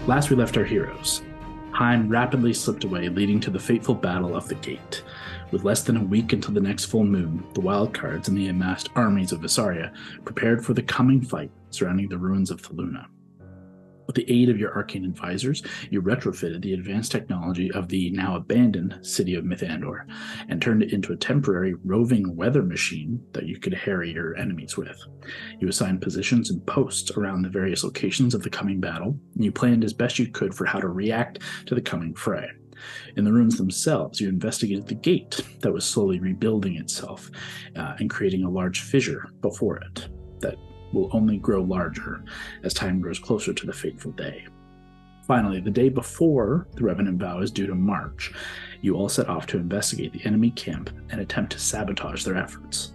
Last we left our heroes. Time rapidly slipped away, leading to the fateful Battle of the Gate. With less than a week until the next full moon, the Wildcards and the amassed armies of Vesaria prepared for the coming fight surrounding the ruins of Thaluna. With the aid of your arcane advisors, you retrofitted the advanced technology of the now abandoned city of Mythandor and turned it into a temporary roving weather machine that you could harry your enemies with. You assigned positions and posts around the various locations of the coming battle, and you planned as best you could for how to react to the coming fray. In the ruins themselves, you investigated the gate that was slowly rebuilding itself and creating a large fissure before it that will only grow larger as time grows closer to the fateful day. Finally, the day before the Revenant Vow is due to march, you all set off to investigate the enemy camp and attempt to sabotage their efforts.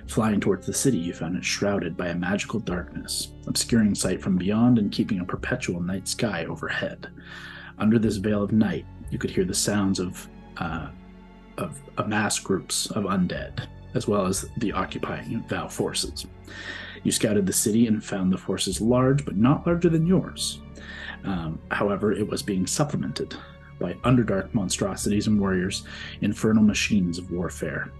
Flying towards the city, you found it shrouded by a magical darkness, obscuring sight from beyond and keeping a perpetual night sky overhead. Under this veil of night, you could hear the sounds of mass groups of undead, as well as the occupying Vow forces. You scouted the city and found the forces large, but not larger than yours. However, it was being supplemented by underdark monstrosities and warriors, infernal machines of warfare,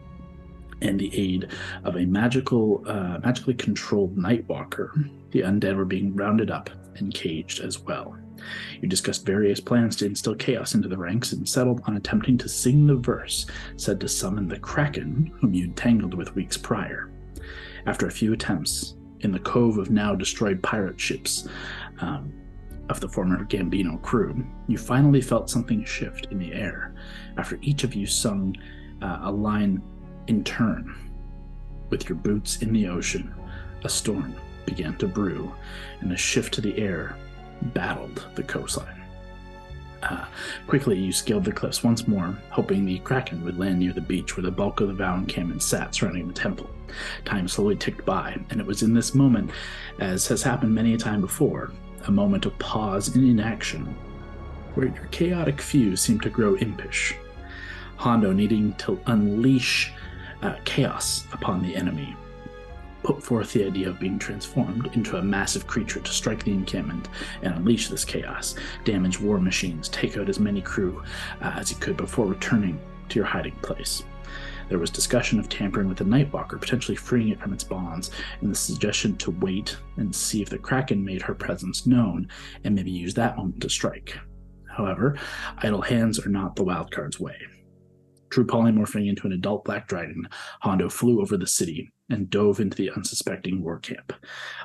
and the aid of a magically controlled Nightwalker. The undead were being rounded up and caged as well. You discussed various plans to instill chaos into the ranks and settled on attempting to sing the verse said to summon the Kraken, whom you'd tangled with weeks prior. After a few attempts in the cove of now destroyed pirate ships of the former Gambino crew, you finally felt something shift in the air after each of you sung a line in turn. With your boots in the ocean, a storm began to brew, and a shift to the air battled the coastline. Quickly, you scaled the cliffs once more, hoping the Kraken would land near the beach where the bulk of the Vow encampment sat surrounding the temple. Time slowly ticked by, and it was in this moment, as has happened many a time before, a moment of pause and inaction, where your chaotic few seemed to grow impish. Hando, needing to unleash chaos upon the enemy, put forth the idea of being transformed into a massive creature to strike the encampment and unleash this chaos, damage war machines, take out as many crew as he could before returning to your hiding place. There was discussion of tampering with the Nightwalker, potentially freeing it from its bonds, and the suggestion to wait and see if the Kraken made her presence known and maybe use that moment to strike. However, idle hands are not the Wildcard's way. True polymorphing into an adult black dragon, Hando flew over the city and dove into the unsuspecting war camp,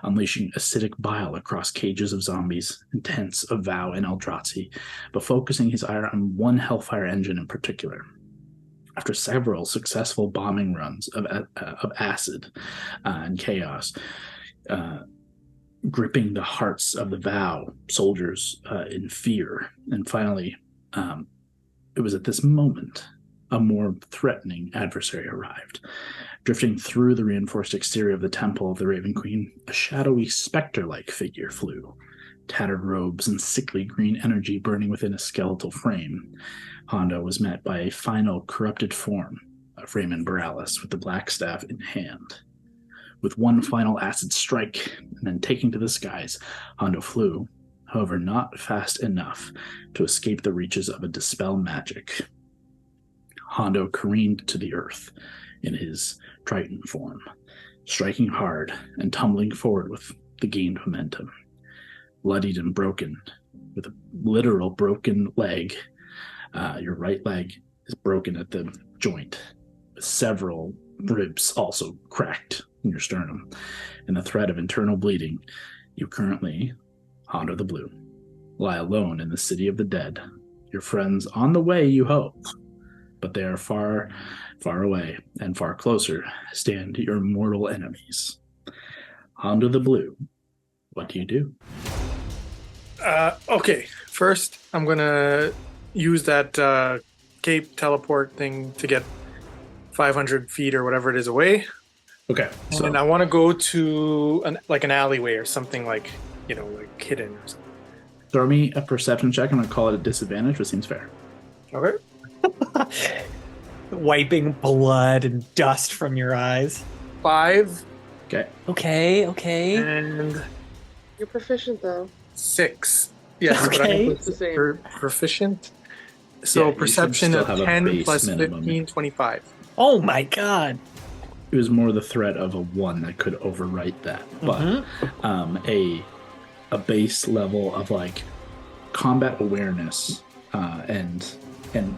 unleashing acidic bile across cages of zombies and tents of Vow and Eldrazi, but focusing his ire on one Hellfire engine in particular. After several successful bombing runs of acid and chaos, gripping the hearts of the Vow soldiers in fear, and finally, it was at this moment a more threatening adversary arrived. Drifting through the reinforced exterior of the Temple of the Raven Queen, a shadowy specter-like figure flew, tattered robes and sickly green energy burning within a skeletal frame. Hando was met by a final corrupted form of Raymond Boralis with the black staff in hand. With one final acid strike and then taking to the skies, Hando flew, however not fast enough to escape the reaches of a dispel magic. Hando careened to the earth in his Triton form, striking hard and tumbling forward with the gained momentum. Bloodied and broken, with a literal broken leg, your right leg is broken at the joint, with several ribs also cracked in your sternum, and the threat of internal bleeding. You currently, Hando the Blue, lie alone in the city of the dead. Your friends on the way, you hope, but they are far, far away, and far closer stand your mortal enemies. Hando the Blue, what do you do? Okay, first I'm going to use that cape teleport thing to get 500 feet or whatever it is away. Okay. And I want to go to an alleyway or something like hidden or something. Throw me a perception check. I'm going to call it a disadvantage, which seems fair. Okay. Wiping blood and dust from your eyes. 5. Okay. Okay. And You're proficient, though. 6. Yes, but I'm Okay. It's the same. proficient. So Yeah, you should perception still of have a 10 base plus minimum. 15, 25. Oh my god. It was more the threat of a 1 that could overwrite that. But a base level of like combat awareness and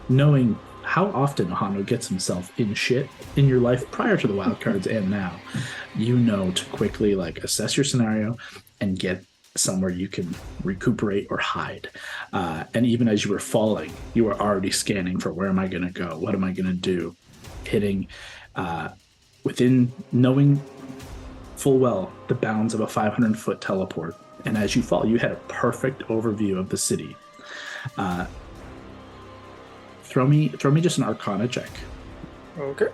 knowing how often Hando gets himself in shit in your life prior to the wildcards and now, you know to quickly like assess your scenario and get somewhere you can recuperate or hide. And even as you were falling, you were already scanning for where am I going to go? What am I going to do? Hitting within knowing full well the bounds of a 500-foot teleport. And as you fall, you had a perfect overview of the city. Throw me just an Arcana check Okay.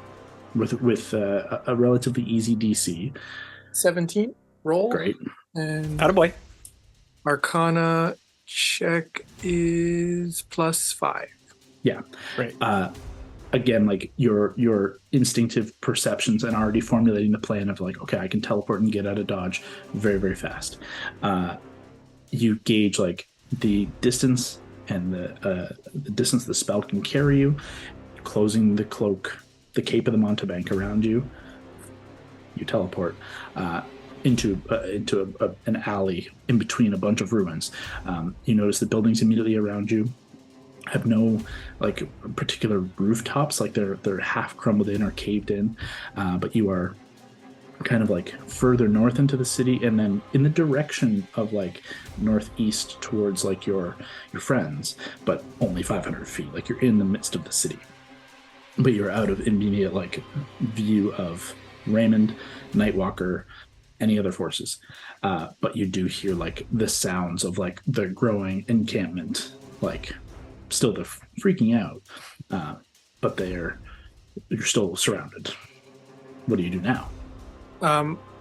with a relatively easy DC. 17. Roll. Great. And Attaboy. Arcana check is +5. Yeah. Great. Again, like your instinctive perceptions and already formulating the plan of like, okay, I can teleport and get out of dodge very, very fast. You gauge like the distance and the distance the spell can carry you, closing the cloak, the cape of the mountebank around you. You teleport into an alley in between a bunch of ruins. You notice the buildings immediately around you have no like particular rooftops, like they're half crumbled in or caved in, but you are kind of like further north into the city and then in the direction of like northeast towards like your friends, but only 500 feet. Like you're in the midst of the city, but you're out of immediate like view of Raymond, Nightwalker, any other forces. But you do hear like the sounds of like the growing encampment, like still the freaking out, but you're still surrounded. What do you do now?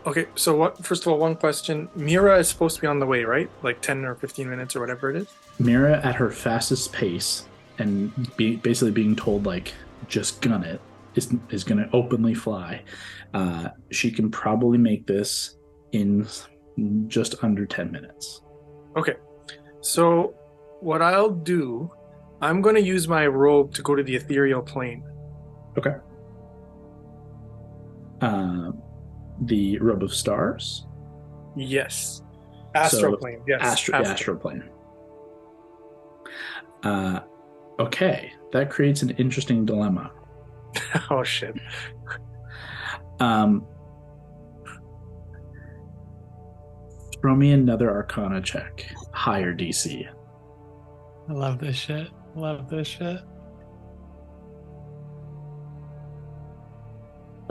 Okay, so first of all, one question. Mira is supposed to be on the way, right? Like 10 or 15 minutes or whatever it is? Mira at her fastest pace and basically being told like just gun it is going to openly fly. She can probably make this in just under 10 minutes. Okay, so what I'll do, I'm going to use my robe to go to the ethereal plane. Okay. The Robe of Stars? Yes. Astral plane, yes. Astral plane. Okay, that creates an interesting dilemma. Oh, shit. Throw me another Arcana check. Higher DC. I love this shit.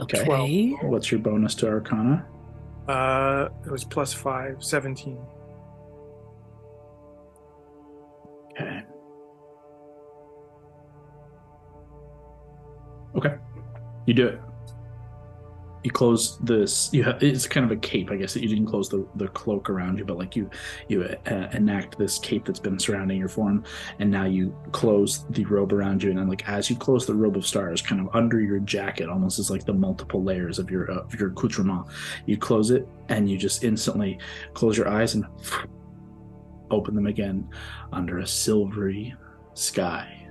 Okay. 12. What's your bonus to Arcana? It was +5, 17. Okay. Okay. You do it. You close this. It's kind of a cape, I guess. That you didn't close the cloak around you, but like you enact this cape that's been surrounding your form, and now you close the robe around you, and then like as you close the Robe of Stars, kind of under your jacket, almost as like the multiple layers of your accoutrement, you close it, and you just instantly close your eyes and open them again under a silvery sky.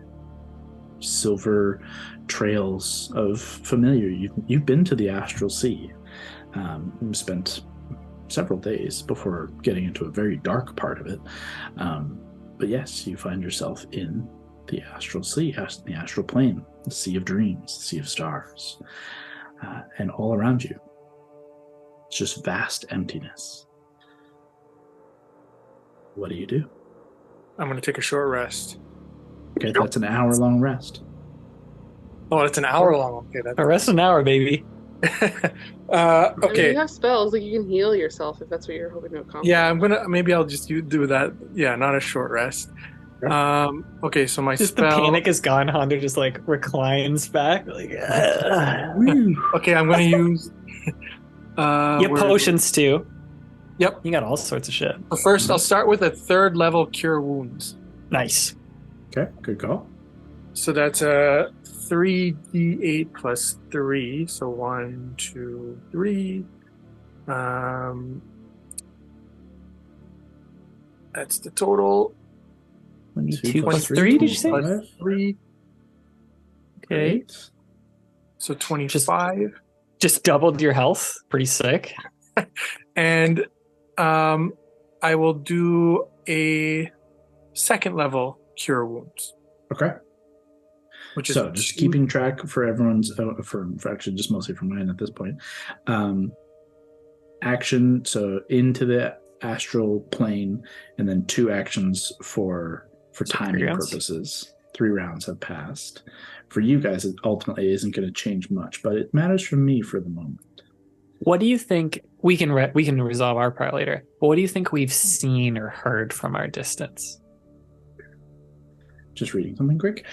Silver trails of familiar. You've been to the Astral Sea. You've spent several days before getting into a very dark part of it. But yes, you find yourself in the Astral Sea, the Astral Plane, the Sea of Dreams, the Sea of Stars. And all around you, it's just vast emptiness. What do you do? I'm going to take a short rest. Okay, that's an hour-long rest. Oh, it's an hour long. Okay, that's... Rest an hour, baby. I mean, okay. you have spells, like you can heal yourself if that's what you're hoping to accomplish. Yeah, maybe I'll just do that. Yeah, not a short rest. Okay, so my Just spell... the panic is gone. Hondo just like reclines back. Like, Okay, I'm going to use... you have potions too. Yep. You got all sorts of shit. So first, I'll start with a 3rd level Cure Wounds. Nice. Okay, good call. So that's a 3d8 plus 3. So 1, 2, 3. That's the total. 22 plus 3, did you say? Plus 3. Okay. Great. So 25. Just doubled your health. Pretty sick. And I will do a second level Cure Wounds. Okay. Which is So just keeping track for everyone's, for actually just mostly for mine at this point. Action, so into the astral plane, and then 2 actions for timing purposes. 3 rounds have passed. For you guys, it ultimately isn't going to change much, but it matters for me for the moment. What do you think? We can resolve our part later. But what do you think we've seen or heard from our distance? Just reading something quick.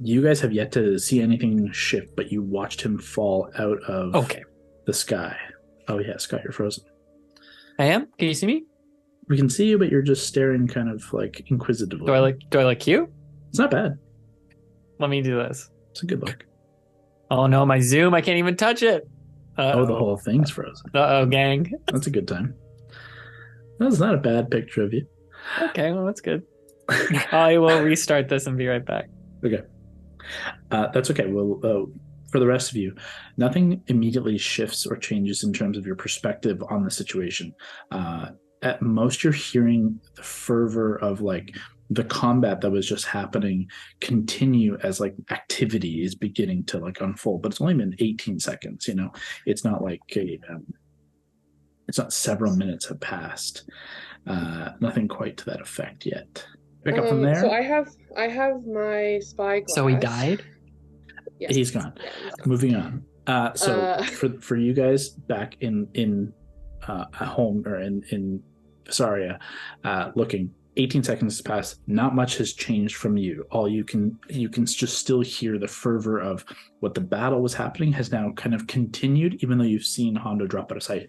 You guys have yet to see anything shift, but you watched him fall out of the sky. Oh yeah, Scott, you're frozen. I am? Can you see me? We can see you, but you're just staring kind of like inquisitively. Do I like you? It's not bad. Let me do this. It's a good look. Oh no, my zoom, I can't even touch it. Oh, the whole thing's frozen. Uh-oh, gang. That's a good time. That's not a bad picture of you. Okay, well, that's good. I will restart this and be right back. Okay. That's okay. Well, for the rest of you, nothing immediately shifts or changes in terms of your perspective on the situation. At most, you're hearing the fervor of like the combat that was just happening continue as like activity is beginning to like unfold, but it's only been 18 seconds. You know, it's not like it's not several minutes have passed. Nothing quite to that effect yet. Pick up from there. So I have my spy glass. So he died? Yes. He's gone. Yeah, he's gone. Moving on. So for you guys back in home or in Vesaria, looking, 18 seconds has passed. Not much has changed from you. All you can just still hear the fervor of what the battle was happening has now kind of continued, even though you've seen Hando drop out of sight.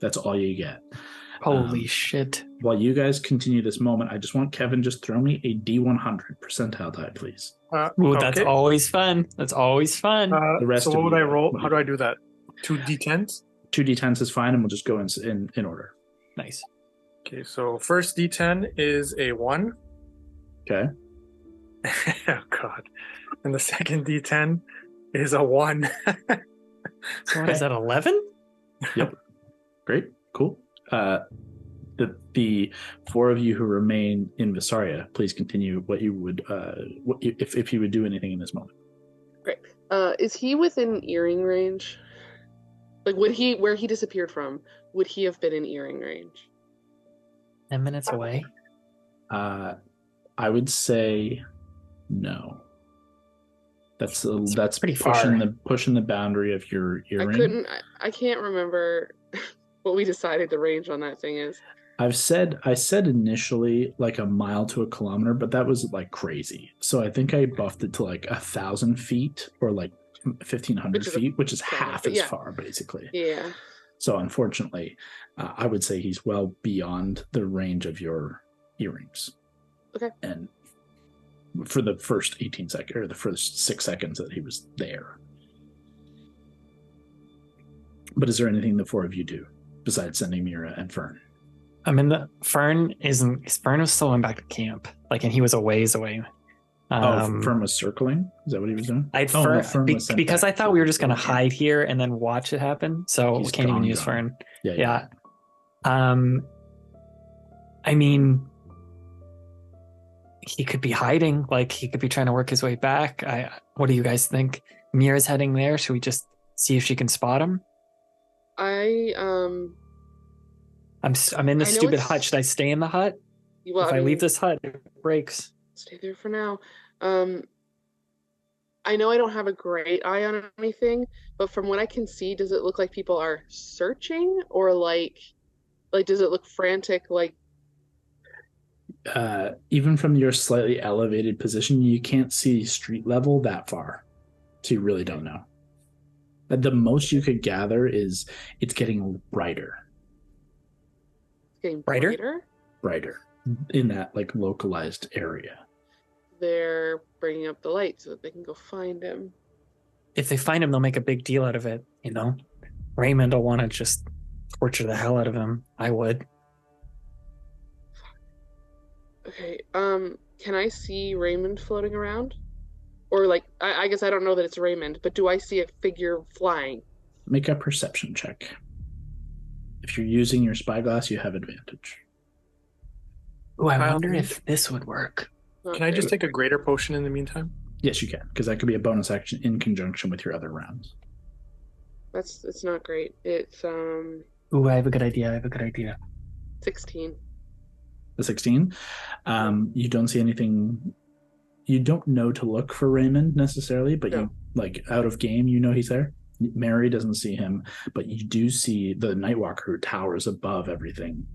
That's all you get. Holy shit. While you guys continue this moment, I just want Kevin, just throw me a D100 percentile die, please. Ooh, that's always fun. That's always fun. The rest so of what would you, I roll? How do I do that? 2 D10s? 2 D10s is fine, and we'll just go in order. Nice. Okay, so first D10 is a 1. Okay. Oh, God. And the second D10 is a 1. So what is that, 11? Yep. Great. Cool. The 4 of you who remain in Vesaria, please continue what you would, if you would do anything in this moment. Great. Is he within earring range? Like, where he disappeared from, would he have been in earring range? 10 minutes away? I would say no. That's pretty pushing the boundary of your earring. I can't remember what we decided the range on that thing is. I said initially like a mile to a kilometer, but that was like crazy. So I think I buffed it to like 1,000 feet or like 1,500 feet, which is half as far basically. Yeah. So unfortunately, I would say he's well beyond the range of your earrings. Okay. And for the first 18 seconds or the first 6 seconds that he was there. But is there anything the 4 of you do besides sending Mira and Fern? I mean, Fern was still going back to camp, like, and he was a ways away. Fern was circling? Is that what he was doing? Because I thought we were just going to hide here and then watch it happen, so we can't even use Fern. Yeah. I mean, he could be hiding, like he could be trying to work his way back. What do you guys think? Mira's heading there. Should we just see if she can spot him? I'm in this stupid hut. Should I stay in the hut? Well, I leave this hut, it breaks. Stay there for now. I know I don't have a great eye on anything, but from what I can see, does it look like people are searching, or like does it look frantic? Like, even from your slightly elevated position, you can't see street level that far, so you really don't know. The most you could gather is it's getting brighter. Getting brighter in that like localized area. They're bringing up the light so that they can go find him. If they find him, they'll make a big deal out of it. You know, Raymond will want to just torture the hell out of him. I would. Okay. Can I see Raymond floating around? Or like, I guess I don't know that it's Raymond, but do I see a figure flying? Make a perception check. If you're using your spyglass, you have advantage. Oh, I Kyle, wonder if this would work. Not Can I just great. take a greater potion in the meantime? Yes, you can, because that could be a bonus action in conjunction with your other rounds. It's not great. It's Ooh, I have a good idea. 16. The 16. You don't see anything. You don't know to look for Raymond necessarily, but No. you like out of game, you know he's there. Mary doesn't see him, but you do see the Nightwalker who towers above everything.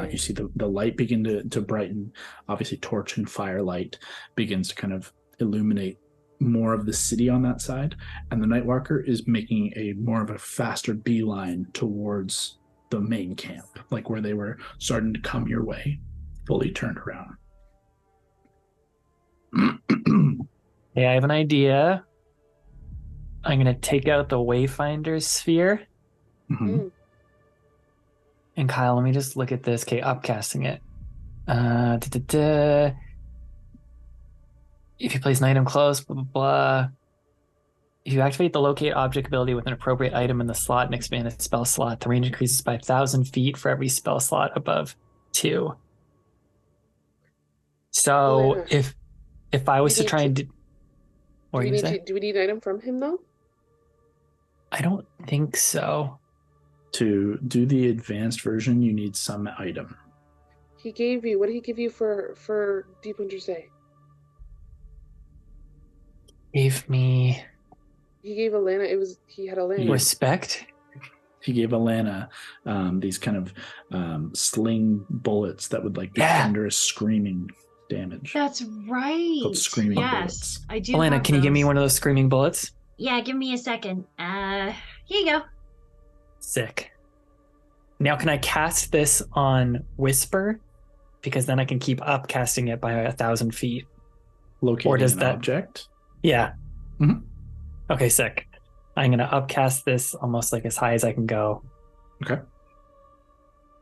You see the light begin to brighten. Obviously, torch and firelight begins to kind of illuminate more of the city on that side, and the Nightwalker is making a more of a faster beeline towards the main camp, like where they were starting to come your way, fully turned around. Hey, I have an idea. I'm going to take out the Wayfinder sphere. Mhm. And Kyle, let me just look at this. Okay, upcasting it. If you place an item close, blah, blah, blah. If you activate the locate object ability with an appropriate item in the slot and expand its spell slot, the range increases by 1,000 feet for every spell slot above 2. So Yeah. if I was You to try and do we need an item from him though? I don't think so. To do the advanced version, you need some item. He gave you, what did he give you for Deep Winter's Day? Gave me He gave Alana, he had Alana. respect. He gave Alana these kind of sling bullets that would like be Yeah. thunderous screaming damage. That's right. Called screaming yes, bullets. I do. Alana, have can you give me those. one of those screaming bullets? Yeah, give me a second. Here you go. Sick. Now, can I cast this on Whisper? Because then I can keep upcasting it by 1,000 feet. Locating Or does an that- object. Yeah. Mhm. Okay, sick. I'm going to upcast this almost like as high as I can go. Okay.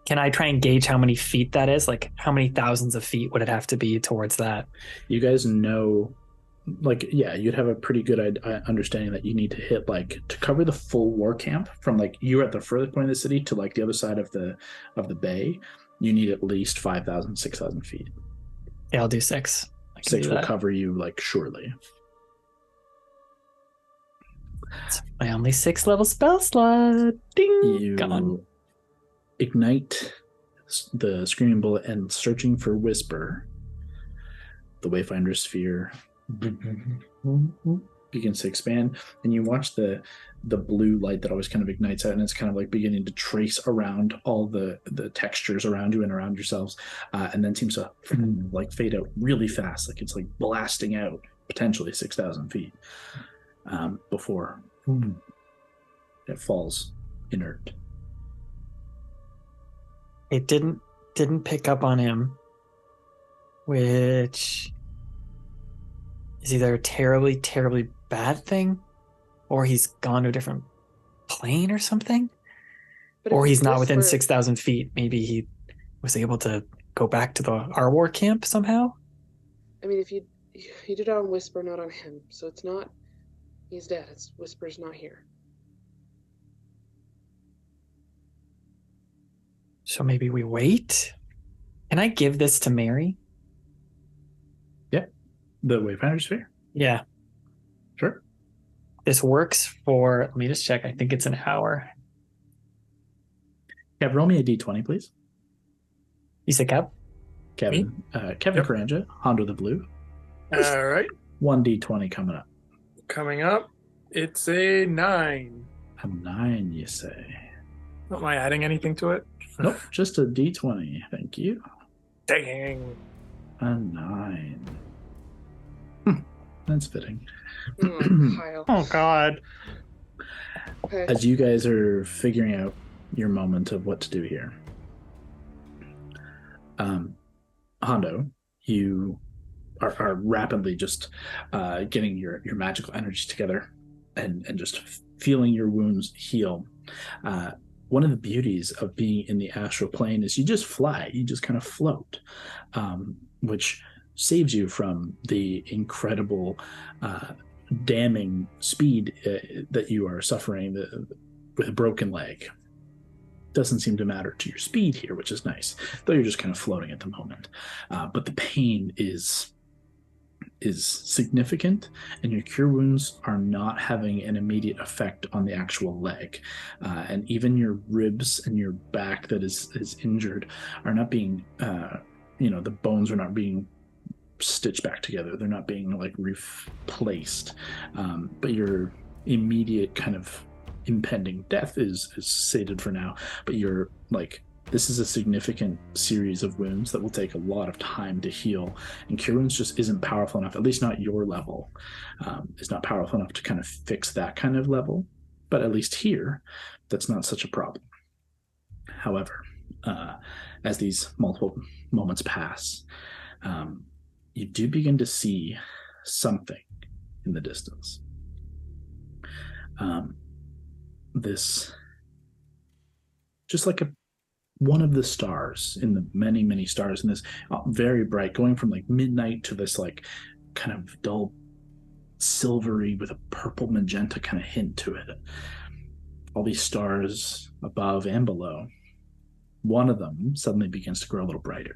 Can I try and gauge how many feet that is? Like, how many thousands of feet would it have to be towards that? You guys know, like, yeah, you'd have a pretty good understanding that you need to hit, like, to cover the full war camp from, like, you're at the furthest point of the city to, like, the other side of the bay. You need at least 5,000, 6,000 feet. Yeah, I'll do 6. I can 6 do will that. cover you, like, surely. It's my only 6 level spell slot. Ding! You Gone. ignite the screaming bullet and searching for Whisper. The Wayfinder sphere begins to expand, and you watch the blue light that always kind of ignites out, and it's kind of like beginning to trace around all the textures around you and around yourselves, and then seems to like fade out really fast, like it's like blasting out potentially 6,000 feet before it falls inert. It didn't pick up on him, which is either a terribly, terribly bad thing, or he's gone to a different plane or something, But or if he's not within Whisper- 6,000 feet. Maybe he was able to go back to our war camp somehow. I mean, if you did it on Whisper, not on him, so it's not. He's dead. It's Whisper's not here. So maybe we wait. Can I give this to Mary? The Wayfinder sphere? Yeah, Sure. this works for. Let me just check. I think it's an hour. Yeah, roll me a d20, please. You said Kev? Kevin. Kevin Yep. Karanja, Hondo the Blue. All right. 1d20 coming up. Coming up, it's a 9. A 9, you say? Am I adding anything to it? Nope, just a d20. Thank you. Dang. A 9. That's fitting. Oh, Kyle. Oh God. Okay. As you guys are figuring out your moment of what to do here, Hondo, you are rapidly just getting your magical energy together and just feeling your wounds heal. One of the beauties of being in the astral plane is you just fly, you just kind of float. which saves you from the incredible damning speed that you are suffering with a broken leg. Doesn't seem to matter to your speed here, which is nice, though you're just kind of floating at the moment. But the pain is significant, and your cure wounds are not having an immediate effect on the actual leg. And even your ribs and your back that is injured are not being, the bones are not being stitched back together. They're not being like replaced. But your immediate kind of impending death is sated for now. But you're like, this is a significant series of wounds that will take a lot of time to heal, and cure wounds just isn't powerful enough, at least not your level. It's not powerful enough to kind of fix that kind of level, but at least here, that's not such a problem. However, as these multiple moments pass, you do begin to see something in the distance. This, just like one of the stars in the many, many stars in this, very bright, going from like midnight to this like kind of dull silvery with a purple magenta kind of hint to it. All these stars above and below. One of them suddenly begins to grow a little brighter.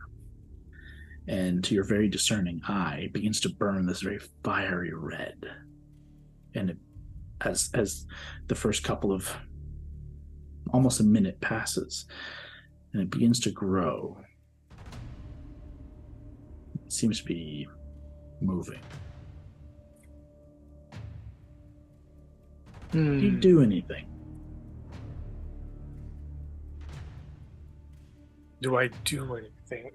And to your very discerning eye, begins to burn this very fiery red. And it, as the first couple of, almost a minute passes, and it begins to grow. It seems to be moving. Do you do anything? Do I do anything?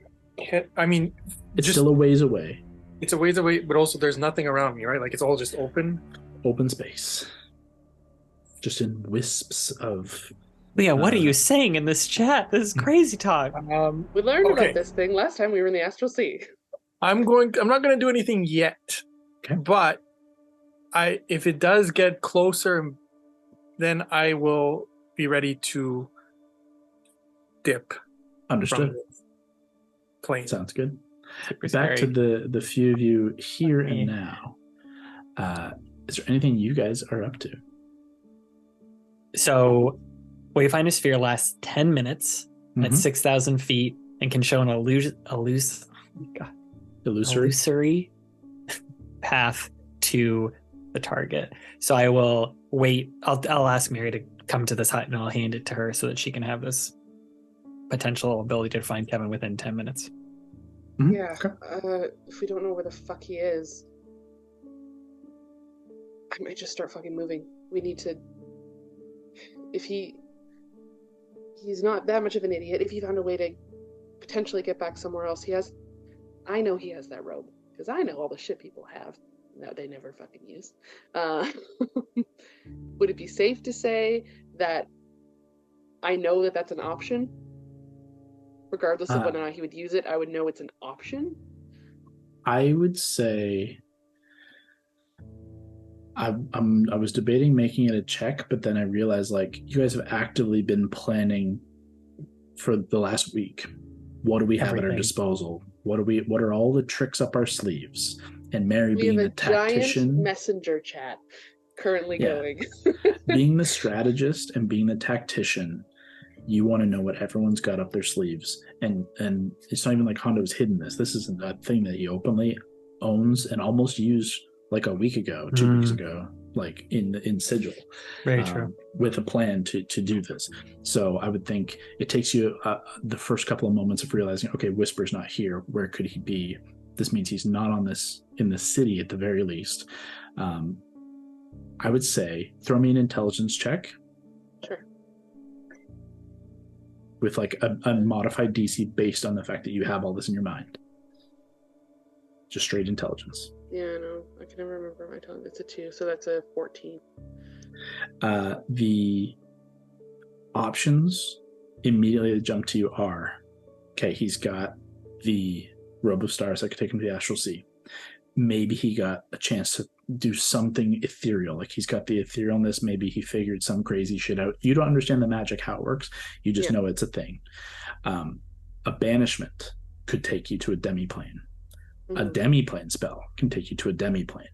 It's still a ways away. It's a ways away, but also there's nothing around me, right? Like it's all just open. Open space. Just in wisps of... Leah, what are you saying in this chat? This is crazy talk. We learned about this thing last time we were in the Astral Sea. I'm not going to do anything yet. Okay. But if it does get closer, then I will be ready to dip. Understood. Plane. Sounds good. Super Back scary. to the few of you here and now. Is there anything you guys are up to? So, Wayfinder Sphere lasts 10 minutes at 6,000 feet and can show an illusory path to the target. So I will wait. I'll ask Mary to come to this hut and I'll hand it to her so that she can have this potential ability to find Kevin within 10 minutes. Mm-hmm. Yeah. Okay. If we don't know where the fuck he is, I might just start fucking moving. We need to... If he's not that much of an idiot, if he found a way to potentially get back somewhere else, I know he has that robe, because I know all the shit people have that they never fucking use. Would it be safe to say that I know that that's an option? Regardless of whether or not he would use it, I would know it's an option. I would say I was debating making it a check, but then I realized, like, you guys have actively been planning for the last week. What do we have at our disposal? What are all the tricks up our sleeves? And Mary, being the tactician, giant messenger chat currently going. Being the strategist and being the tactician, you want to know what everyone's got up their sleeves. And it's not even like Hondo's hidden this. This isn't a thing that he openly owns and almost used like a week ago, 2 weeks ago, like in Sigil. Very true. With a plan to do this. So I would think it takes you the first couple of moments of realizing, okay, Whisper's not here. Where could he be? This means he's not in the city at the very least. I would say throw me an intelligence check. Sure. With like a modified DC based on the fact that you have all this in your mind. Just straight intelligence. Yeah, I know. I can never remember my tongue. It's a 2, so that's a 14. The options immediately that jump to you are, okay, he's got the Robe of Stars that could take him to the Astral Sea. Maybe he got a chance to do something ethereal, like he's got the etherealness. Maybe he figured some crazy shit out. You don't understand the magic, how it works. You just know it's a thing. A banishment could take you to a demiplane. A demi-plane spell can take you to a demi-plane.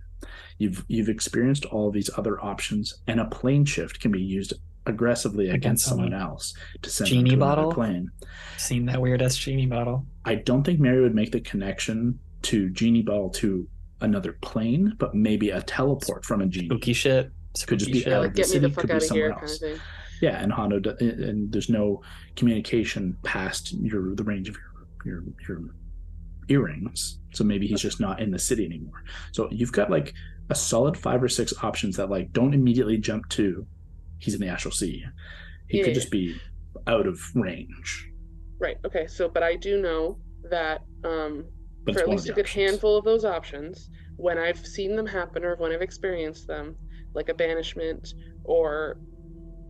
You've experienced all of these other options, and a plane shift can be used aggressively against someone else to send them to another plane. Seen that weird ass genie bottle. I don't think Mary would make the connection to genie bottle to another plane, but maybe a teleport from a genie. Spooky shit. Could just be out of the city, could be somewhere else. Kind of yeah, and Hando, and there's no communication past the range of your earrings, so maybe he's just not in the city anymore. So you've got like a solid 5 or 6 options that like don't immediately jump to he's in the astral sea. He could just be out of range. Right. Okay. So, but I do know that for at least a good handful of those options, when I've seen them happen or when I've experienced them, like a banishment, or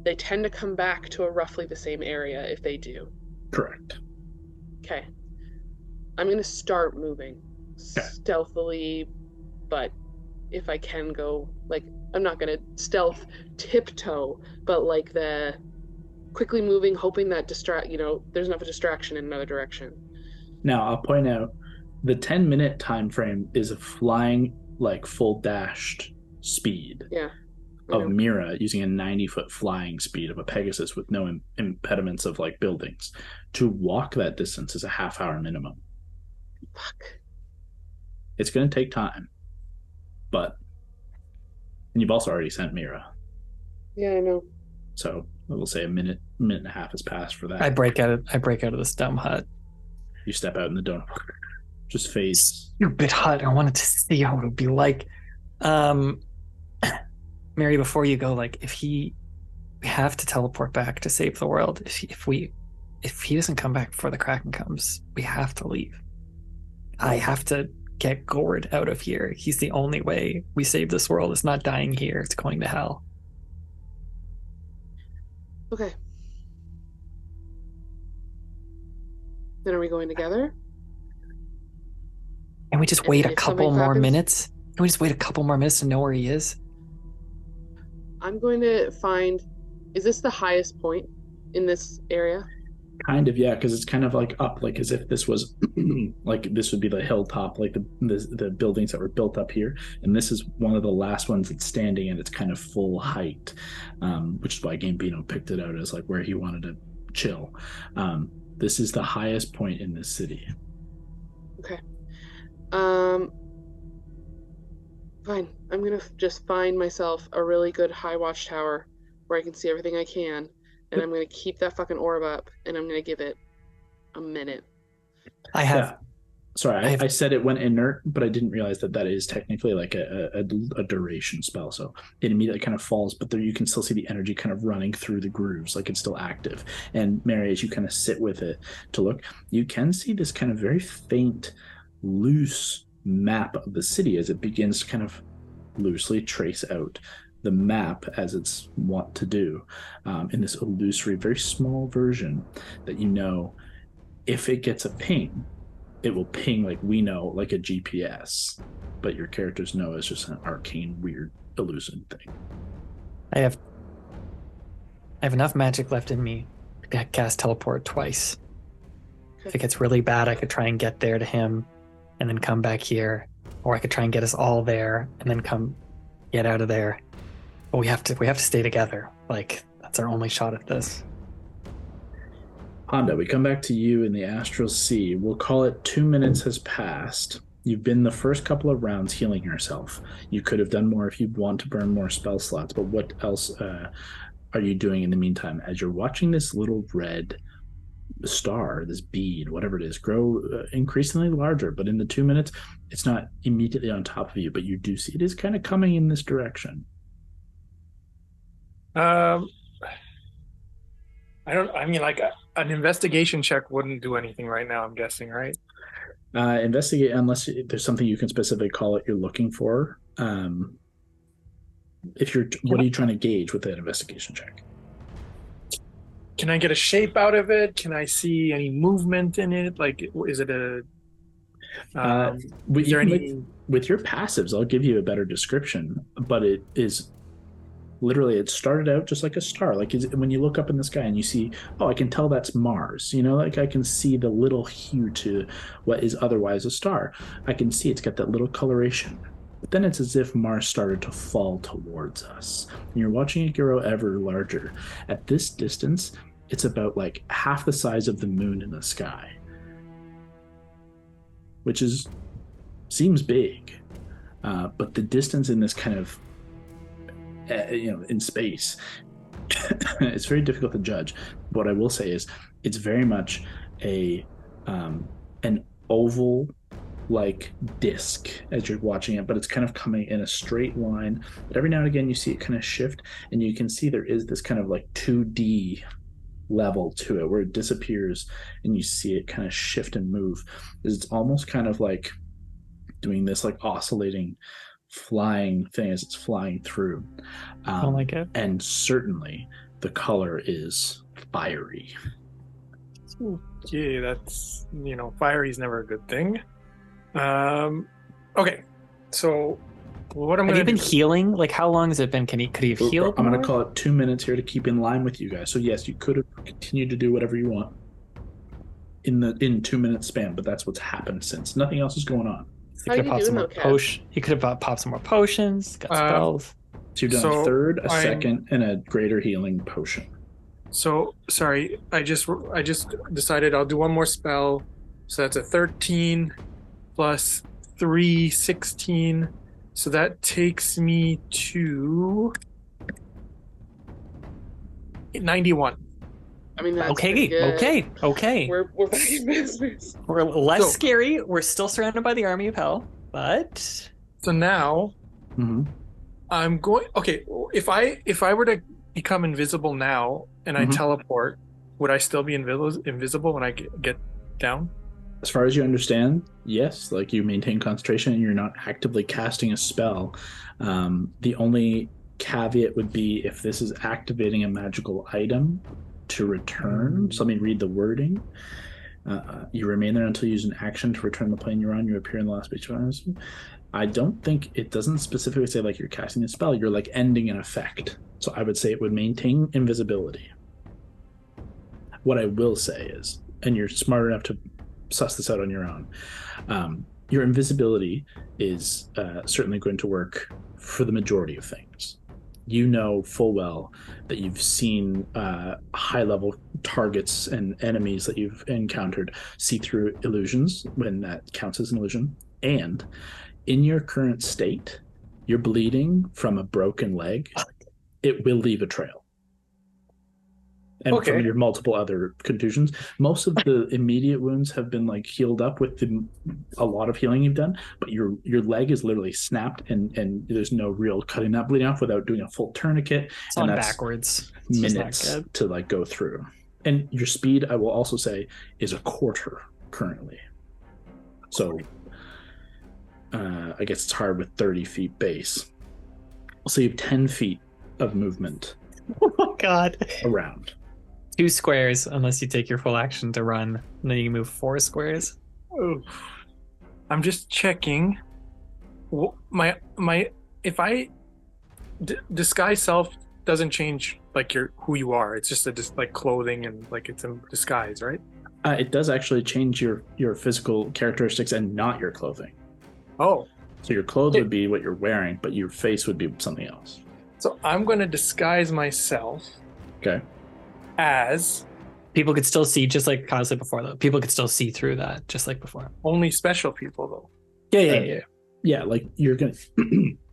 they tend to come back to a roughly the same area if they do. Correct. Okay. I'm going to start moving stealthily, but if I can go, like, I'm not going to stealth tiptoe, but like the quickly moving, hoping that there's enough of a distraction in another direction. Now, I'll point out the 10-minute time frame is a flying, like, full dashed speed of Mira using a 90-foot flying speed of a Pegasus with no impediments of, like, buildings. To walk that distance is a half-hour minimum. Fuck. It's going to take time. But, and you've also already sent Mira. Yeah, I know. So we'll say a minute and a half has passed for that. I break out of this dumb hut. You step out in the door. Just phase. Stupid hut. I wanted to see how it would be like. Mary, before you go, like, we have to teleport back to save the world. If he doesn't come back before the Kraken comes, we have to leave. I have to get Gord out of here. He's the only way we save this world. It's not dying here. It's going to hell. Okay. Then are we going together? Can we just wait a couple more minutes? Can we just wait a couple more minutes to know where he is? I'm going to find... Is this the highest point in this area? Kind of, yeah, because it's kind of like up, like as if this was like this would be the hilltop, like the buildings that were built up here, and this is one of the last ones that's standing at its kind of full height, which is why Gambino picked it out as like where he wanted to chill. This is the highest point in this city. Okay. Fine. I'm gonna just find myself a really good high watchtower where I can see everything I can. And I'm going to keep that fucking orb up, and I'm going to give it a minute. I said it went inert, but I didn't realize that is technically like a duration spell. So it immediately kind of falls, but there you can still see the energy kind of running through the grooves, like it's still active. And Mary, as you kind of sit with it to look, you can see this kind of very faint, loose map of the city as it begins to kind of loosely trace out the map as it's wont to do in this illusory, very small version that if it gets a ping, it will ping like we know, like a GPS, but your characters know it's just an arcane, weird, elusive thing. I have enough magic left in me to cast teleport twice. If it gets really bad, I could try and get there to him and then come back here, or I could try and get us all there and then come get out of there. But we have to stay together. Like, that's our only shot at this. Hando, we come back to you in the Astral Sea. We'll call it 2 minutes has passed. You've been the first couple of rounds healing yourself. You could have done more if you'd want to burn more spell slots, but what else are you doing in the meantime? As you're watching this little red star, this bead, whatever it is, grow increasingly larger, but in the 2 minutes, it's not immediately on top of you, but you do see it is kind of coming in this direction. An investigation check wouldn't do anything right now, I'm guessing, right? Investigate unless there's something you can specifically call it you're looking for. What are you trying to gauge with that investigation check? Can I get a shape out of it? Can I see any movement in it? Like, is it a... with your passives, I'll give you a better description, but it is Literally, it started out just like a star. Like when you look up in the sky and you see, oh, I can tell that's Mars. Like I can see the little hue to what is otherwise a star. I can see it's got that little coloration. But then it's as if Mars started to fall towards us. And you're watching it grow ever larger. At this distance, it's about like half the size of the moon in the sky, which seems big. But the distance in this kind of in space, it's very difficult to judge. What I will say is it's very much an oval like disc as you're watching it, but it's kind of coming in a straight line. But every now and again you see it kind of shift, and you can see there is this kind of like 2D level to it where it disappears and you see it kind of shift and move. It's almost kind of like doing this like oscillating flying thing as it's flying through. I don't like it. And certainly the color is fiery. Yeah, that's, fiery is never a good thing. Okay, so what I'm Have going you to been healing? Like, how long has it been? Could he have healed? I'm going to call it 2 minutes here to keep in line with you guys. So yes, you could have continued to do whatever you want in 2 minute span, but that's what's happened since. Nothing else is going on. He could have popped some more potions. He could have popped some more potions. Got spells. So you've done a third, a second, and a greater healing potion. So sorry, I just decided I'll do one more spell. So that's a 13 plus 3, 16. So that takes me to 91. I mean, that's okay. We're back in business. We're less scary. We're still surrounded by the army of hell, but so now I'm going. Okay, if I were to become invisible now and I teleport, would I still be invisible when I get down? As far as you understand, yes. Like you maintain concentration and you're not actively casting a spell. The only caveat would be if this is activating a magical item to return. So let me read the wording. You remain there until you use an action to return the plane you're on. You appear in the last speech. I don't think it doesn't specifically say like you're casting a spell. You're like ending an effect. So I would say it would maintain invisibility. What I will say is, and you're smart enough to suss this out on your own, your invisibility is certainly going to work for the majority of things. You know full well that you've seen high-level targets and enemies that you've encountered see through illusions when that counts as an illusion. And in your current state, you're bleeding from a broken leg. It will leave a trail. And from your multiple other contusions, most of the immediate wounds have been like healed up with a lot of healing you've done, but your leg is literally snapped and there's no real cutting that bleeding off without doing a full tourniquet. It's on backwards. Minutes to like go through. And your speed, I will also say, is a quarter currently. So I guess it's hard with 30 feet base. So you have 10 feet of movement. Oh my god. Around. 2 squares unless you take your full action to run, and then you move 4 squares. Oh, I'm just checking. If I disguise self doesn't change like who you are. It's just like clothing and like it's a disguise, right? It does actually change your physical characteristics and not your clothing. Oh, so your clothes would be what you're wearing, but your face would be something else. So I'm going to disguise myself. Okay. As people could still see, just like Kyle said before, though. People could still see through that, just like before. Only special people, though. Yeah. Like you're gonna,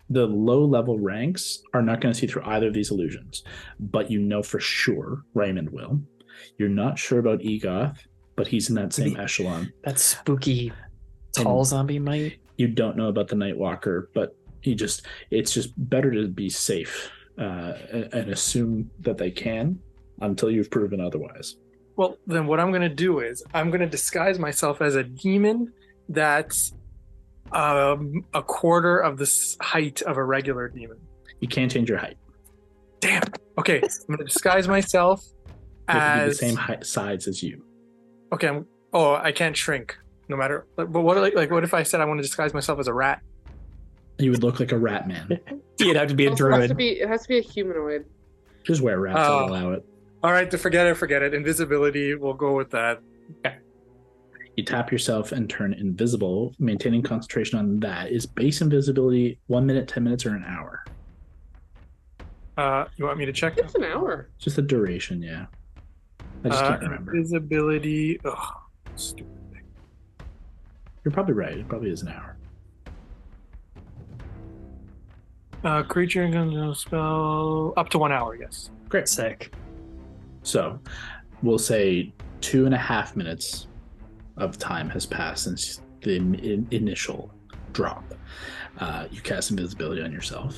the low level ranks are not going to see through either of these illusions, but you know for sure Raymond will. You're not sure about Egoth, but he's in that same echelon. That spooky tall zombie might. You don't know about the Nightwalker, but it's just better to be safe and assume that they can until you've proven otherwise. Well, then what I'm going to do is I'm going to disguise myself as a demon that's a quarter of the height of a regular demon. You can't change your height. Damn. Okay, I'm going to disguise myself as the same height, size as you. Okay. I can't shrink no matter. But what if I said I want to disguise myself as a rat? You would look like a rat man. You'd have to be a Also has to druid. be, it has to be a humanoid. Just wear rats, I'd allow it. All right, to forget it. Invisibility, we'll go with that. You tap yourself and turn invisible. Maintaining concentration on that. Is base invisibility 1 minute, 10 minutes, or an hour? You want me to check? It's an hour. Just the duration, yeah. I just can't remember. Invisibility. Ugh, stupid. You're probably right. It probably is an hour. Creature can spell up to 1 hour, yes. Great. Sick. So we'll say 2.5 minutes of time has passed since the initial drop. You cast invisibility on yourself.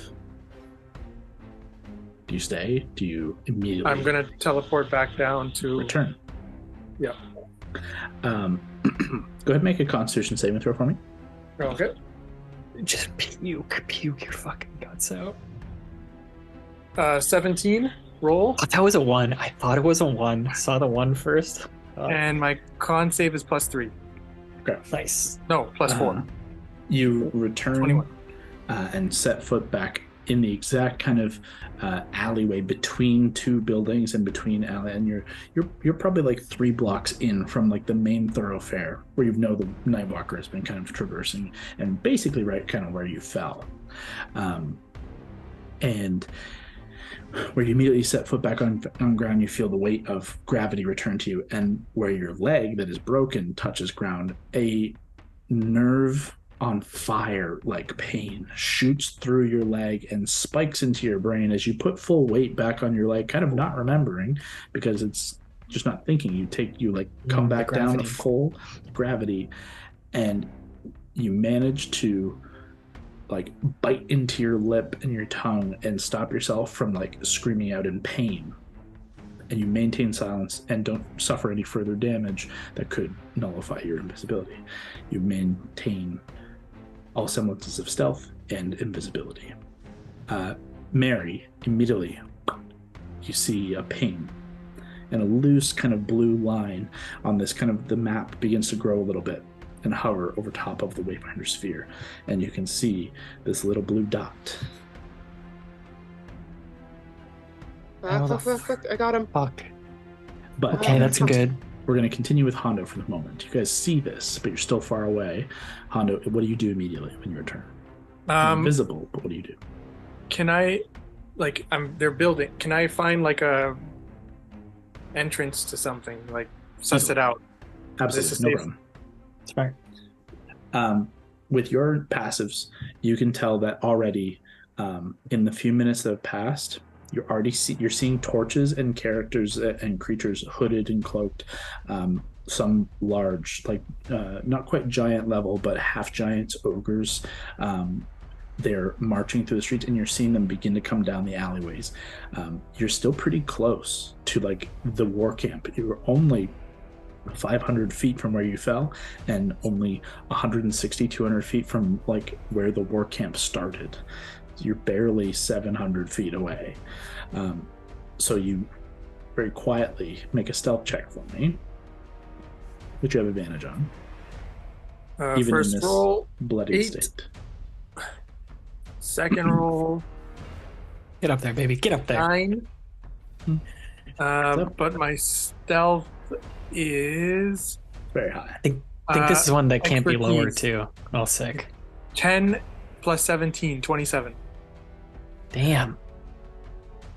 Do you stay? Do you immediately? I'm going to teleport back down to... return. Yeah. Go ahead and make a Constitution saving throw for me. Okay. Just puke your fucking guts out. 17, roll. Oh, that was a 1. I thought it was a 1. Saw the 1 first. Oh, And my con save is +3. nice. No, +4. You return 21. And set foot back in the exact kind of alleyway between two buildings and between alley, and you're probably like 3 blocks in from like the main thoroughfare where you know the Nightwalker has been kind of traversing, and basically right kind of where you fell, and where you immediately set foot back on ground, you feel the weight of gravity return to you, and where your leg that is broken touches ground, a nerve on fire like pain shoots through your leg and spikes into your brain as you put full weight back on your leg, kind of not remembering because it's just not thinking. You come back down to full gravity, and you manage to like bite into your lip and your tongue and stop yourself from like screaming out in pain, and you maintain silence and don't suffer any further damage that could nullify your invisibility. You maintain all semblances of stealth and invisibility. Mary, immediately you see a ping, and a loose kind of blue line on this kind of the map begins to grow a little bit and hover over top of the Wayfinder sphere, and you can see this little blue dot. Fuck, I got him. Fuck. But Okay, that's good. we're going to continue with Hando for the moment. You guys see this, but you're still far away. Hando, what do you do immediately when you return? You're invisible, but what do you do? Can I, they're building. Can I find like a entrance to something, like suss it out? Absolutely, no problem. Smart. With your passives, you can tell that already in the few minutes that have passed, you're seeing torches and characters and creatures hooded and cloaked, some large, not quite giant level, but half giants, ogres. They're marching through the streets, and you're seeing them begin to come down the alleyways. You're still pretty close to like the war camp. You're only 500 feet from where you fell, and only 160, 200 feet from like where the war camp started. You're barely 700 feet away. So you very quietly make a stealth check for me, which you have advantage on. Even First in this roll, bloody 8. state. Second roll, Get up there, baby. Get up there. 9. But my stealth is Very high. I think this is one that can't be lower expertise. too. Oh, sick. 10 plus 17, 27. Damn.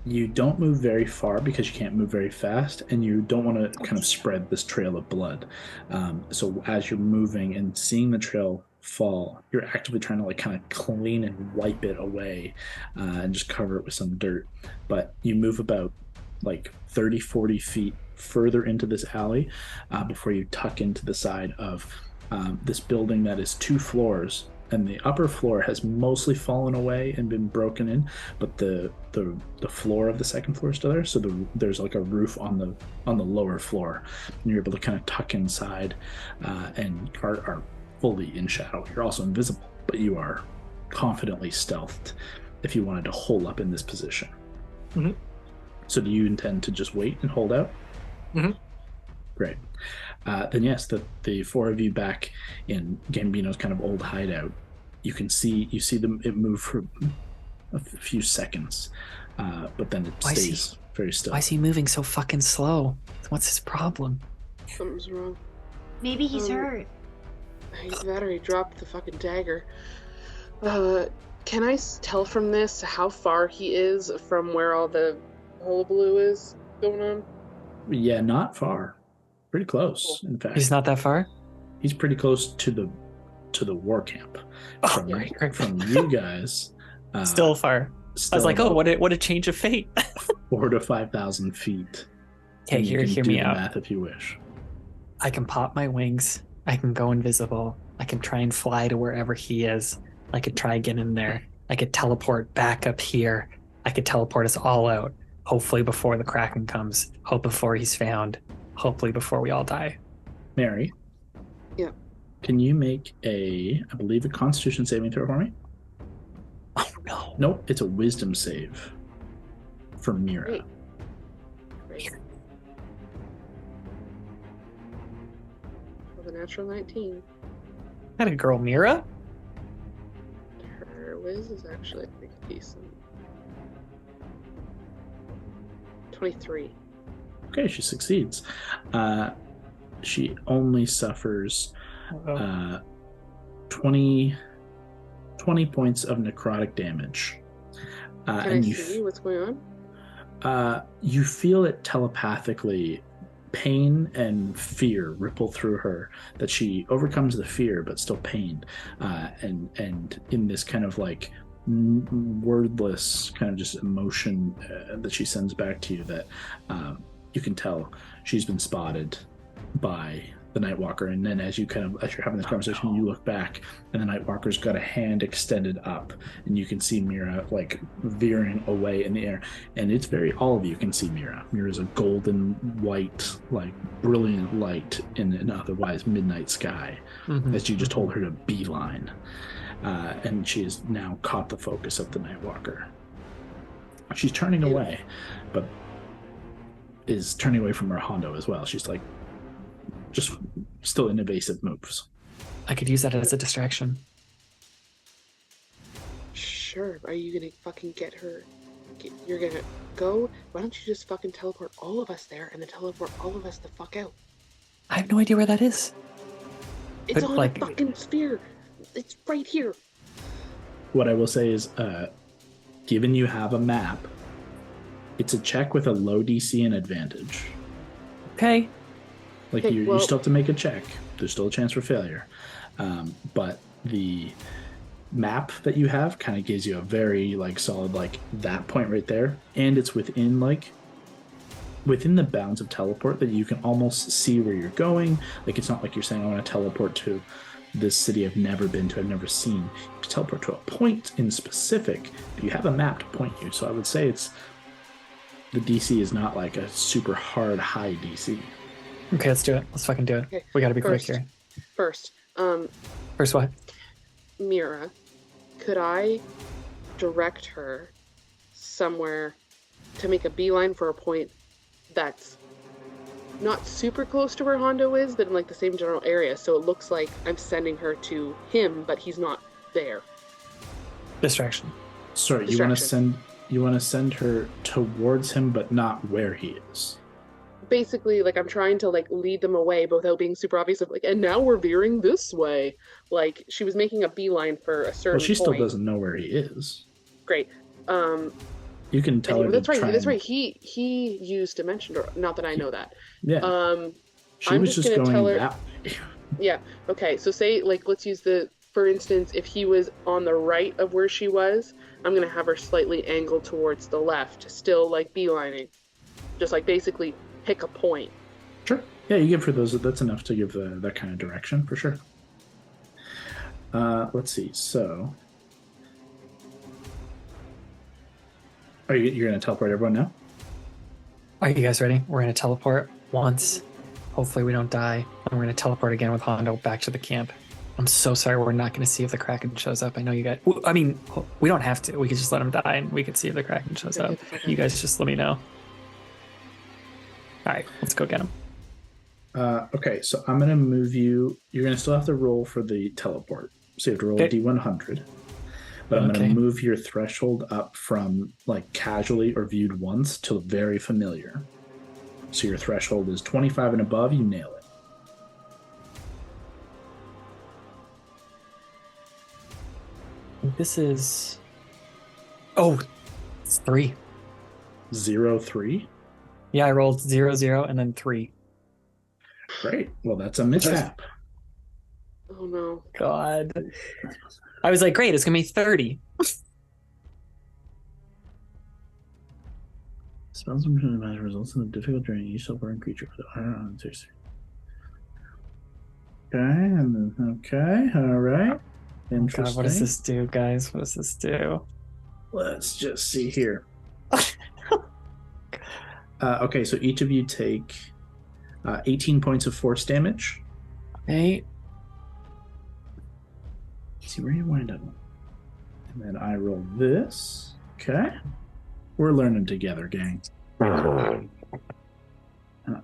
You don't move very far because you can't move very fast, and you don't want to kind of spread this trail of blood. So as you're moving and seeing the trail fall, you're actively trying to like kind of clean and wipe it away and just cover it with some dirt. But you move about like 30, 40 feet further into this alley before you tuck into the side of this building that is 2 floors, and the upper floor has mostly fallen away and been broken in, but the floor of the second floor is still there. So there's like a roof on the lower floor, and you're able to kind of tuck inside and are fully in shadow. You're also invisible, but you are confidently stealthed if you wanted to hole up in this position. Mm-hmm. So do you intend to just wait and hold out? Mm-hmm. Great. Then yes, the 4 of you back in Gambino's kind of old hideout you see them. It move for a few seconds, but then it stays very still. Why is he moving so fucking slow? What's his problem? Something's wrong. Maybe he's hurt. Either that or he dropped the fucking dagger. Can I tell from this how far he is from where all the hullabaloo is going on? Yeah, not far. Pretty close, in fact. He's not that far? He's pretty close to the war camp. From, Great. from you guys. Still far. I was like, oh, what a change of fate. 4,000 to 5,000 feet. Okay, hear do me the out. math if you wish. I can pop my wings. I can go invisible. I can try and fly to wherever he is. I could try and get in there. I could teleport back up here. I could teleport us all out. Hopefully before the Kraken comes. Hope before he's found. Hopefully before we all die. Mary? Yeah. Can you make I believe, a Constitution saving throw for me? Oh, no. Nope, it's a Wisdom save for Mira. Great. With a natural 19. That a girl, Mira? Her whiz is actually, I think, decent. 23. Okay, she succeeds. She only suffers 20 points of necrotic damage. Can I see what's going on? You feel it telepathically. Pain and fear ripple through her, that she overcomes the fear but still pain, and in this kind of like wordless kind of just emotion that she sends back to you, that you can tell she's been spotted by the Nightwalker. And then as you're having this conversation, you look back and the Nightwalker's got a hand extended up, and you can see Mira like veering away in the air. And it's all of you can see Mira. Mira's a golden white, like brilliant light in an otherwise midnight sky, as you just told her to beeline. And she has now caught the focus of the Nightwalker. She's turning away, but is turning away from her Hando as well. She's like, just still in evasive moves. I could use that as a distraction. Sure. Are you gonna fucking get her? You're gonna go? Why don't you just fucking teleport all of us there and then teleport all of us the fuck out? I have no idea where that is. It's But, on like- a fucking sphere. It's right here. What I will say is, given you have a map, it's a check with a low DC and advantage. Okay. Like, Okay, you still have to make a check. There's still a chance for failure. But the map that you have kind of gives you a very like solid, like that point right there. And it's within the bounds of teleport that you can almost see where you're going. Like, it's not like you're saying, I want to teleport to this city I've never been to, I've never seen. You can teleport to a point in specific, but you have a map to point you. So I would say the DC is not like a super hard high DC. Okay, let's do it. Let's fucking do it. Okay, We gotta be quick first. here. First, First what? Mira, could I direct her somewhere to make a beeline for a point that's not super close to where Hondo is, but in like the same general area, so it looks like I'm sending her to him, but he's not there. Distraction. Sorry, you want to send her towards him, but not where he is. Basically, like, I'm trying to like lead them away, but without being super obvious. Of like, and now we're veering this way. Like, she was making a beeline for a certain. Well, she still point. doesn't know where he is. Great. You can tell her. That's to right. try That's and- right. He used Dimension Door. Not that I know that. Yeah. She I'm was just just gonna going tell her- that way. Yeah. Okay. So say, like, let's use for instance, if he was on the right of where she was, I'm gonna have her slightly angled towards the left, still like beelining, just like basically pick a point. Sure. Yeah, you give her those. That's enough to give that kind of direction for sure. Let's see. So, you're going to teleport everyone now? Are you guys ready? We're gonna teleport once. Hopefully we don't die. And we're gonna teleport again with Hondo back to the camp. I'm so sorry we're not gonna see if the Kraken shows up. I know you guys. I mean, we don't have to. We could just let him die and we could see if the Kraken shows up. You guys just let me know. All right, let's go get him. Okay, so I'm going to move you. You're going to still have to roll for the teleport. So you have to roll a Okay. D100. But I'm going Okay. to move your threshold up from like casually or viewed once to very familiar. So your threshold is 25 and above, you nail it. This is. Oh, it's 3. 0-3. Yeah, I rolled 0, 0, and then 3. Great. Well, that's a mishap. Oh no. God. I was like, great, it's going to be 30. Spells and magic results in a difficult journey. Each self-burn creature. Okay, and then, okay, all right. Oh Interesting. God, what does this do, guys? What does this do? Let's just see here. Okay, so each of you take 18 points of force damage. Hey, Let's see where you wind up. And then I roll this. Okay. We're learning together, gang. And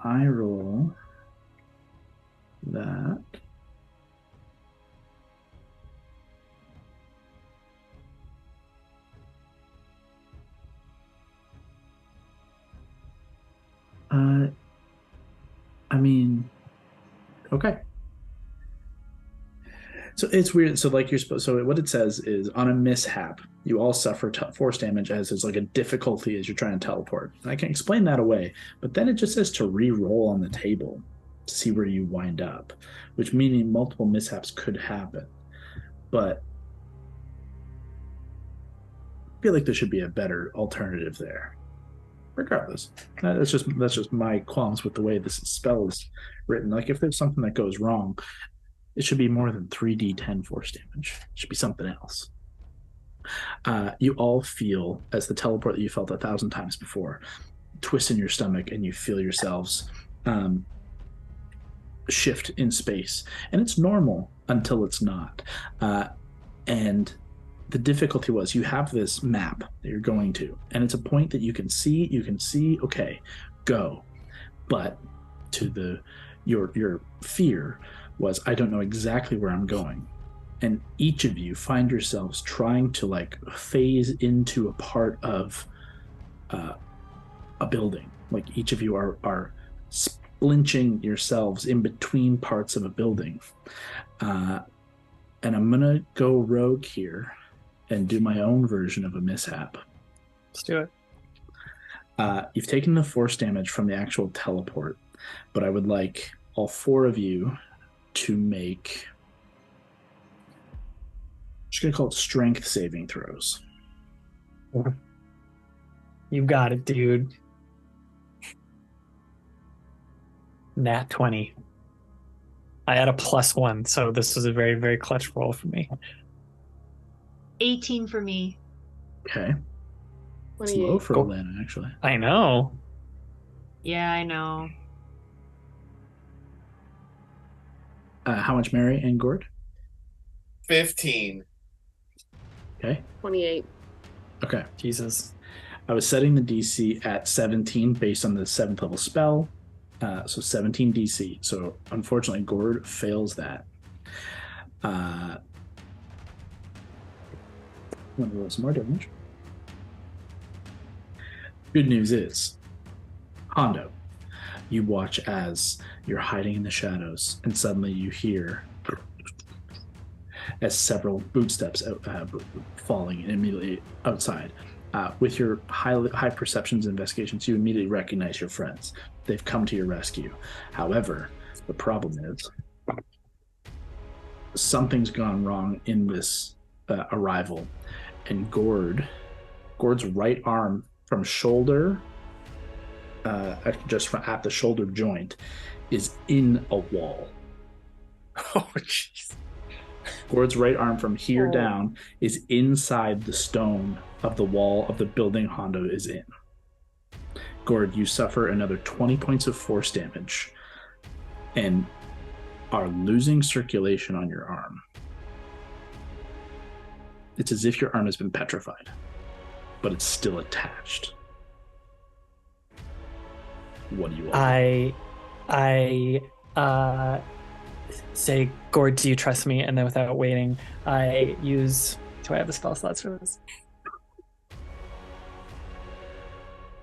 I roll that. I mean, okay. So it's weird. So like you're supposed. So what it says is on a mishap, you all suffer force damage as is like a difficulty as you're trying to teleport. And I can explain that away, but then it just says to re-roll on the table to see where you wind up, which meaning multiple mishaps could happen. But I feel like there should be a better alternative there. Regardless, that's just my qualms with the way this spell is written. Like if there's something that goes wrong, it should be more than 3d10 force damage. It should be something else. You all feel, as the teleport that you felt 1,000 times before, twist in your stomach, and you feel yourselves shift in space. And it's normal until it's not. And the difficulty was you have this map that you're going to, and it's a point that you can see, okay, go. But to your fear was, I don't know exactly where I'm going. And each of you find yourselves trying to like phase into a part of a building. Like each of you are splinching yourselves in between parts of a building. And I'm gonna go rogue here and do my own version of a mishap. let's do it. You've taken the force damage from the actual teleport, but I would like all 4 of you to make, I'm just gonna call it strength saving throws. You got it, dude. Nat 20. I had a +1, so this was a very, very clutch roll for me. 18 for me. Okay. It's low 28. for Cool. Alana, actually. I know. Yeah, I know. How much, Mary and Gord? 15. Okay. 28. Okay. Jesus. I was setting the DC at 17 based on the 7th level spell. So 17 DC. So unfortunately, Gord fails that. I'm going to roll some more damage. Good news is, Hando, you watch as you're hiding in the shadows, and suddenly you hear as several bootsteps falling immediately outside. With your high perceptions and investigations, you immediately recognize your friends. They've come to your rescue. However, the problem is something's gone wrong in this arrival, and Gord's right arm from shoulder, just at the shoulder joint, is in a wall. Oh, jeez. Gord's right arm from here down is inside the stone of the wall of the building Hondo is in. Gord, you suffer another 20 points of force damage and are losing circulation on your arm. It's as if your arm has been petrified, but it's still attached. What do you want? I say, Gord, do you trust me? And then without waiting, I use... Do I have the spell slots for this?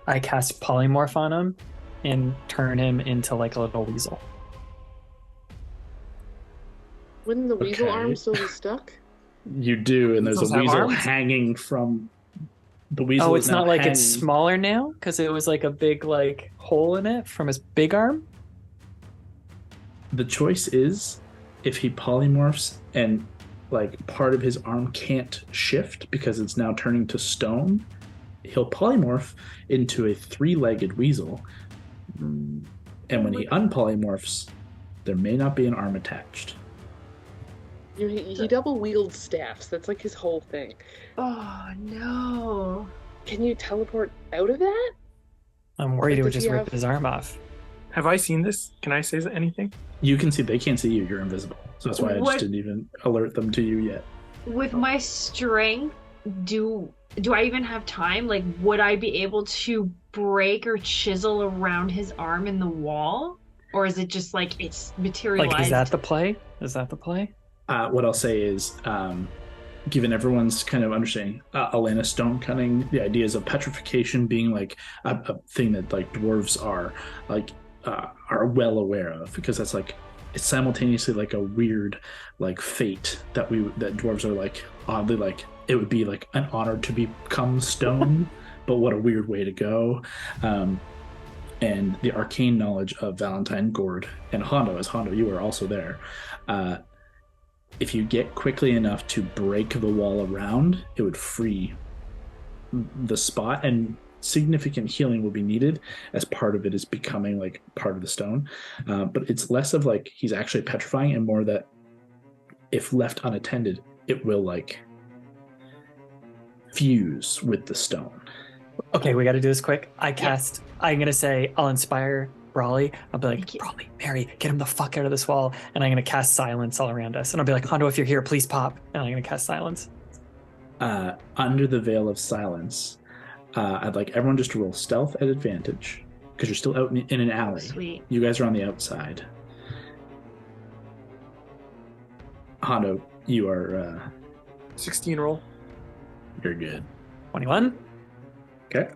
I cast Polymorph on him and turn him into like a little weasel. Wouldn't the weasel Okay. arm still be stuck? You do, and there's Weasels a have weasel arms? hanging from the weasel. Oh, is it's now not like hanging. it's smaller now because it was like a big like hole in it from his big arm. The choice is if he polymorphs and like part of his arm can't shift because it's now turning to stone, he'll polymorph into a 3-legged weasel. And when he unpolymorphs, there may not be an arm attached. He double wields staffs. That's like his whole thing. Oh no. Can you teleport out of that? I'm worried it would Does just he rip have- his arm off. Have I seen this? Can I say anything? You can see, they can't see you, you're invisible. So that's why I just What- didn't even alert them to you yet. With my strength, do I even have time? Like, would I be able to break or chisel around his arm in the wall? Or is it just like it's materialized? Like, is that the play? Is that the play? What I'll say is, given everyone's kind of understanding, Elena stone cutting, the ideas of petrification being like a thing that like dwarves are well aware of, because that's like it's simultaneously like a weird like fate that dwarves are like oddly like it would be like an honor to become stone, but what a weird way to go. And the arcane knowledge of Valentine, Gord, and Hondo, as Hondo, you were also there. If you get quickly enough to break the wall around, it would free the spot, and significant healing will be needed as part of it is becoming like part of the stone. But it's less of like he's actually petrifying and more that if left unattended, it will like fuse with the stone. Okay, we got to do this quick. I'm going to say, I'll inspire Brawley. I'll be like, Thank you. Brawley, Mary, get him the fuck out of this wall. And I'm going to cast silence all around us. And I'll be like, Hondo, if you're here, please pop. And I'm going to cast silence. Under the veil of silence, I'd like everyone just to roll stealth at advantage because you're still out in an alley. Sweet. You guys are on the outside. Hondo, you are 16 roll. you're good. 21. Okay.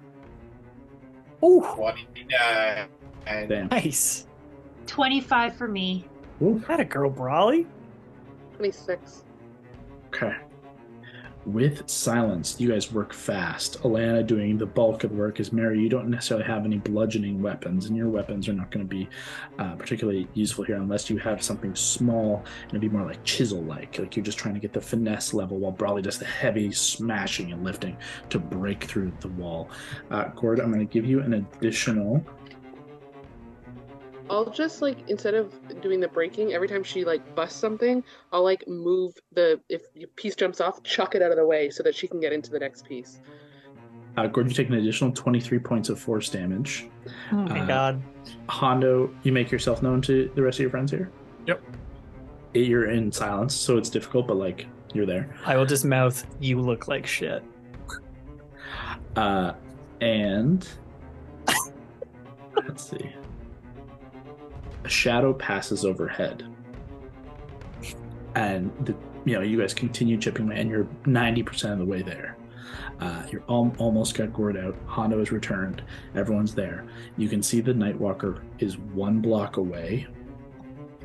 Ooh, 29. Damn. nice. 25 for me. Oof. Had a girl, Brawley. 26. Okay. With silence, you guys work fast. Alana doing the bulk of the work. As Mary, you don't necessarily have any bludgeoning weapons, and your weapons are not going to be particularly useful here unless you have something small and it'd be more like chisel-like. Like you're just trying to get the finesse level while Brawley does the heavy smashing and lifting to break through the wall. Gord, I'm going to give you an additional... I'll just like instead of doing the breaking, every time she like busts something, I'll like move if your piece jumps off, chuck it out of the way so that she can get into the next piece. Gord, you take an additional 23 points of force damage. Oh my God. Hondo, you make yourself known to the rest of your friends here? Yep. You're in silence, so it's difficult, but like you're there. I will just mouth, you look like shit. And let's see. A shadow passes overhead. And you guys continue chipping away, and you're 90% of the way there. You're almost got Gord out. Hondo has returned. Everyone's there. You can see the Nightwalker is 1 block away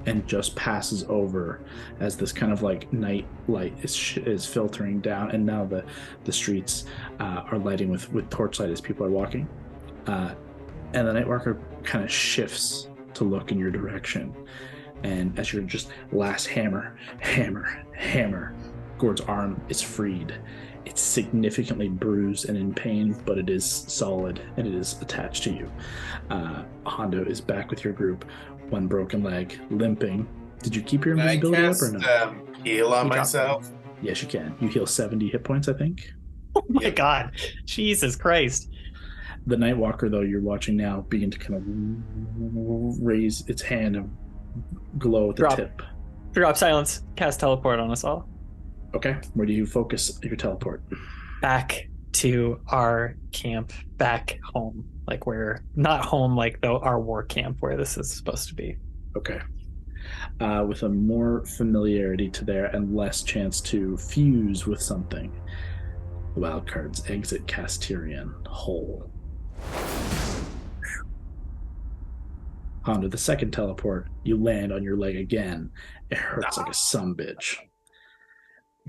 and just passes over as this kind of like night light is filtering down, and now the streets are lighting with torchlight as people are walking. And the Nightwalker kind of shifts to look in your direction, and as you're just last hammer, Gord's arm is freed. It's significantly bruised and in pain, but it is solid and it is attached to you. Hondo is back with your group, 1 broken leg, limping. Did you keep your Can I invisibility up cast or not? heal on You got- myself? Yes, you can. You heal 70 hit points, I think. Oh my Yep. God. Jesus Christ. The Nightwalker, though, you're watching now begin to kind of raise its hand and glow at the Drop. tip. Drop silence. Cast teleport on us all. Okay, where do you focus your teleport? Back to our camp, back home. Like we're not home, like our war camp where this is supposed to be. Okay. with a more familiarity to there and less chance to fuse with something. The wildcards exit Casterian whole. Onto the second teleport, you land on your leg again. It hurts like a sumbitch.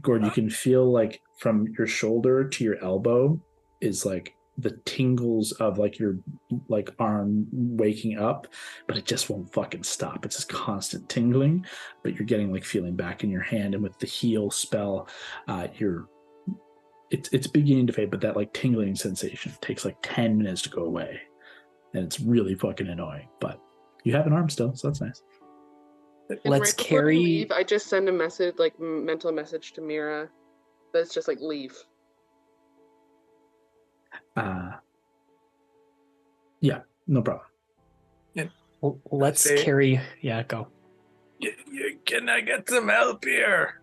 Gord, you can feel like from your shoulder to your elbow is like the tingles of like your like arm waking up, but it just won't fucking stop. It's just constant tingling, but you're getting like feeling back in your hand, and with the heal spell, it's beginning to fade, but that like tingling sensation takes like 10 minutes to go away, and it's really fucking annoying. But you have an arm still, so that's nice. And Let's right before carry. we leave, I just send a message, like mental message to Mira, that's just like leave. Yeah, no problem. Let's Say- carry. Yeah, go. Can I get some help here?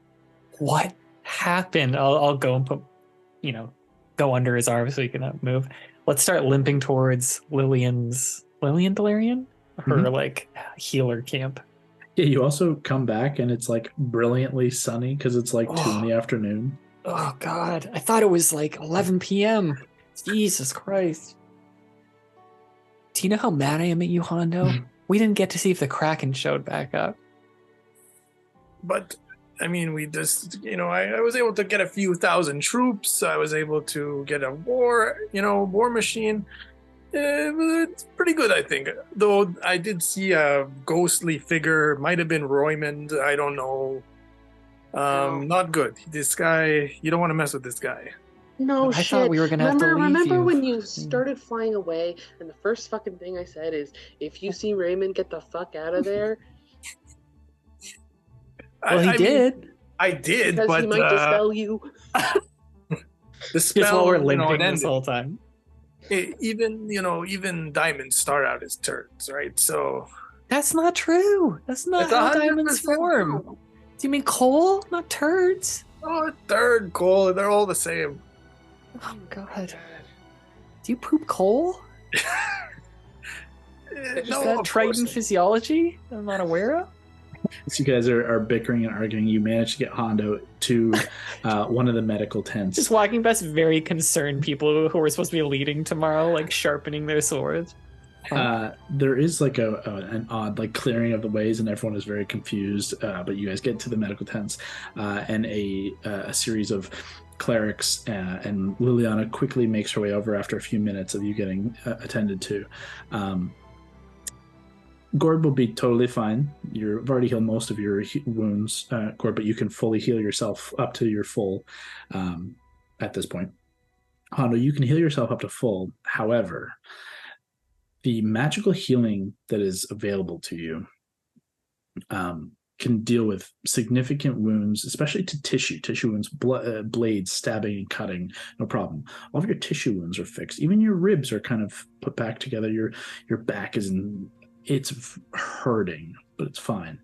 What happened? I'll go and put, go under his arm so he can move. Let's start limping towards Lillian Delarian, her like healer camp. Yeah, you also come back and it's like brilliantly sunny because it's like 2 in the afternoon. Oh God, I thought it was like 11 p.m. Jesus Christ. Do you know how mad I am at you, Hondo? We didn't get to see if the Kraken showed back up. But I mean, we just, I was able to get a few thousand troops. I was able to get a war machine. It's pretty good, I think. Though I did see a ghostly figure. Might have been Roymond. I don't know. Not good. This guy, you don't want to mess with this guy. No I shit. thought we were gonna have to leave Remember you. when you started flying away, and the first fucking thing I said is, "If you see Raymond, get the fuck out of there." Well, he did. I did, Because but he might dispel you. the spell. Just while we're it limping this ended. whole time. Even diamonds start out as turds, right? So That's not true. That's not it's how 100% diamonds form. true. Do you mean coal, not turds? Oh, third coal. They're all the same. Oh God. Do you poop coal? Is No, that of Triton course not. physiology I'm not aware of? So you guys are bickering and arguing. You manage to get Hondo to one of the medical tents. Just walking past very concerned people who are supposed to be leading tomorrow, like sharpening their swords. There is like an odd like clearing of the ways, and everyone is very confused. But you guys get to the medical tents, and a series of clerics and Liliana quickly makes her way over after a few minutes of you getting attended to. Gord will be totally fine. You've already healed most of your wounds, Gord, but you can fully heal yourself up to your full at this point. Hondo, you can heal yourself up to full. However, the magical healing that is available to you can deal with significant wounds, especially to tissue wounds, blades, stabbing and cutting, no problem. All of your tissue wounds are fixed. Even your ribs are kind of put back together. Your back it's hurting, but it's fine.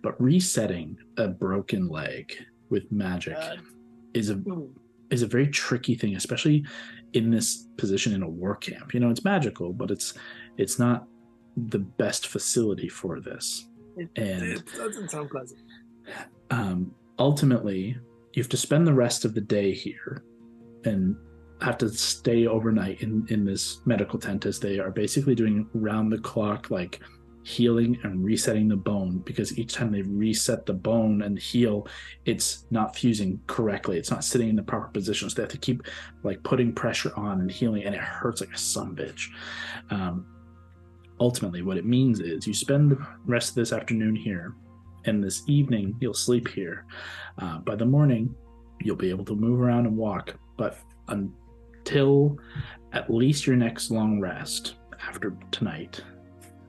But resetting a broken leg with magic is a very tricky thing, especially in this position in a war camp. It's magical, but it's not the best facility for this. It doesn't sound pleasant. Ultimately, you have to spend the rest of the day here and have to stay overnight in this medical tent, as they are basically doing round the clock like healing and resetting the bone, because each time they reset the bone and heal, it's not fusing correctly, it's not sitting in the proper position, so they have to keep like putting pressure on and healing, and it hurts like a sumbitch. Ultimately what it means is you spend the rest of this afternoon here, and this evening you'll sleep here. By the morning you'll be able to move around and walk, but until at least your next long rest after tonight,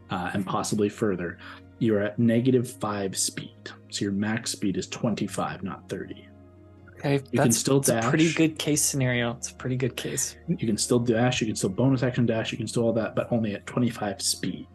and possibly further, you're at -5 speed. So your max speed is 25, not 30. Okay, You can still a pretty dash. good case scenario. It's a pretty good case. You can still dash, you can still bonus action dash, you can still all that, but only at 25 speed.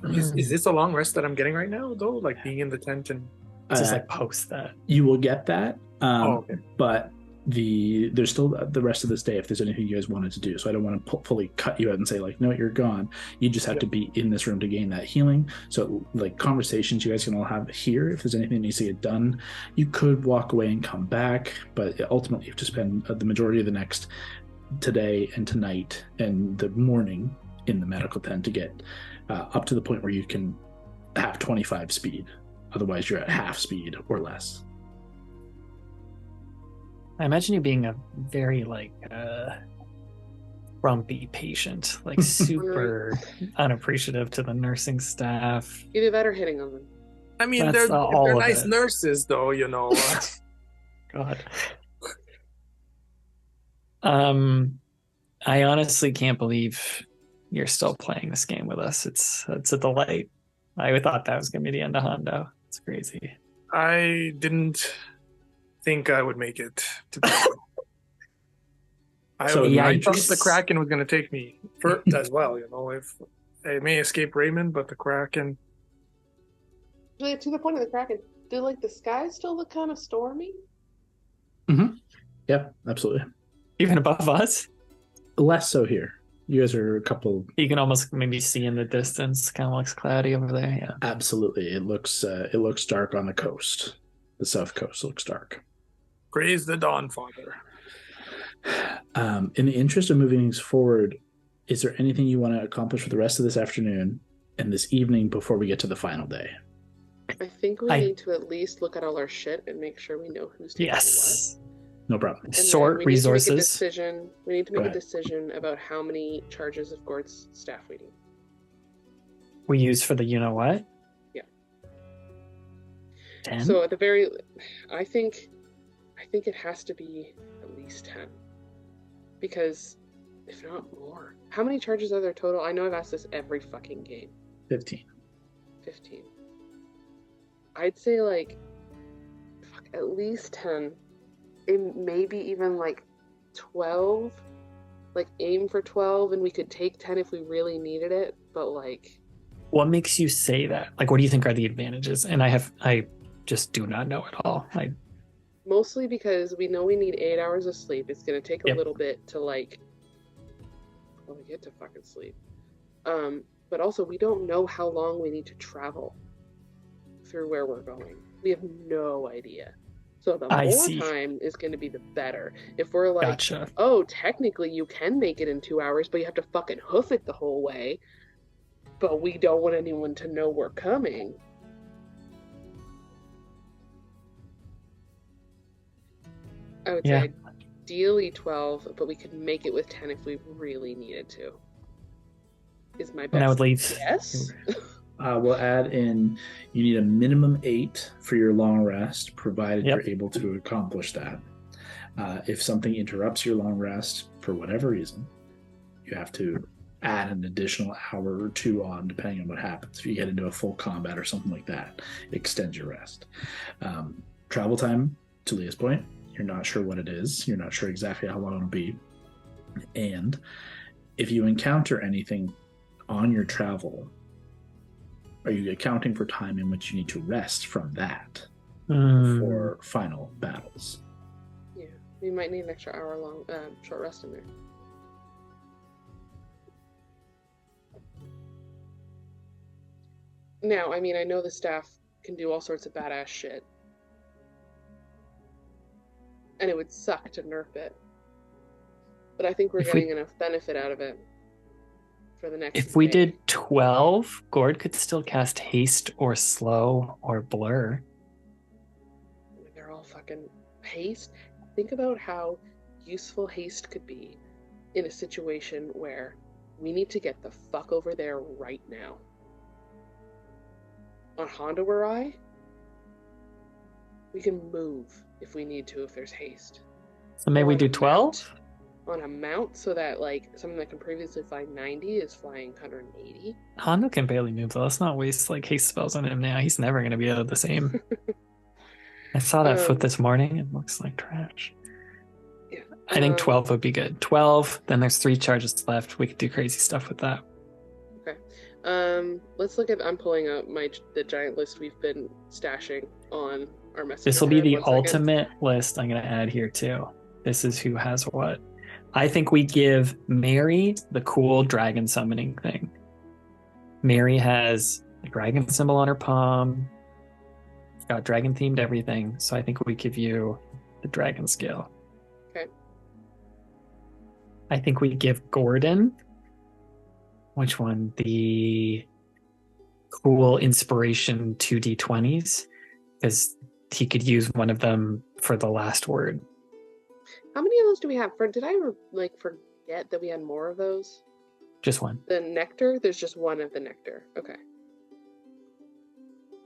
Is this a long rest that I'm getting right now, though? Like being in the tent and Just like post that. You will get that, okay. but there's still the rest of this day if there's anything you guys wanted to do. So I don't want to fully cut you out and say like, no, you're gone. You just have to be in this room to gain that healing. So like conversations you guys can all have here. If there's anything that needs to get done, you could walk away and come back, but ultimately you have to spend the majority of the next today and tonight and the morning in the medical tent to get up to the point where you can have 25 speed. Otherwise you're at half speed or less. I imagine you being a very grumpy patient, like super unappreciative to the nursing staff. Either that or hitting on them. I mean, That's they're nice nurses, though, you know. God. I honestly can't believe you're still playing this game with us. It's a delight. I thought that was going to be the end of Hando. It's crazy. I didn't think I would make it to I thought the Kraken was going to take me as well, you know. If I may escape Raymond, but the Kraken... To the point of the Kraken, do like the skies still look kind of stormy? Mm-hmm. Yeah, absolutely. Even above us? Less so here. You guys are a couple... You can almost maybe see in the distance. Kind of looks cloudy over there, yeah. Absolutely. It looks dark on the coast. The south coast looks dark. Praise the Dawn Father. In the interest of moving things forward, is there anything you want to accomplish for the rest of this afternoon and this evening before we get to the final day? I think we need to at least look at all our shit and make sure we know who's doing what. No problem. And sort resources. We need to make a decision about how many charges of Gord's staff we need. We use for the you-know-what? Yeah. 10? So at I think it has to be at least 10. Because, if not more. How many charges are there total? I know I've asked this every fucking game. 15. 15. I'd say at least 10. Maybe even 12. Aim for 12 and we could take 10 if we really needed it, but What makes you say that? What do you think are the advantages? And I just do not know at all. Mostly because we know we need 8 hours of sleep. It's going to take a little bit to get to fucking sleep. But also we don't know how long we need to travel through where we're going. We have no idea. So the more time is going to be the better. If we're gotcha. Oh, technically you can make it in 2 hours, but you have to fucking hoof it the whole way. But we don't want anyone to know we're coming. I would say ideally 12, but we could make it with 10 if we really needed to. Is my best and I would leave. Yes. We'll add in, you need a minimum 8 for your long rest, provided you're able to accomplish that. If something interrupts your long rest for whatever reason, you have to add an additional hour or 2 on, depending on what happens. If you get into a full combat or something like that, it extends your rest. Travel time, to Leah's point, you're not sure what it is. You're not sure exactly how long it'll be. And if you encounter anything on your travel, are you accounting for time in which you need to rest from that for final battles? Yeah, we might need an extra hour long short rest in there. Now, I mean, I know the staff can do all sorts of badass shit. And it would suck to nerf it. But I think we're getting enough benefit out of it for the next If we did 12, Gord could still cast haste or slow or blur. They're all fucking haste. Think about how useful haste could be in a situation where we need to get the fuck over there right now. On Hando or I, we can move if we need to, if there's haste. So maybe we do 12? On a mount, so that something that can previously fly 90 is flying 180. Hando can barely move though. Let's not waste haste spells on him now. He's never going to be able to the same. I saw that foot this morning. It looks like trash. Yeah. I think 12 would be good. 12, then there's 3 charges left. We could do crazy stuff with that. Okay. Let's look at, I'm pulling out the giant list we've been stashing on our message. This will be the ultimate list I'm going to add here too. this is who has what. I think we give Mary the cool dragon summoning thing. Mary has a dragon symbol on her palm. Got dragon themed everything. So I think we give you the dragon scale. Okay. I think we give Gordon, which one? The cool inspiration 2d20s, because he could use one of them for the last word. How many of those do we have? Did I forget that we had more of those? Just one. The nectar? There's just one of the nectar. Okay.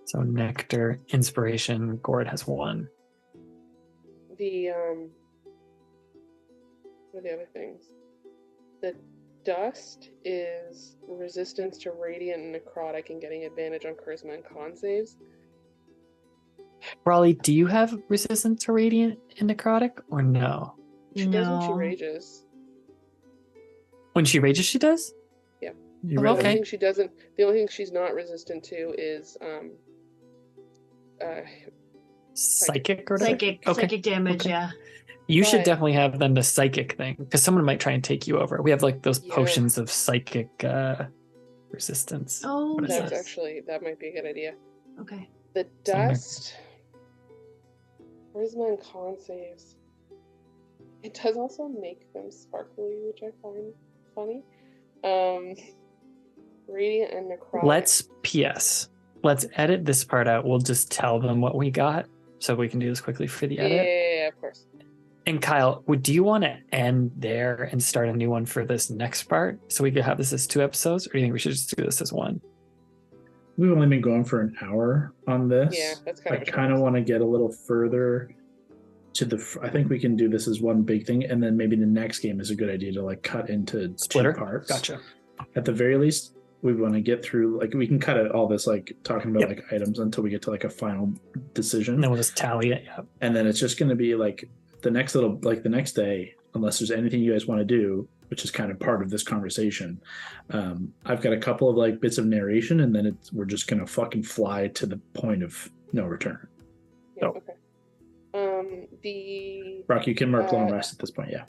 So nectar, inspiration, Gord has one. The what are the other things? The dust is resistance to radiant and necrotic and getting advantage on charisma and con saves. Raleigh, do you have resistance to radiant and necrotic or no? She does when she No. rages. When she rages, she does? Yeah. You Oh, read The okay. only thing she doesn't. The only thing she's not resistant to is Psychic or whatever? Psychic, Okay. psychic damage, Okay. yeah. You should But- definitely have then the psychic thing, because someone might try and take you over. We have like those Yeah. potions of psychic resistance. Oh, What is That's this? actually that might be a good idea. Okay. The So I'm dust, charisma and con saves. It does also make them sparkly, which I find funny. Radiant and necrotic. Let's edit this part out. We'll just tell them what we got, so we can do this quickly for the Yeah, edit. of course. And Kyle, do you want to end there and start a new one for this next part, so we could have this as 2 episodes, or do you think we should just do this as 1? We've only been going for an hour on this. Yeah, that's I kind of. kind of want to get a little further to the. I think we can do this as one big thing, and then maybe the next game is a good idea to like cut into Splitter? 2 parts. Gotcha. At the very least, we want to get through. Like we can cut out all this like talking about Yep. like items until we get to like a final decision, And then we'll just tally it. Yeah. and then it's just going to be like the next day, unless there's anything you guys want to do, which is kind of part of this conversation. I've got a couple of like bits of narration, and then we're just gonna fucking fly to the point of no return. Yeah, Oh. okay. The Brock, you can mark long rest at this point. Yeah.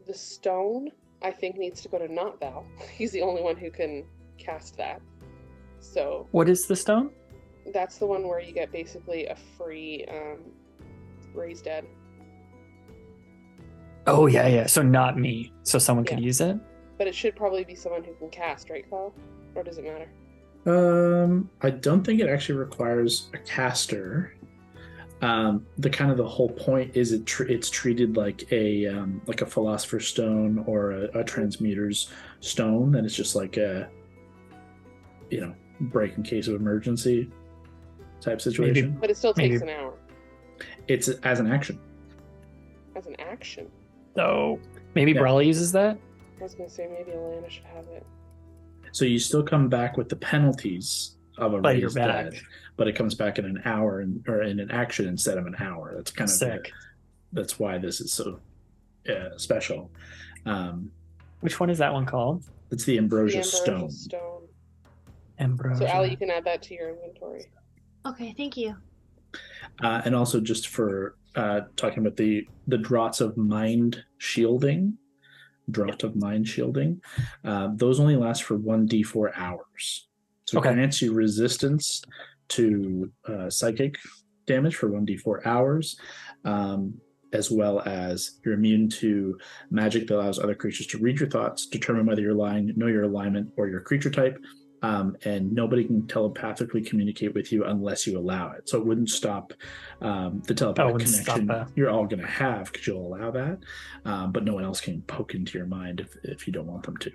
the stone I think needs to go to Not Val. He's the only one who can cast that. So What is the stone? that's the one where you get basically a free raise dead. Oh yeah. So not me. So someone could Yeah. use it. But it should probably be someone who can cast, right, Kyle? Or does it matter? I don't think it actually requires a caster. The whole point is it's treated like a philosopher's stone or a transmuter's stone, and it's just like a break in case of emergency type situation. But it still takes Maybe. an hour It's as an action. as an action. So maybe Yeah. Brawley uses that. I was gonna say maybe Alana should have it. So you still come back with the penalties of a But you're raised back. dead, but it comes back in an hour or in an action instead of an hour. That's kind of Sick. that's why this is so special. Which one is that one called? It's the The Ambrosia Ambrosia Stone. Ambrosia. So Allie, you can add that to your inventory. Okay, thank you. And also just for talking about the draughts of mind shielding, those only last for 1d4 hours. So Okay. it grants you resistance to psychic damage for 1d4 hours, as well as you're immune to magic that allows other creatures to read your thoughts, determine whether you're lying, know your alignment or your creature type, and nobody can telepathically communicate with you unless you allow it. So it wouldn't stop the telepathic wouldn't stop connection that. you're all going to have because you'll allow that, but no one else can poke into your mind if you don't want them to.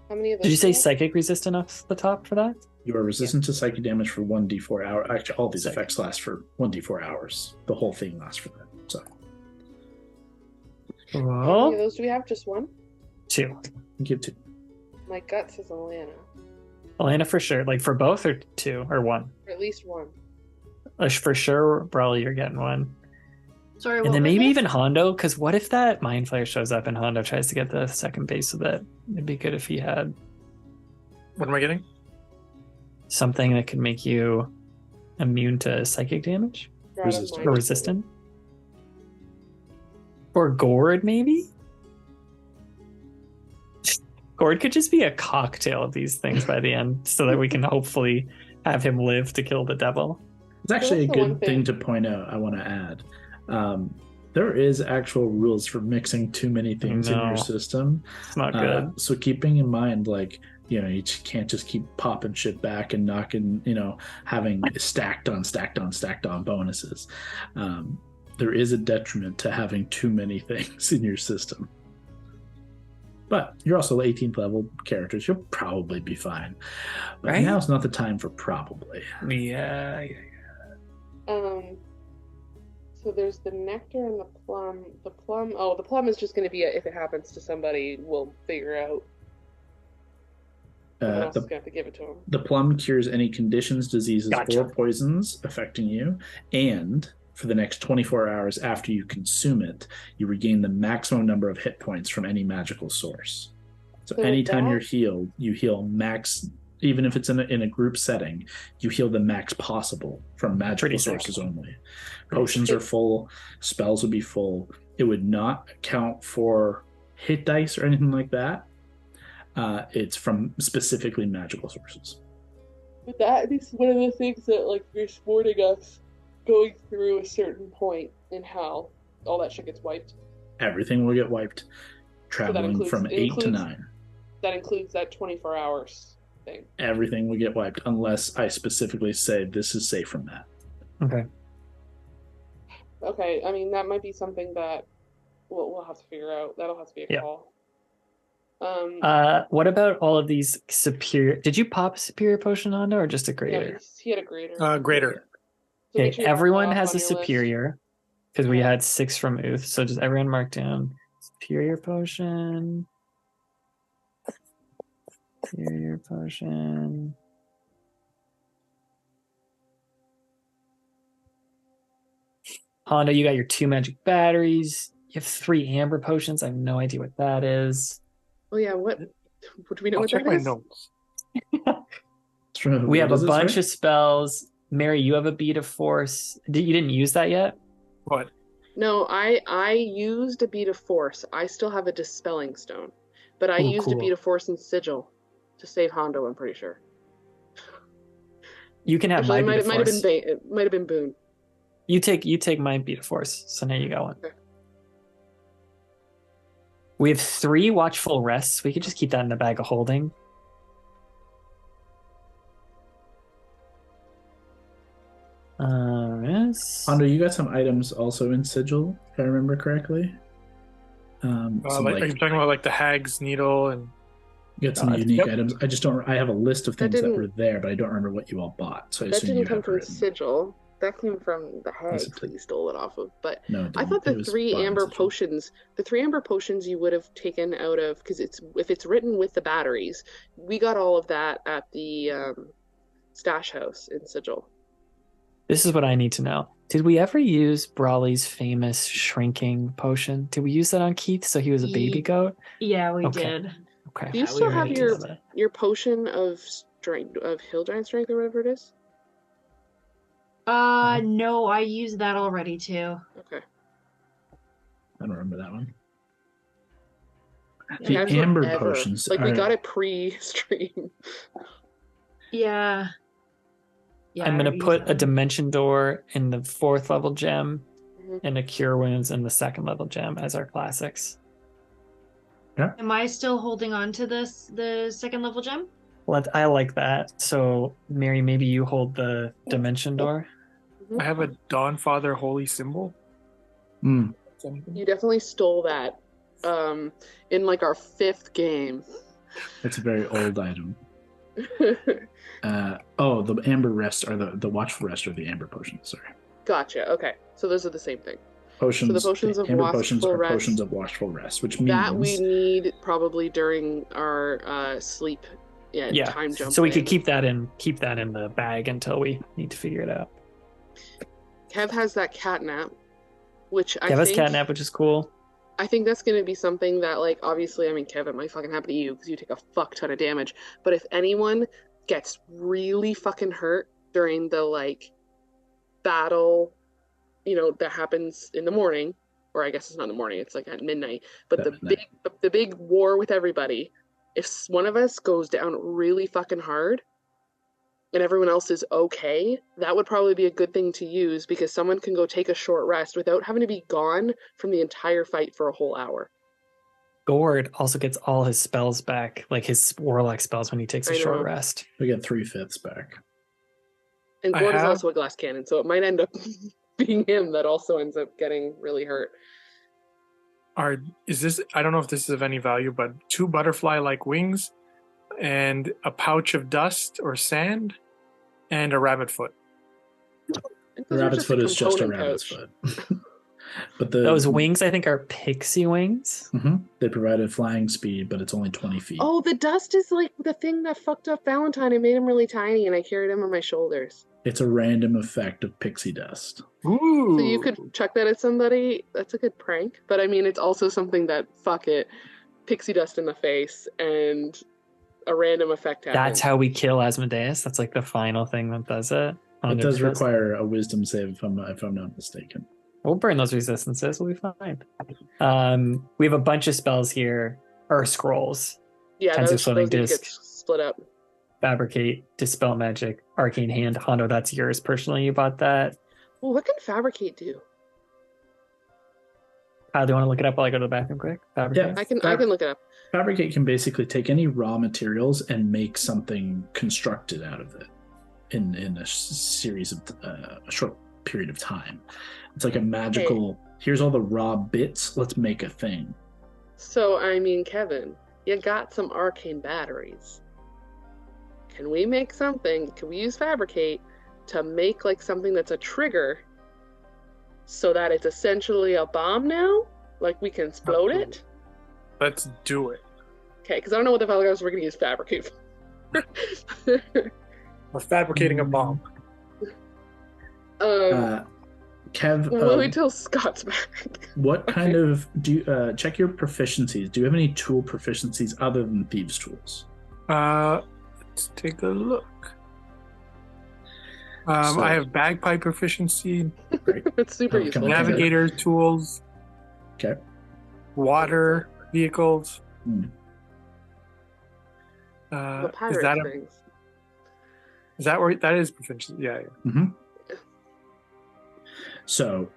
How many of those? Did you do say have? psychic resistant off the top for that? You are resistant to psychic damage for 1d4 hour. Actually, all these Sick. effects last for 1d4 hours. The whole thing lasts for that. So How many of Well, those do we have? Just one? 2. give 2. My gut says Alana. Elena for sure. Like for both or 2 or 1? Or at least one. For sure, Brawley, you're getting 1. Sorry, And then maybe even Hando, because what if that Mind Flayer shows up and Hando tries to get the second base of it? It'd be good if he had What am I getting? something that could make you immune to psychic damage You're out of Resistant. mind. or resistant. Or gourd, maybe? Gourd could just be a cocktail of these things by the end, so that we can hopefully have him live to kill the devil. It's actually a That's the one good thing thing. to point out. I want to add. There is actual rules for mixing too many things in No. your system. It's not good. So keeping in mind, like, you know, you can't just keep popping shit back and knocking, you know, having stacked on bonuses. There is a detriment to having too many things in your system. But you're also 18th level characters. You'll probably be fine. But Right? now's not the time for probably. Yeah. So there's the nectar and the plum. The plum is just going to be if it happens to somebody, we'll figure out. Someone else is going to have to give it to him. The plum cures any conditions, diseases, Gotcha. or poisons affecting you. And for the next 24 hours after you consume it, you regain the maximum number of hit points from any magical source. So So anytime that- you're healed, you heal max. Even if it's in a group setting, you heal the max possible from magical Pretty sick. sources only. Potions are full, spells would be full. It would not count for hit dice or anything like that. It's from specifically magical sources. But that is one of the things that, like, you're sporting us going through a certain point in how all that shit gets wiped. Everything will get wiped, traveling includes- from it 8 to includes- 9. That includes that 24 hours thing. Everything will get wiped unless I specifically say this is safe from that. Okay. Okay, I mean, that might be something that we'll have to figure out. That'll have to be a Yeah. call. What about all of these superior? Did you pop a superior potion on or just a Yeah, greater? he had a greater. Greater. So make Okay, sure you mark everyone that off has on a your list. superior because we had 6 from Uth. So just everyone mark down superior potion. Superior potion. Honda, you got your 2 magic batteries. You have 3 amber potions. I have no idea what that is. Oh yeah, what? Do we know I'll what check that my is? notes. We have a bunch of spells. Mary, you have a bead of force. You didn't use that yet? What? No, I used a bead of force. I still have a dispelling stone, but I Ooh, used a cool. bead of force and sigil to save Hondo. I'm pretty sure. You can have Actually, my bead of might have force. been it might have been Boone. You take my bead of force. So now you got one. Okay. We have 3 watchful rests. We could just keep that in the bag of holding. Yes. Hondo, you got some items also in Sigil, if I remember correctly. Some, Are you talking about like the Hag's Needle and you got some God. unique Yep. items. I just don't. I have a list of That things that didn't- were there, but I don't remember what you all bought. So I That assume didn't you come have from written. sigil. That came from the Yes, hags it that did. you stole it off of. But No, it I didn't. thought It the was 3 bought in amber Sigil. potions, you would have taken out of, because if it's written with the batteries, we got all of that at the stash house in Sigil. This is what I need to know. Did we ever use Brawley's famous shrinking potion? Did we use that on Keith so he was a baby Ye- goat? Yeah, we Okay. did. Okay. Do you we still have need to your know that. your potion of strength, of hill giant strength, or whatever it is? No, I used that already too. Okay. I don't remember that one. Yeah. The Hags amber were ever. potions Like, we are- got it pre-stream. Yeah. I'm I gonna used put a them. dimension door in the 4th level gem Mhm. and a cure wounds in the 2nd level gem as our classics. Am I still holding on to the 2nd level gem? I like that. So Mary, maybe you hold the dimension door. I have a Dawnfather Holy Symbol. Hmm. You definitely stole that in like our 5th game. It's a very old item. The amber rests are the watchful rest are the amber potions. Sorry, Gotcha. Okay. So those are the same thing. potions. So the potions of amber potions watchful are rest- potions of watchful rest, which means That we need probably during our sleep Yeah. time jump. So we could in. keep that in the bag until we need to figure it out. Kev has that catnap, which I Kev has think catnap, which is cool. I think that's going to be something that, like, obviously, I mean, Kev, it might fucking happen to you because you take a fuck ton of damage. But if anyone gets really fucking hurt during the, like, battle, that happens in the morning, or I guess it's not in the morning, it's like at midnight. But At midnight. the big war with everybody, if one of us goes down really fucking hard and everyone else is okay, that would probably be a good thing to use because someone can go take a short rest without having to be gone from the entire fight for a whole hour. Gord also gets all his spells back, like his warlock spells when he takes a I short know. rest. We get 3/5 back. And I Gord is have- also a glass cannon, so it might end up being him that also ends up getting really hurt. Is this? I don't know if this is of any value, but 2 butterfly-like wings, and a pouch of dust or sand, and a rabbit foot. The rabbit's foot is just a rabbit's foot. But Those wings, I think, are pixie wings. They provided flying speed, but it's only 20 feet. Oh, the dust is like the thing that fucked up Valentine and made him really tiny, and I carried him on my shoulders. It's a random effect of pixie dust. Ooh. So you could chuck that at somebody. That's a good prank. But I mean, it's also something that, fuck it, pixie dust in the face and a random effect happens. That's how we kill Asmodeus. That's like the final thing that does it. It does require a wisdom save, if I'm not mistaken. We'll burn those resistances. We'll be fine. We have a bunch of spells here, or scrolls. Yeah, Tens of those Floating need to Disc. get split up. Fabricate, Dispel Magic, Arcane Hand. Hando, that's yours personally. You bought that. Well, what can Fabricate do? Do you want to look it up while I go to the bathroom quick? Fabricate? Yeah. I can look it up. Fabricate can basically take any raw materials and make something constructed out of it in a series of a short period of time. It's like a magical, here's all the raw bits, let's make a thing. So, I mean, Kevin, you got some arcane batteries. Can we make something? Can we use Fabricate to make like something that's a trigger so that it's essentially a bomb now? Like we can explode it? Let's do it. Okay, because I don't know what the hell else we're going to use Fabricate for. We're fabricating a bomb. Kev, We'll wait till Scott's back. what kind of do you check your proficiencies? Do you have any tool proficiencies other than thieves' tools? Let's take a look. I have bagpipe proficiency, Great. It's super Oh, useful. come on. navigator tools, Okay. water vehicles. The Is pirate that things. is that where that is proficiency? Yeah. So,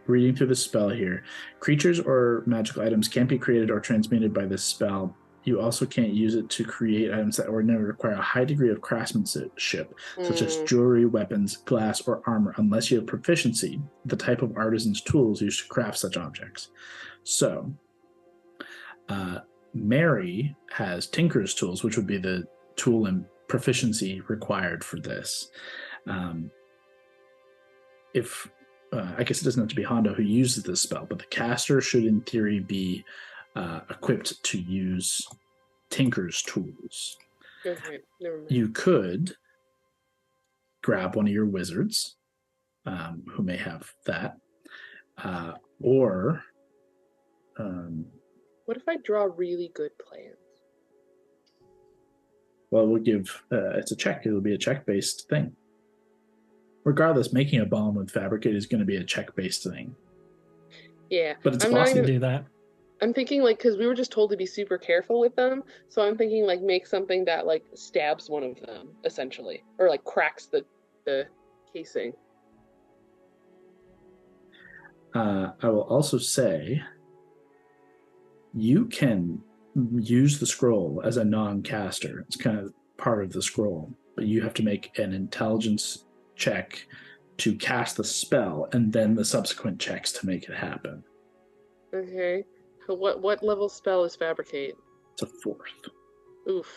reading through the spell here, creatures or magical items can't be created or transmuted by this spell. You also can't use it to create items that ordinarily require a high degree of craftsmanship, such as jewelry, weapons, glass, or armor, unless you have proficiency, the type of artisan's tools used to craft such objects. So, Mary has Tinker's tools, which would be the tool and proficiency required for this. I guess it doesn't have to be Hando who uses this spell, but the caster should, in theory, be equipped to use Tinker's tools. Okay, never mind. You could grab one of your wizards who may have that, or What if I draw really good plans? well, we'll give it's a check. It'll be a check-based thing. Regardless, making a bomb with Fabricate is going to be a check-based thing. Yeah, But it's I'm not possible. even- Do that. I'm thinking like because we were just told to be super careful with them, so I'm thinking like make something that like stabs one of them essentially, or like cracks the casing. I will also say you can use the scroll as a non-caster. It's kind of part of the scroll, but you have to make an intelligence check to cast the spell and then the subsequent checks to make it happen. Okay, so what level spell is Fabricate? It's a 4th. Oof.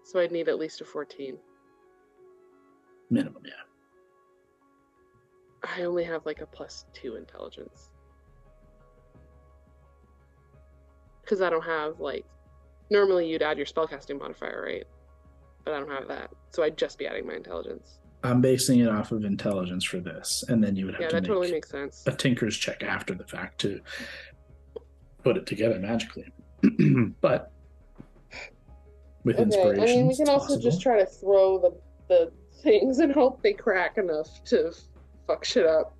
So I'd need at least a 14. Minimum, yeah. I only have like a +2 intelligence. Because I don't have like normally you'd add your spellcasting modifier, right? But I don't have that. So I'd just be adding my intelligence. I'm basing it off of intelligence for this, and then you would have Yeah, to that make totally makes sense. a Tinker's check after the fact to put it together magically. But with inspiration, I mean, we it's can also possible. just try to throw the things and hope they crack enough to fuck shit up.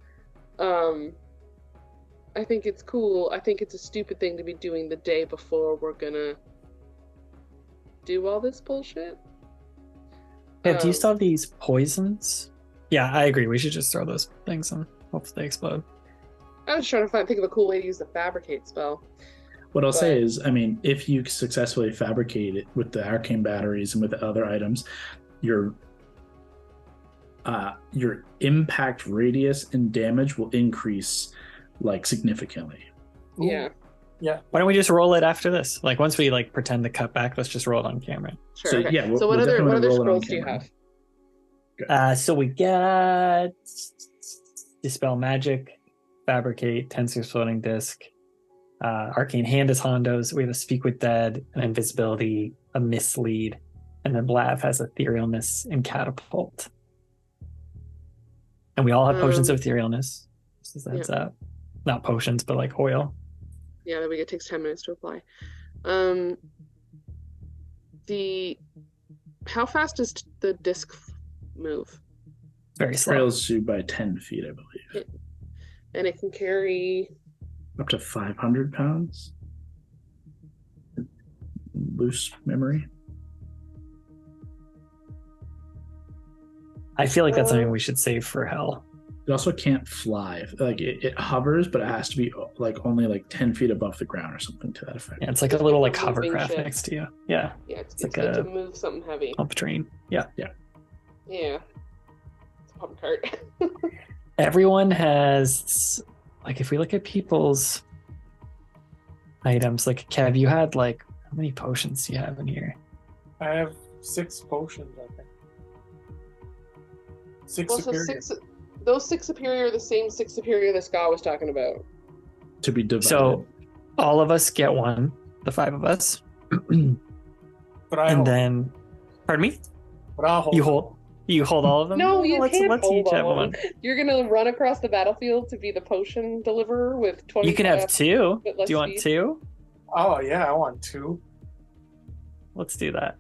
I think it's cool. I think it's a stupid thing to be doing the day before we're gonna do all this bullshit. Yeah, do you still have these poisons? Yeah, I agree. We should just throw those things and hope they explode. I was trying to think of a cool way to use the fabricate spell. What I'll say is, I mean, if you successfully fabricate it with the arcane batteries and with the other items, your impact radius and damage will increase like significantly. Yeah. Yeah. Why don't we just roll it after this? Like once we like pretend to cut back, let's just roll it on camera. Sure. So, okay. yeah, so what we're other definitely gonna roll it on scrolls do you camera. have? So we got Dispel Magic, Fabricate, Tensor's Floating Disc, Arcane Hand is Hondo's. We have a Speak with Dead, an Invisibility, a Mislead, and then Blav has Etherealness and Catapult. And we all have Potions of Etherealness. Just as that. Not potions, but like oil. Yeah, that it takes 10 minutes to apply. How fast does the disc move? Very slow. Trails you by 10 feet, I believe. And it can carry Up to 500 pounds. Loose memory. I feel like that's something we should save for hell. It also can't fly. Like it hovers, but it has to be like only like 10 feet above the ground or something to that effect. Yeah, it's like a little like Moving hovercraft ship. next to you. Yeah, Yeah, it's like good a to move something heavy. pump train. Yeah. Yeah. It's a pump cart. Everyone has, like, if we look at people's items, like Kev, you had like, how many potions do you have in here? I have 6 potions, I think. 6 Well, so superior. those 6 superior are the same 6 superior that Scott was talking about. To be divided. So all of us get one, the 5 of us. But I And hold, then, pardon me? but I'll hold. You hold all of them? No, you let's, can't let's hold each have all. one. You're gonna run across the battlefield to be the potion deliverer with 20. You can have 2. bit Do less you want speed. 2? Oh yeah, I want 2. Let's do that.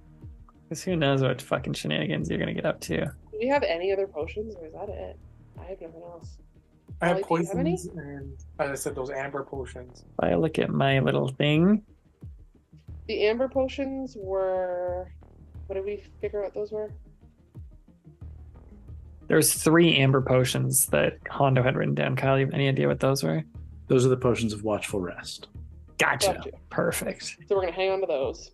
Because who knows what fucking shenanigans you're gonna get up to. Do we have any other potions, or is that it? I have nothing else. I have Ollie, do you have any? poisons and, as I said, those amber potions. If I look at my little thing, The amber potions were. What did we figure out those were? there's 3 amber potions that Hondo had written down. Kyle, you have any idea what those were? Those are the potions of watchful rest. Gotcha. Gotcha. Perfect. So we're gonna hang on to those.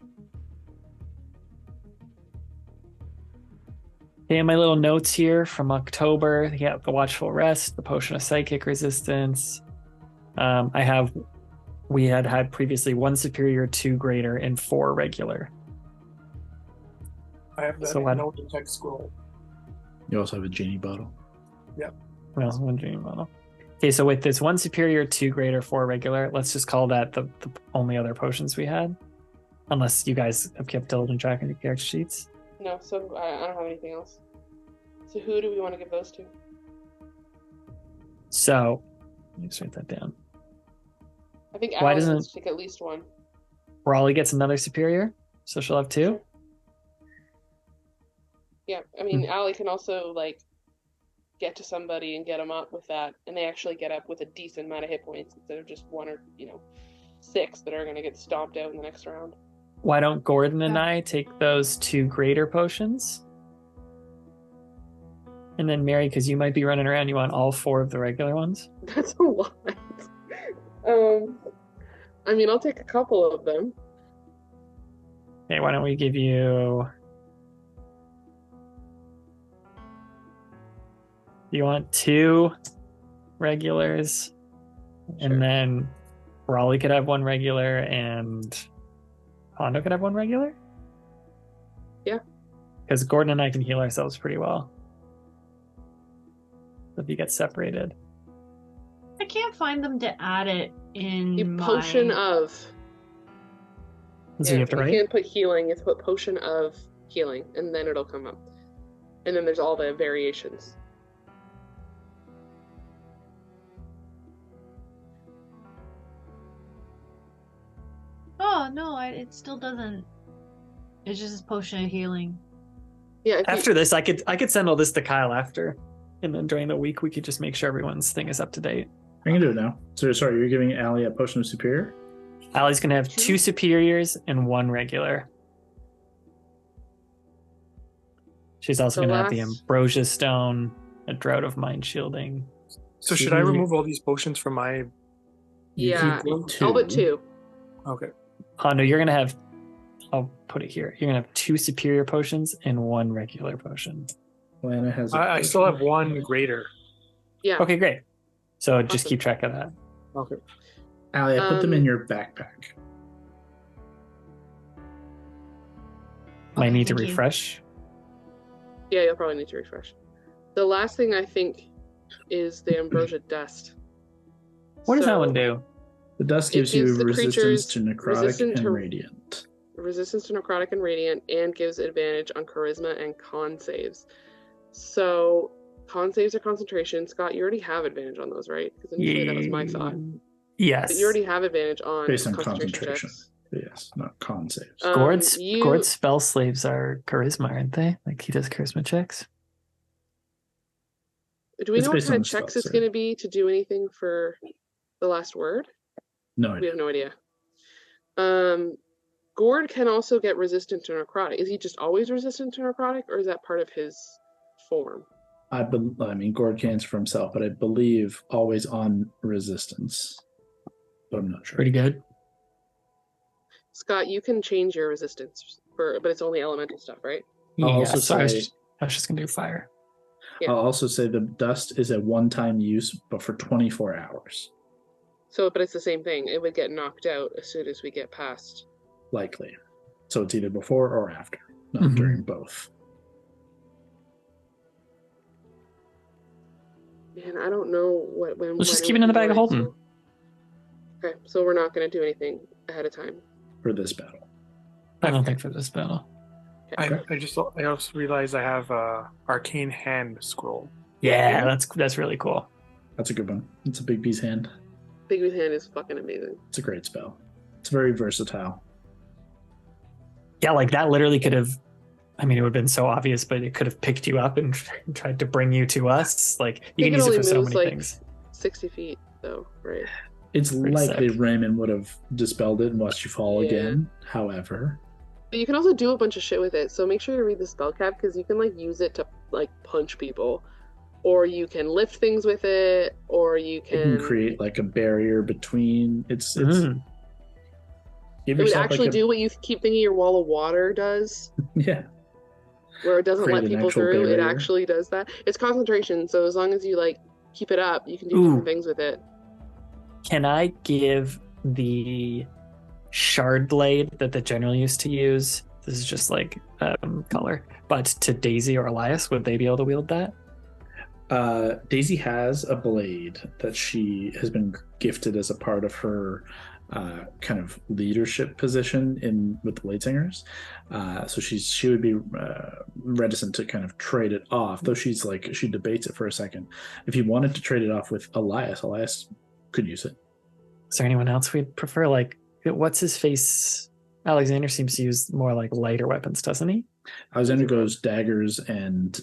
Okay, my little notes here from October. Yeah, the Watchful Rest, the Potion of Psychic Resistance. We had previously 1 superior, 2 greater, and 4 regular. I have that So what- no detect scroll. You also have a genie bottle. Well, 1 dream model. Okay, so with this 1 superior, 2 greater, 4 regular, let's just call that the only other potions we had. Unless you guys have kept diligent track on your character sheets. No, so I don't have anything else. So who do we want to give those to? So, let me just write that down. I think Why Allie doesn't- needs to take at least one. Raleigh gets another superior, so she'll have 2. Sure. Yeah, I mean, Allie can also like get to somebody and get them up with that, and they actually get up with a decent amount of hit points instead of just 1 or 6 that are going to get stomped out in the next round. Why don't Gordon and I take those 2 greater potions? And then Mary, because you might be running around, you want all 4 of the regular ones? That's a lot. I mean, I'll take a couple of them. Okay, why don't we give you... You want 2 regulars, Sure. and then Raleigh could have 1 regular, and Hondo could have 1 regular? Yeah. Because Gordon and I can heal ourselves pretty well. If you get separated. I can't find them to add it in The my... potion of. So you have to you write? can't put healing, you have to put potion of healing, and then it'll come up. And then there's all the variations. Oh no, it still doesn't. It's just a potion of healing. Yeah, if you- After this, I could send all this to Kyle after. And then during the week, we could just make sure everyone's thing is up to date. I can do it now. So sorry, you're giving Allie a potion of superior? Allie's going to have 2 superiors and 1 regular. She's also The going to have the last- Ambrosia Stone, a Drought of Mind Shielding. So should I remove all these potions from my? You Yeah, keep all but 2. Okay. Hondo, you're going to have, I'll put it here. You're going to have 2 superior potions and 1 regular potion. Lana has. a I still potion. have 1 greater. Yeah. Okay, great. So just Awesome. keep track of that. Okay. Allie, I put them in Um, your backpack. Might Okay, need to thank you. refresh. Yeah, you'll probably need to refresh. The last thing I think is the ambrosia dust. What does that So, one do? The dust it gives you gives the resistance creatures to necrotic resistant and to- radiant. Resistance to necrotic and radiant, and gives advantage on charisma and con saves. So con saves are concentration. Scott, you already have advantage on those, right? Because initially that was my thought. Yes. But you already have advantage on Based on concentration concentration. checks. Yes, not con saves. Gord's you- Gord's spell slaves are charisma, aren't they? Like he does charisma checks. Do we It's know what based kind on of checks spell it's going to be to do anything for the last word? No We idea. have no idea. Gord can also get resistant to necrotic. Is he just always resistant to necrotic, or is that part of his form? I mean, Gord can answer for himself, but I believe always on resistance. But I'm not sure. Pretty good. Scott, you can change your resistance but it's only elemental stuff, right? I'll Yeah, also so say- I was just gonna do fire. Yeah. I'll also say the dust is a one-time use, but for 24 hours, So, but it's the same thing. It would get knocked out as soon as we get past. likely. So it's either before or after, not Mhm. during both. Man, I don't know when. Let's just when keep it in the bag of would be holding. right, so- Okay, so we're not going to do anything ahead of time. For this battle. I don't think for this battle. Okay. I also realized I have a arcane hand scroll. Yeah, that's really cool. That's a good one. It's a big bee's hand. Big Bee's Hand is fucking amazing. It's a great spell. It's very versatile. Yeah, like that literally could have. I mean, it would have been so obvious, but it could have picked you up and tried to bring you to us. Like you think can it use it only for so moves, many like, things. 60 feet, though, right? It's Pretty likely sick. Raymond would have dispelled it and watched you fall Yeah. again. However, But you can also do a bunch of shit with it. So make sure you read the spell cap because you can like use it to like punch people, or you can lift things with it, or you it can. can create like a barrier between. It's Mm. give It would yourself actually like a, do what you keep thinking your wall of water does, yeah. where it doesn't Create let an people actual through. It barrier. actually does that. It's concentration, so as long as you like keep it up, you can do Ooh. different things with it. Can I give the shard blade that the general used to use? This is just like color, but to Daisy or Elias, would they be able to wield that? Daisy has a blade that she has been gifted as a part of her kind of leadership position in with the Blade Singers. So she would be reticent to kind of trade it off, though she debates it for a second. If you wanted to trade it off with Elias could use it. Is there anyone else we'd prefer? Like, what's his face? Alexander seems to use more like lighter weapons, doesn't he? Alexander He's a goes daggers and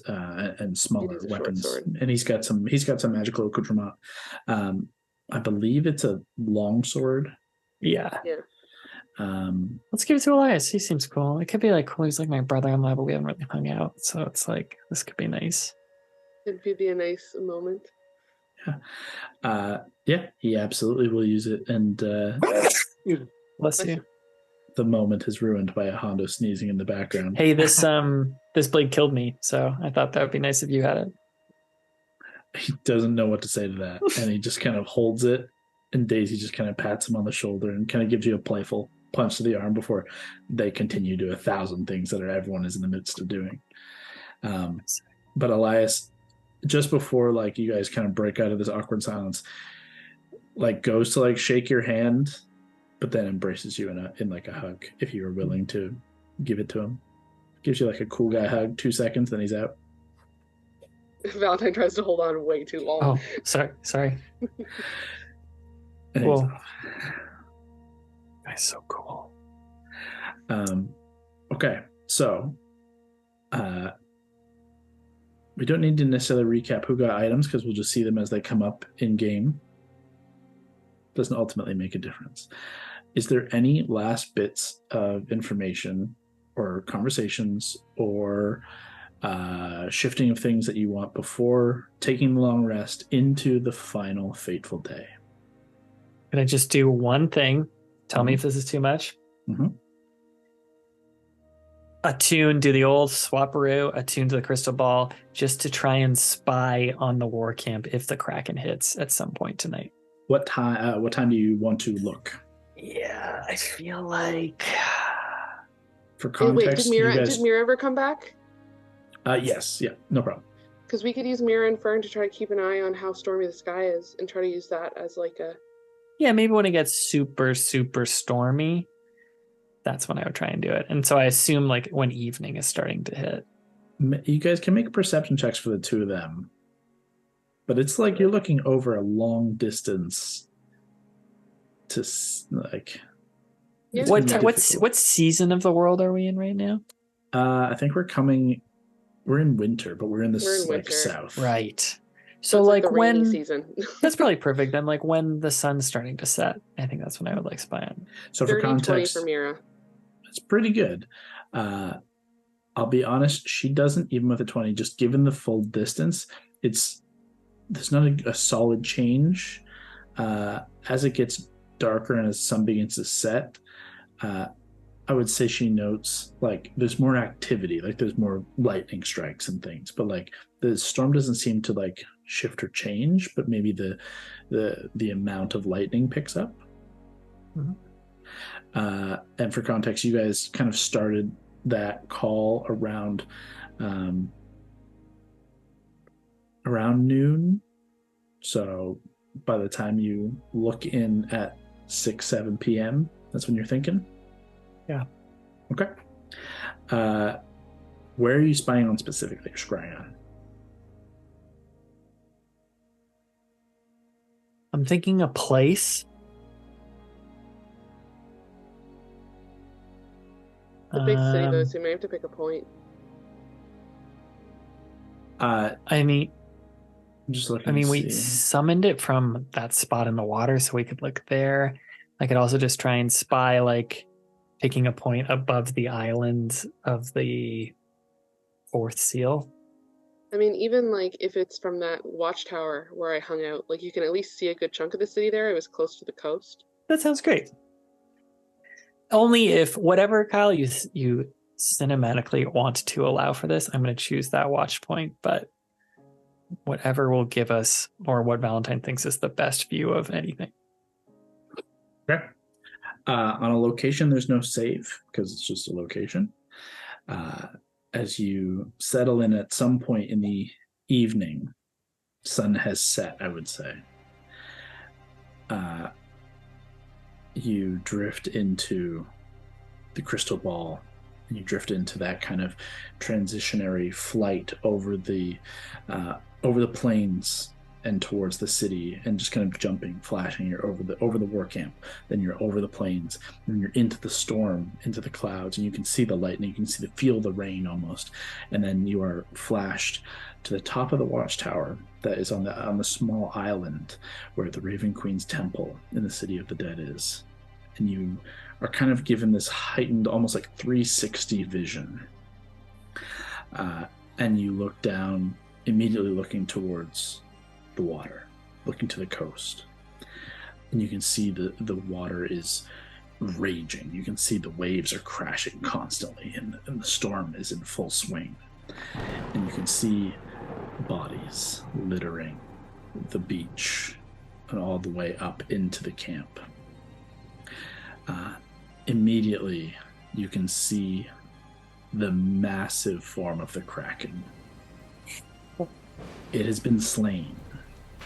smaller He needs a short weapons, sword. and he's got some magical accoutrement. I believe it's a long sword. Yeah. Um, Let's give it to Elias. He seems cool. It could be like cool. He's like my brother-in-law, but we haven't really hung out, so it's like this could be nice. It'd be a nice moment. yeah, he absolutely will use it, and Bless you. the moment is ruined by a Hondo sneezing in the background. Hey, this blade killed me, so I thought that would be nice if you had it. He doesn't know what to say to that, and he just kind of holds it, and Daisy just kind of pats him on the shoulder and kind of gives you a playful punch to the arm before they continue to 1,000 things that everyone is in the midst of doing. But Elias, just before like you guys kind of break out of this awkward silence, like goes to like shake your hand, but then embraces you in like a hug if you are willing to give it to him. Gives you like a cool guy hug, 2 seconds, then he's out. Valentine tries to hold on way too long. Oh, sorry. And he's Cool. off. That's so cool. Okay, so we don't need to necessarily recap who got items because we'll just see them as they come up in game. doesn't ultimately make a difference. Is there any last bits of information or conversations or shifting of things that you want before taking the long rest into the final fateful day? Can I just do one thing? Tell me if this is too much. Mm-hmm. Attune, do the old swapperoo, attune to the crystal ball, just to try and spy on the war camp if the Kraken hits at some point tonight. What time do you want to look? Yeah, I feel like... For Wait, context, did Mira ever come back? Yes, yeah, no problem. Because we could use Mira and Fern to try to keep an eye on how stormy the sky is and try to use that as like a... Yeah, maybe when it gets super, super stormy, that's when I would try and do it. And so I assume like when evening is starting to hit. You guys can make perception checks for the two of them. But it's like you're looking over a long distance to like... Yeah. What season of the world are we in right now? I think we're in winter, but we're in the winter. south. Right. So it's like the rainy when season. that's probably perfect then, like when the sun's starting to set. I think that's when I would like spy on. So for 30, 20 context, for Mira. it's pretty good. I'll be honest, she doesn't, even with a 20, just given the full distance, there's not a solid change. As it gets darker and as the sun begins to set, I would say she notes like there's more activity, like there's more lightning strikes and things, but like the storm doesn't seem to like shift or change, but maybe the amount of lightning picks up. Mm-hmm. And for context, you guys kind of started that call around noon. So by the time you look in at 6-7 p.m., that's when you're thinking? Yeah. Okay. Where are you spying on specifically, or scrying on? I'm thinking a place. The big city though, so you may have to pick a point. I mean, I'm just looking. we summoned it from that spot in the water, so we could look there. I could also just try and spy, like picking a point above the island of the fourth seal. I mean, even like if it's from that watchtower where I hung out, like you can at least see a good chunk of the city there. It was close to the coast. That sounds great. Only if whatever, Kyle, you cinematically want to allow for this, I'm going to choose that watch point, but whatever will give us, or what Valentine thinks is the best view of anything. Okay. On a location, there's no save because it's just a location. As you settle in at some point in the evening, sun has set, I would say. You drift into the crystal ball, and you drift into that kind of transitionary flight over the plains and towards the city, and just kind of jumping, flashing. You're over the war camp, then you're over the plains, and you're into the storm, into the clouds, and you can see the lightning, you can feel the rain almost, and then you are flashed to the top of the watchtower that is on the small island where the Raven Queen's temple in the City of the Dead is, and you are kind of given this heightened, almost like 360 vision, and you look down, immediately looking towards the water, looking to the coast, and you can see the water is raging. You can see the waves are crashing constantly, and the storm is in full swing, and you can see bodies littering the beach and all the way up into the camp. Immediately you can see the massive form of the Kraken. It has been slain.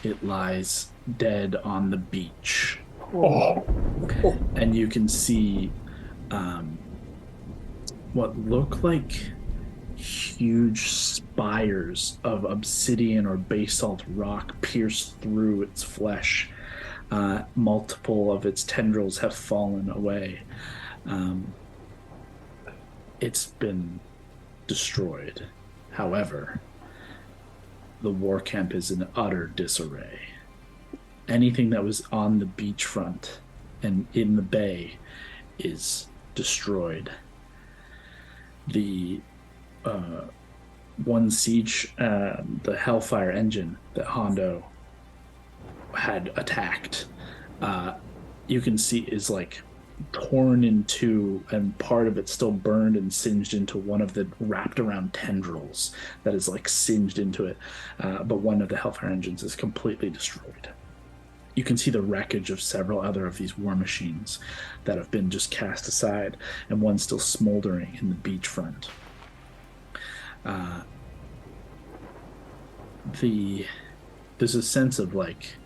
It lies dead on the beach. And you can see what look like huge spires of obsidian or basalt rock pierce through its flesh. Multiple of its tendrils have fallen away. It's been destroyed. However, the war camp is in utter disarray, anything that was on the beachfront and in the bay is destroyed. The one siege, the Hellfire engine that Hando had attacked, you can see is like torn in two, and part of it still burned and singed into one of the wrapped around tendrils that is like singed into it. But one of the Hellfire engines is completely destroyed. You can see the wreckage of several other of these war machines that have been just cast aside, and one still smoldering in the beachfront. There's a sense of like,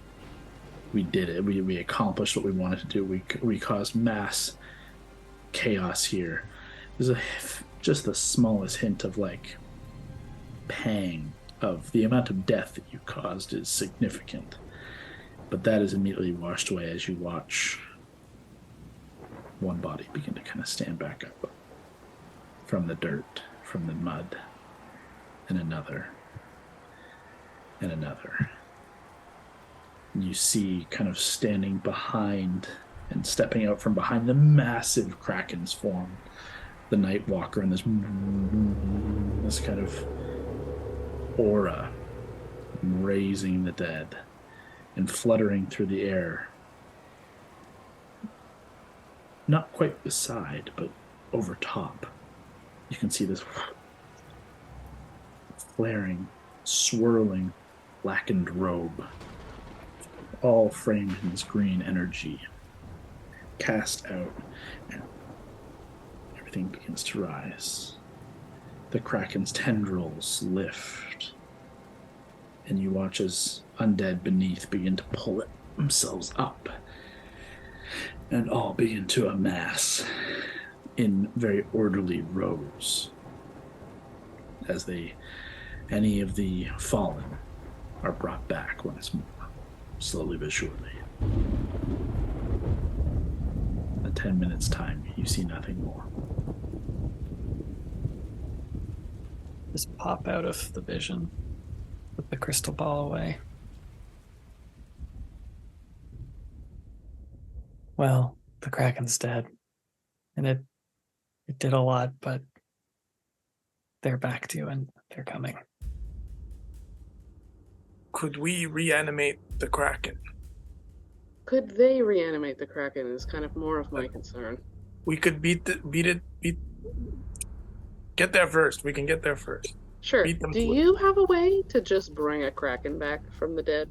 we did it. We accomplished what we wanted to do. We caused mass chaos here. There's just the smallest hint of like pang of the amount of death that you caused is significant. But that is immediately washed away as you watch one body begin to kind of stand back up from the dirt, from the mud, and another, and another. And you see kind of standing behind and stepping out from behind the massive Kraken's form, the Night Walker, and this kind of aura raising the dead and fluttering through the air. Not quite beside, but over top. You can see this flaring, swirling, blackened robe, all framed in this green energy, cast out, and everything begins to rise. The Kraken's tendrils lift, and you watch as undead beneath begin to pull themselves up, and all begin to amass in very orderly rows as any of the fallen are brought back once more, slowly but surely. In 10 minutes' time, you see nothing more. Just pop out of the vision, put the crystal ball away. Well, the Kraken's dead, and it did a lot, but they're back to you, and they're coming. Could we reanimate the Kraken? Could they reanimate the Kraken is kind of more of my concern. We could get there first. We can get there first. Sure. Beat them Do to it. you have a way to just bring a Kraken back from the dead?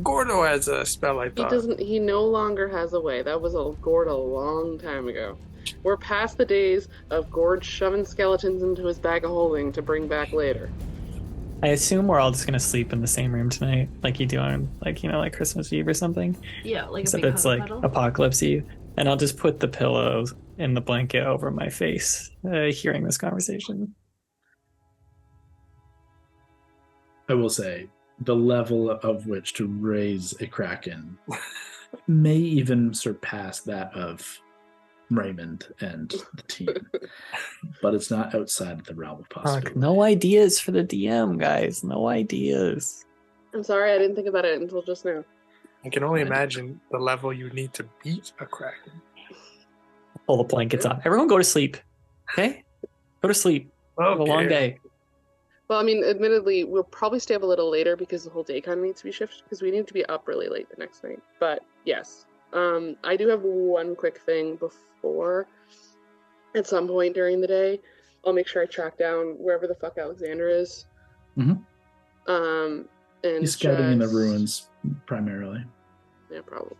Gordo has a spell, I thought. He no longer has a way. That was a Gord a long time ago. We're past the days of Gord shoving skeletons into his bag of holding to bring back later. I assume we're all just gonna sleep in the same room tonight, like you do on, like, you know, like Christmas Eve or something. Yeah, like Except a big it's like huddle. Apocalypse Eve, and I'll just put the pillows in the blanket over my face, hearing this conversation. I will say, the level of which to raise a Kraken may even surpass that of Raymond and the team, but it's not outside of the realm of possibility. Fuck, no ideas for the DM, guys. No ideas. I'm sorry, I didn't think about it until just now. I can only imagine the level you need to beat a Kraken. Pull the blankets off. Everyone go to sleep. Okay? Go to sleep. Have a long day. Well, I mean, admittedly, we'll probably stay up a little later because the whole day kind of needs to be shifted because we need to be up really late the next night. But yes, I do have one quick thing before. At some point during the day, I'll make sure I track down wherever the fuck Alexander is. Mm-hmm. And He's scouting in the ruins primarily. Yeah, probably.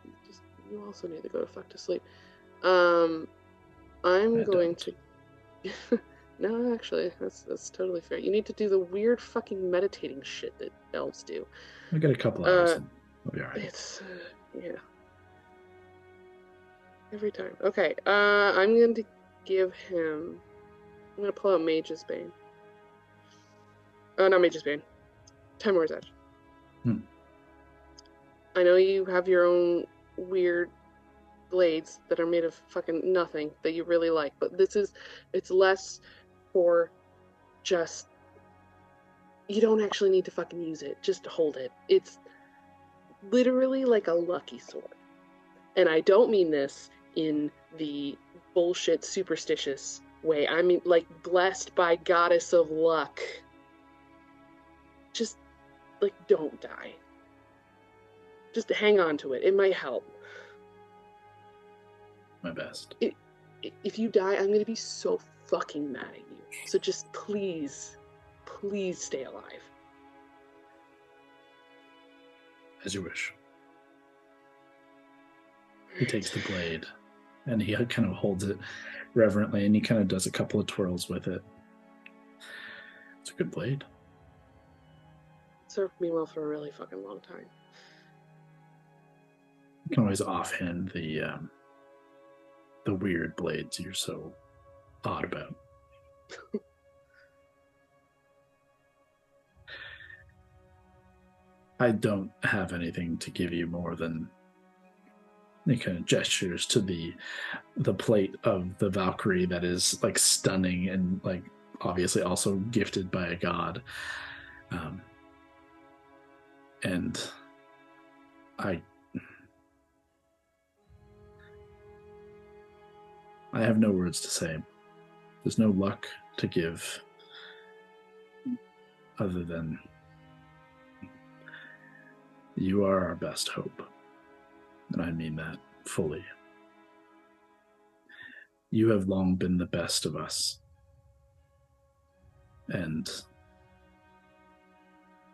You also need to go to fuck to sleep. I'm going to. No, actually, that's totally fair. You need to do the weird fucking meditating shit that elves do. We got a couple hours. And we'll be all right. It's yeah. Every time. Okay. I'm going to give him. I'm going to pull out Mage's Bane. Oh, not Mage's Bane. Timor's Edge. I know you have your own weird blades that are made of fucking nothing that you really like, but it's less for just, you don't actually need to fucking use it, just hold it. It's literally like a lucky sword. And I don't mean this in the bullshit superstitious way. I mean like blessed by goddess of luck. Just like don't die. Just hang on to it. It might help. My best. If you die, I'm going to be so fucking mad at you. So just please stay alive. As you wish. He takes the blade and he kind of holds it reverently and he kind of does a couple of twirls with it. It's a good blade. Served me well for a really fucking long time. You can always offhand the weird blades you're so odd about. I don't have anything to give you more than the kind of gestures to the plate of the Valkyrie that is like stunning and like obviously also gifted by a god. And I have no words to say. There's no luck to give other than you are our best hope. And I mean that fully. You have long been the best of us. And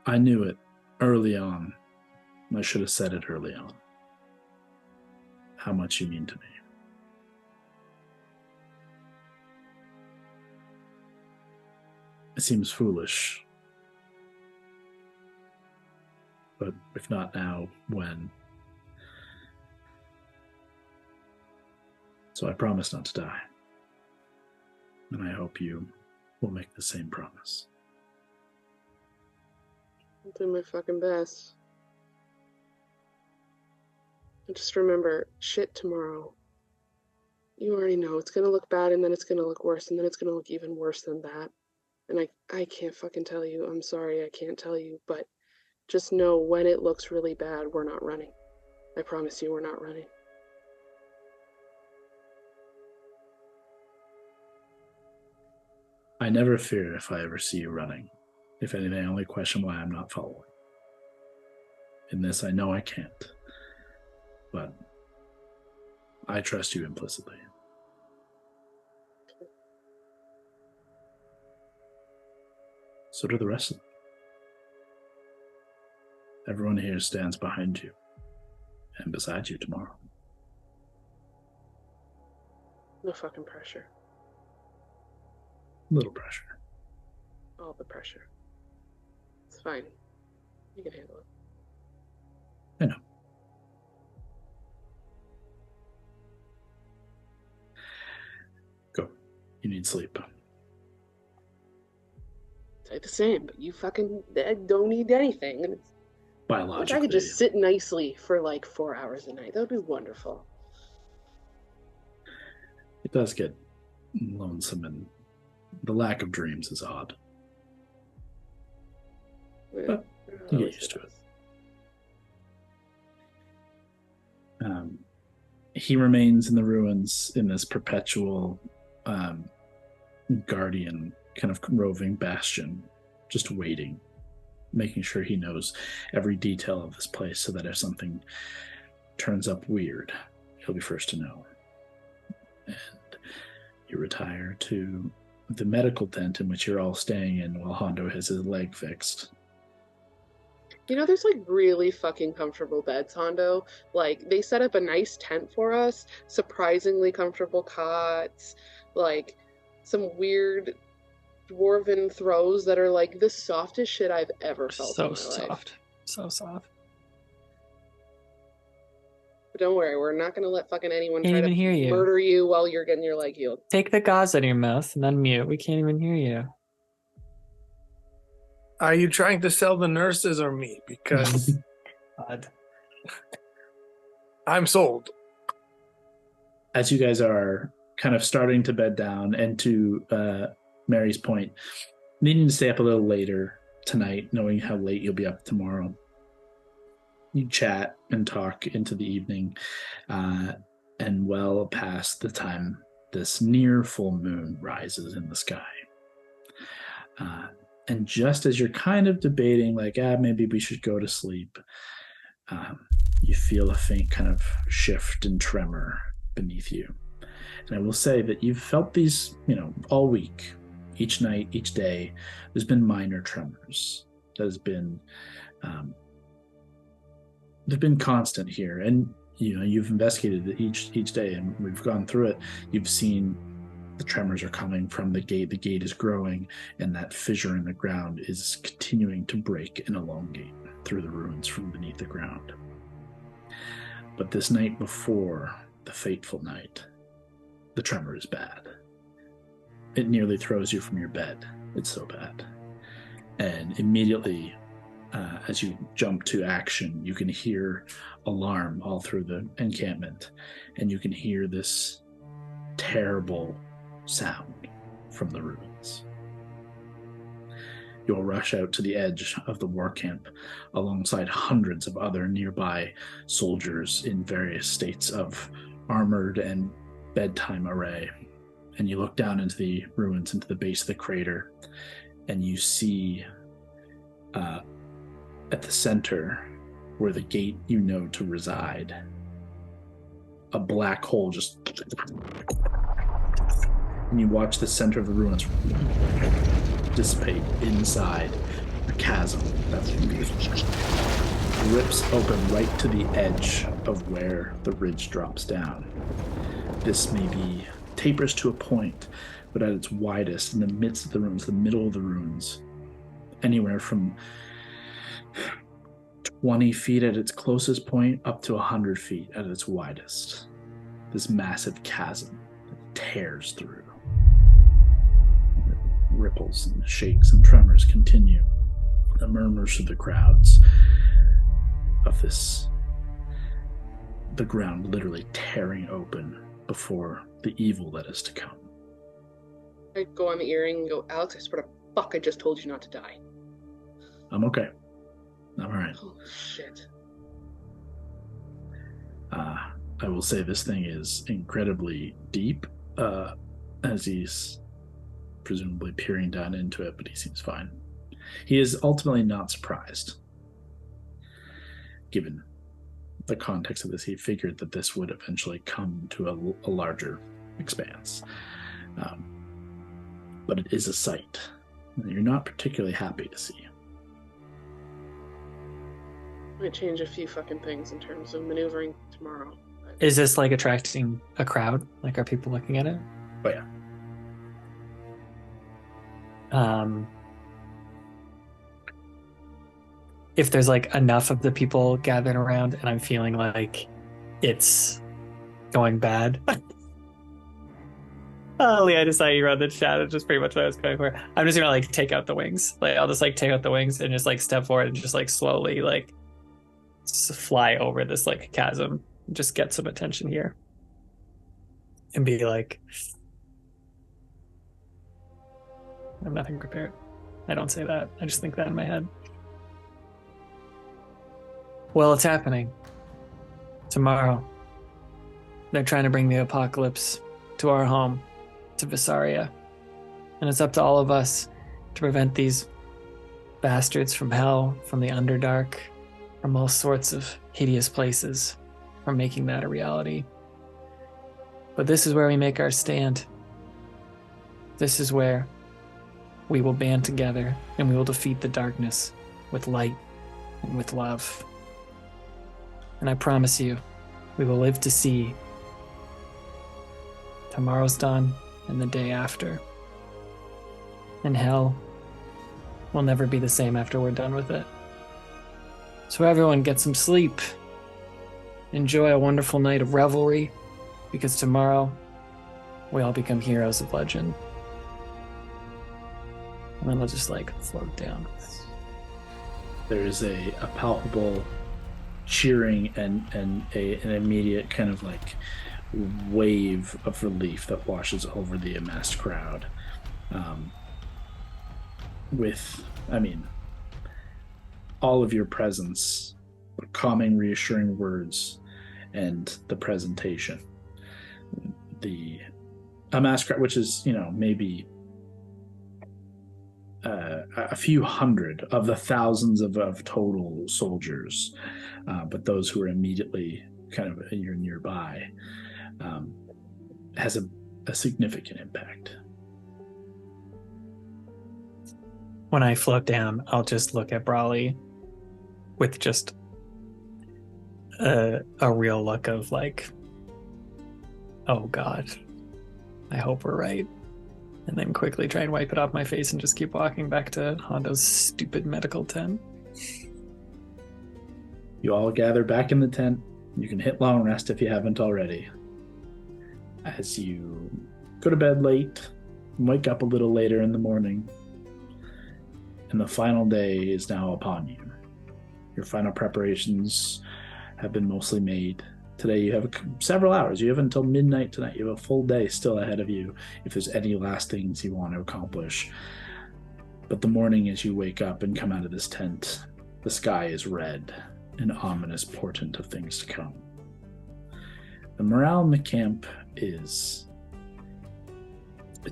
I knew it early on. I should have said it early on. How much you mean to me. It seems foolish. But if not now, when? So I promise not to die. And I hope you will make the same promise. I'll do my fucking best. And just remember, shit tomorrow. You already know it's gonna look bad and then it's gonna look worse and then it's gonna look even worse than that. And I can't fucking tell you. I'm sorry, I can't tell you. But just know when it looks really bad, we're not running. I promise you we're not running. I never fear if I ever see you running. If anything, I only question why I'm not following. In this, I know I can't. But I trust you implicitly. So do the rest of them. Everyone here stands behind you and beside you tomorrow. No fucking pressure. Little pressure. All the pressure. It's fine. You can handle it. I know. Go. You need sleep. Say the same, but you fucking don't need anything. And it's, Biologically. I could just sit nicely for like 4 hours a night. That would be wonderful. It does get lonesome and the lack of dreams is odd. Yeah, But you get used to it. He remains in the ruins in this perpetual guardian kind of roving bastion, just waiting, making sure he knows every detail of this place so that if something turns up weird, he'll be first to know. And you retire to the medical tent in which you're all staying in while Hando has his leg fixed. You know, there's like really fucking comfortable beds, Hondo. Like, they set up a nice tent for us, surprisingly comfortable cots, like some weird dwarven throws that are like the softest shit I've ever felt in my life. So soft. But don't worry, we're not gonna let fucking anyone Can't try to even hear you. murder you while you're getting your leg healed. Take the gauze out of your mouth and unmute. We can't even hear you. Are you trying to sell the nurses or me? Because God. I'm sold. As you guys are kind of starting to bed down, and to Mary's point, needing to stay up a little later tonight, knowing how late you'll be up tomorrow, You chat and talk into the evening, and well past the time this near full moon rises in the sky. And just as you're kind of debating, like, maybe we should go to sleep, you feel a faint kind of shift and tremor beneath you. And I will say that you've felt these, all week, each night, each day. There's been minor tremors. There's been they've been constant here, and you've investigated it each day, and we've gone through it. You've seen the tremors are coming from the gate. The gate is growing, and that fissure in the ground is continuing to break and elongate through the ruins from beneath the ground. But this night before, the fateful night, the tremor is bad. It nearly throws you from your bed. It's so bad. And immediately, as you jump to action, you can hear alarm all through the encampment, and you can hear this terrible sound from the ruins. You'll rush out to the edge of the war camp alongside hundreds of other nearby soldiers in various states of armored and bedtime array. And you look down into the ruins, into the base of the crater, and you see at the center, where the gate to reside, a black hole just... And you watch the center of the ruins dissipate inside a chasm that rips open right to the edge of where the ridge drops down. This maybe tapers to a point, but at its widest, in the midst of the ruins, the middle of the ruins, anywhere from 20 feet at its closest point up to 100 feet at its widest. This massive chasm that tears through. Ripples and shakes and tremors continue. The murmurs of the crowds of the ground literally tearing open before the evil that is to come. I go on the earring and go, Alex, I swear to fuck, I just told you not to die. I'm okay. I'm all right. Oh, shit. I will say this thing is incredibly deep, as he's presumably peering down into it, but he seems fine. He is ultimately not surprised. Given the context of this, he figured that this would eventually come to a larger expanse. But it is a sight that you're not particularly happy to see. Might change a few fucking things in terms of maneuvering tomorrow. Is this like attracting a crowd? Like, are people looking at it? Oh, yeah. If there's like enough of the people gathered around and I'm feeling like it's going bad. Lee, I decided you run the chat. It's just pretty much what I was going for. I'm just gonna like take out the wings. Like, I'll just like take out the wings and just like step forward and just like slowly like fly over this like chasm and just get some attention here and be like, I have nothing prepared. I don't say that. I just think that in my head. Well, it's happening. Tomorrow. They're trying to bring the apocalypse to our home, to Vesaria. And it's up to all of us to prevent these bastards from hell, from the Underdark, from all sorts of hideous places, from making that a reality. But this is where we make our stand. This is where we will band together and we will defeat the darkness with light and with love. And I promise you, we will live to see tomorrow's dawn and the day after. And hell will never be the same after we're done with it. So everyone get some sleep. Enjoy a wonderful night of revelry, because tomorrow we all become heroes of legend. And then I'll just like float down. There is a palpable cheering and an immediate kind of like wave of relief that washes over the amassed crowd. All of your presence calming, reassuring words and the presentation. A masquerade, which is, maybe a few hundred of the thousands of total soldiers, but those who are immediately kind of nearby, has a significant impact. When I float down, I'll just look at Brawley with just a real look of like, oh God, I hope we're right. And then quickly try and wipe it off my face and just keep walking back to Hondo's stupid medical tent. You all gather back in the tent. You can hit long rest if you haven't already. As you go to bed late, wake up a little later in the morning, and the final day is now upon you. Your final preparations have been mostly made. Today you have several hours. You have until midnight tonight. You have a full day still ahead of you if there's any last things you want to accomplish. But the morning as you wake up and come out of this tent, the sky is red, an ominous portent of things to come. The morale in the camp it's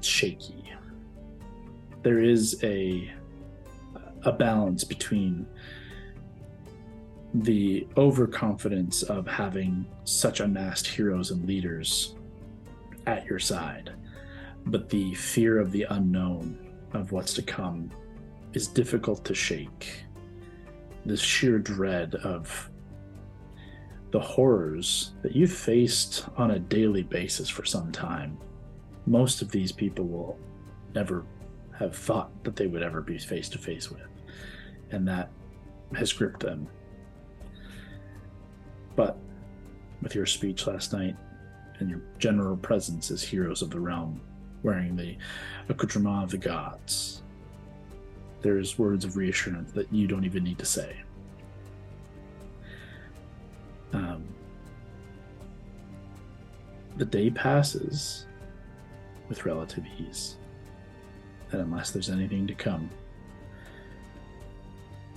shaky. There is a balance between the overconfidence of having such amassed heroes and leaders at your side, but the fear of the unknown of what's to come is difficult to shake. This sheer dread of the horrors that you've faced on a daily basis for some time. Most of these people will never have thought that they would ever be face to face with, and that has gripped them. But with your speech last night and your general presence as heroes of the realm, wearing the accoutrement of the gods, there's words of reassurance that you don't even need to say. The day passes with relative ease, and unless there's anything to come,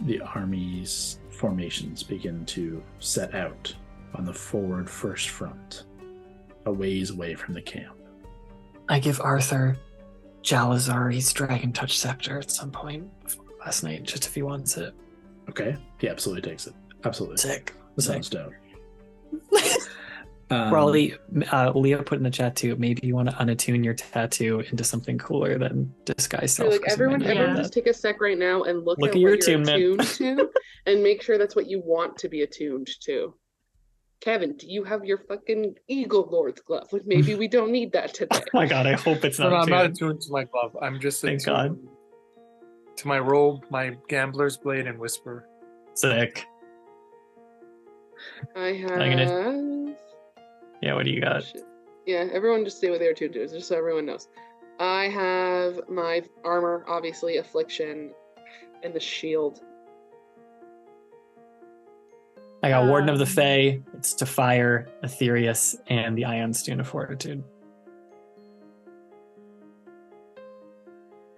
the army's formations begin to set out on the forward first front, a ways away from the camp. I give Arthur Jalazari's Dragon Touch Scepter at some point last night, just if he wants it. Okay, he absolutely takes it. Absolutely. Sick. That sounds dope. Raleigh, Leah put in the chat too, maybe you want to unattune your tattoo into something cooler than disguise self. Like everyone just take a sec right now and look at what your you're attunement. attuned to and make sure that's what you want to be attuned to. Kevin, do you have your fucking Eagle Lord's glove? Like maybe we don't need that today. Oh my God, I hope it's not No, I'm not attuned. attuned to my glove. I'm just Thank attuned to my robe, my gambler's blade, and whisper. Sick. I have... Yeah, what do you got? Shit. Yeah, everyone just say what they're attuned to, just so everyone knows. I have my armor, obviously, affliction, and the shield. I got Warden of the Fae, it's to fire, Aetherius, and the Ion Stone of Fortitude.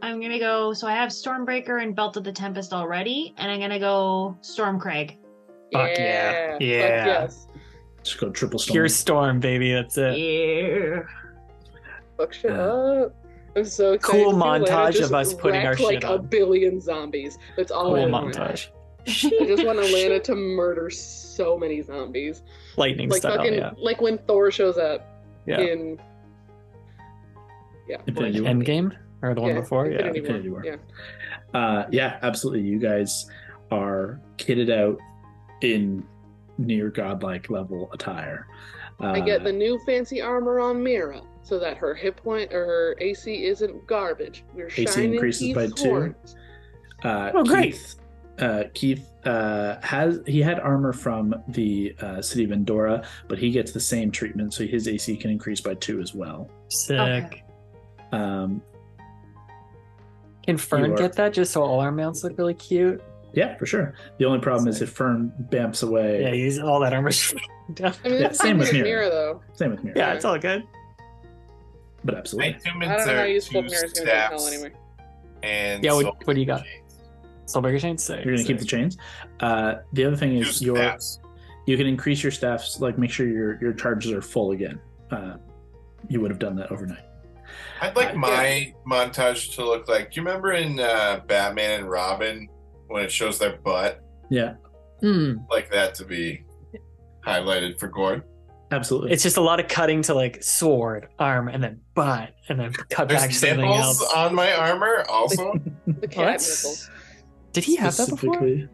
I'm gonna go. So I have Stormbreaker and Belt of the Tempest already, and I'm gonna go Stormcrag. Fuck yeah. Fuck Yeah. yes. Just go triple storm. Pure Storm, baby, that's it. Yeah. Fuck shit up. I'm so excited. Cool to see Lana montage just of us putting our wreck, shit like on. a billion zombies. That's all Cool I want. montage. I just want Lana to murder so many zombies. Lightning Like style, fucking yeah. like when Thor shows up Yeah. in Infinity War. Endgame? Or the one before? Yeah. Infinity War. Yeah. Yeah, absolutely. You guys are kitted out in near godlike level attire. I get the new fancy armor on Mira so that her hit point or her AC isn't garbage. We're AC shining increases by Keith's 2. horns. Oh, great. Keith had armor from the city of Endora, but he gets the same treatment, so his AC can increase by 2 as well. Sick. Okay. Um, Can Fern get that just so all our mounts look really cute? yeah, for sure. The only problem is if Fern bamps away. Yeah, use all that armor down. I mean, Yeah, that's same with Mira. Mira. Though. Same with Mira. Yeah, it's all good. But My absolutely. I attunements don't know how are useful 2 Mira's going to be in hell staffs anyway. and Yeah, soul what do you got? shades. Soulbreaker chains. Sick, You're going to keep the chains. The other thing is Use staffs. you can increase your staffs, like make sure your charges are full again. You would have done that overnight. I'd like my montage to look like. Do you remember in Batman and Robin when it shows their butt? Yeah, Like that to be highlighted for Gord. absolutely. It's just a lot of cutting to like sword, arm, and then butt, and then cut back to There's something nipples else. on my armor also. The cat nipples. Did he have that before? Specifically,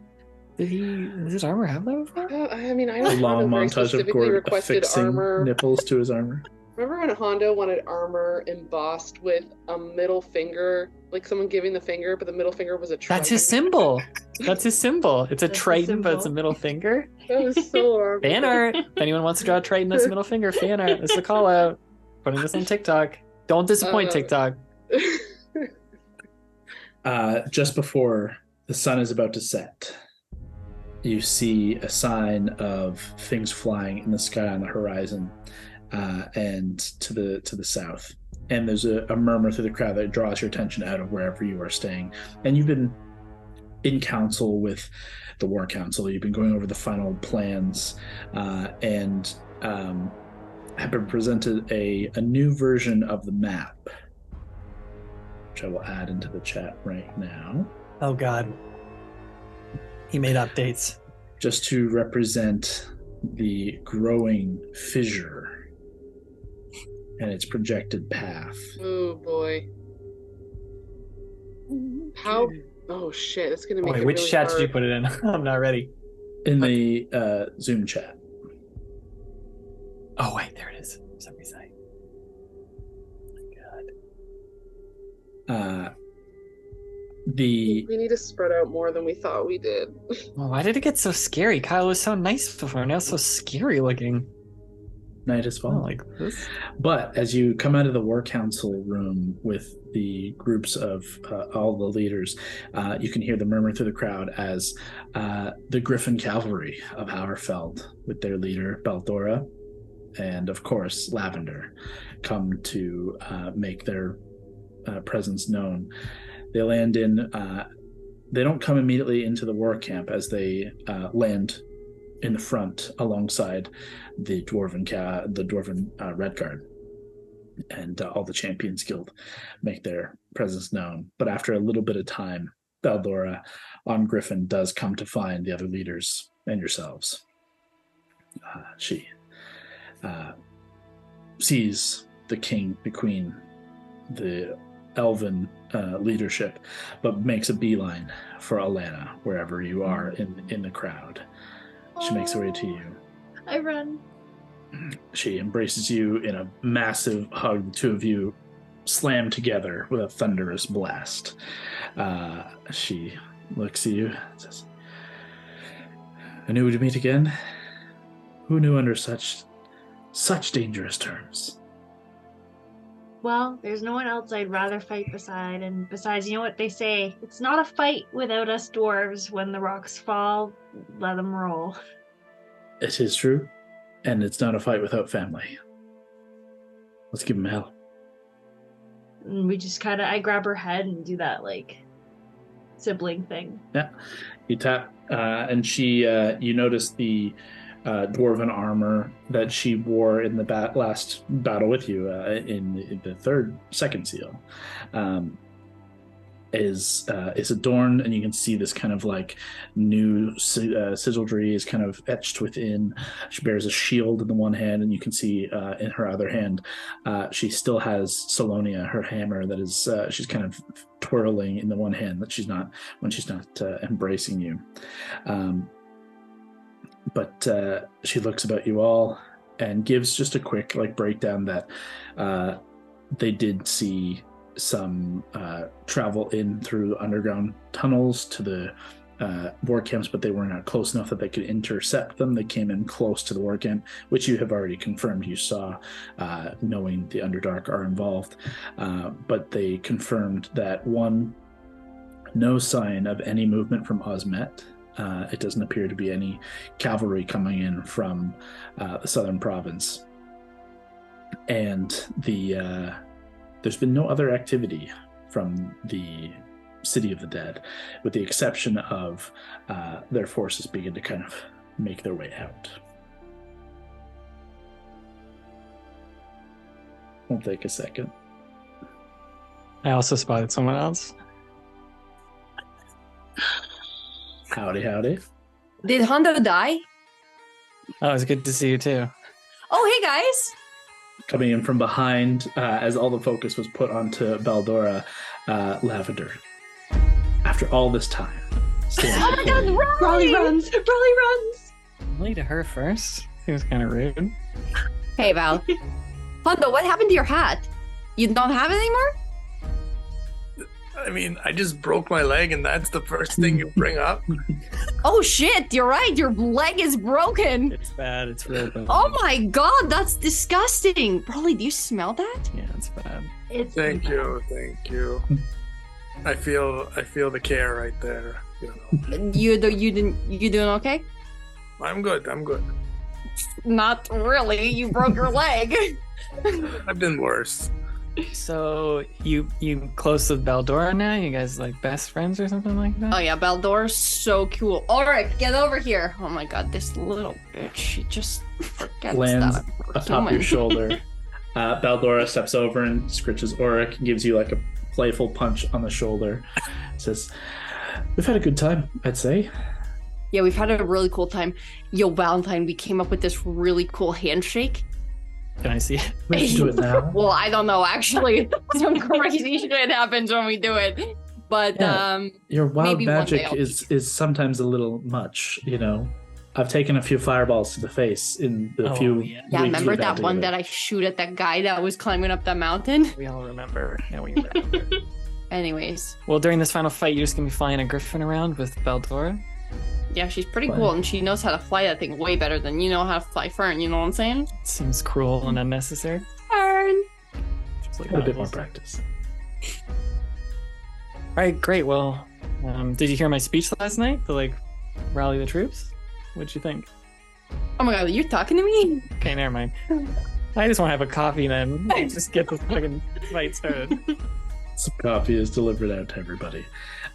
Did his armor have that before? I mean, I a know long Hondo very montage of specifically Gord requested affixing armor. nipples to his armor. Remember when Hondo wanted armor embossed with a middle finger, like someone giving the finger, but the middle finger was a trident? That's his symbol. That's his symbol. It's a That's his trident, but it's a symbol. middle finger. That was so long. Fan art. If anyone wants to draw a trident as a middle finger, fan art. This is a call out. Putting this on TikTok. Don't disappoint TikTok. Just before the sun is about to set, you see a sign of things flying in the sky on the horizon, and to the south. And there's a murmur through the crowd that draws your attention out of wherever you are staying. And you've been in council with the War Council. You've been going over the final plans, and have been presented a new version of the map, which I will add into the chat right now, Oh God. He made updates. just to represent the growing fissure and its projected path. Oh boy. How? Oh shit! It's gonna make Wait, it which really chat hard. did you put it in? I'm not ready. In the Zoom chat. Oh wait, there it is. Somebody's site. God. The We need to spread out more than we thought we did. Well, why did it get so scary? Kyle was so nice before, now it's so scary looking. night is Oh, falling. like this. But as you come out of the War Council room with the groups of all the leaders, you can hear the murmur through the crowd as the Griffin Cavalry of Hauerfeld, with their leader Baldora, and of course Lavender, come to make their presence known. They land in. They don't come immediately into the war camp, as they land in the front alongside the Dwarven Red Guard, and all the Champions Guild make their presence known. But after a little bit of time, Baldora on Griffin does come to find the other leaders and yourselves. She sees the king, the queen, the elven leadership, but makes a beeline for Alana wherever you are in the crowd. She makes her way to you. I run. She embraces you in a massive hug. The two of you slam together with a thunderous blast. She looks at you and says, "I knew we'd meet again. Who knew under such dangerous terms?" Well, there's no one else I'd rather fight beside, and besides, you know what they say? It's not a fight without us dwarves. When the rocks fall, let them roll. It is true, and it's not a fight without family. Let's give him hell. And we just I grab her head and do that, like, sibling thing. Yeah, you tap, and she. You notice the dwarven armor that she wore in the last battle with you in the second seal, is adorned, and you can see this kind of like new sigildry is kind of etched within. She bears a shield in the one hand, and you can see in her other hand she still has Salonia, her hammer, that is she's kind of twirling in the one hand, that she's not embracing you. But she looks about you all and gives just a quick breakdown that they did see some travel in through underground tunnels to the war camps, but they were not close enough that they could intercept them. They came in close to the war camp, which you have already confirmed you saw, knowing the Underdark are involved. But they confirmed that, one, no sign of any movement from Osmet. It doesn't appear to be any cavalry coming in from the southern province. And there's been no other activity from the city of the dead, with the exception of their forces begin to kind of make their way out. We'll take a second. I also spotted someone else. Howdy, howdy. Did Hando die? Oh, it's good to see you too. Oh, hey guys. Coming in from behind, as all the focus was put onto Baldora, Lavender. After all this time. Oh my god, Raleigh runs! Raleigh runs! Only to her first? Seems kind of rude. Hey, Val. Hando, what happened to your hat? You don't have it anymore? I mean, I just broke my leg, and that's the first thing you bring up. Oh shit, you're right. Your leg is broken. It's bad. It's real bad. Oh my god, that's disgusting. Raleigh, do you smell that? Yeah, it's bad. It's Thank you. I feel the care right there. You doing okay? I'm good. Not really. You broke your leg. I've been worse. So you close with Baldora now? You guys like best friends or something like that? Oh yeah, Baldora's so cool. Ulrich, get over here. Oh my god, this little bitch. She just forgets Lands that I'm atop your human. shoulder. Baldora steps over and scritches Ulrich, gives you like a playful punch on the shoulder. Says, "We've had a good time, I'd say." Yeah, we've had a really cool time. Yo, Valentine, we came up with this really cool handshake. Can I see it? Let's do it now. Well, I don't know, actually. Some crazy shit happens when we do it. But Yeah. Your wild maybe one magic day I'll is sometimes a little much, you know. I've taken a few fireballs to the face in the Oh, few yeah. yeah, weeks remember we've had that one together. that I shoot at that guy that was climbing up the mountain? We all remember. Yeah, we remember. Anyways, Well, during this final fight, you're just gonna be flying a griffin around with Baldora. yeah, she's pretty Fine. cool, and she knows how to fly that thing way better than you know how to fly Fern, you know what I'm saying? Seems cruel and unnecessary. Fern! Just like A bit more novels. practice. All right, great. Well, did you hear my speech last night to like rally the troops? What'd you think? Oh my god, you're talking to me? Okay, never mind. I just want to have a coffee then. Just get this fucking fight started. Some coffee is delivered out to everybody.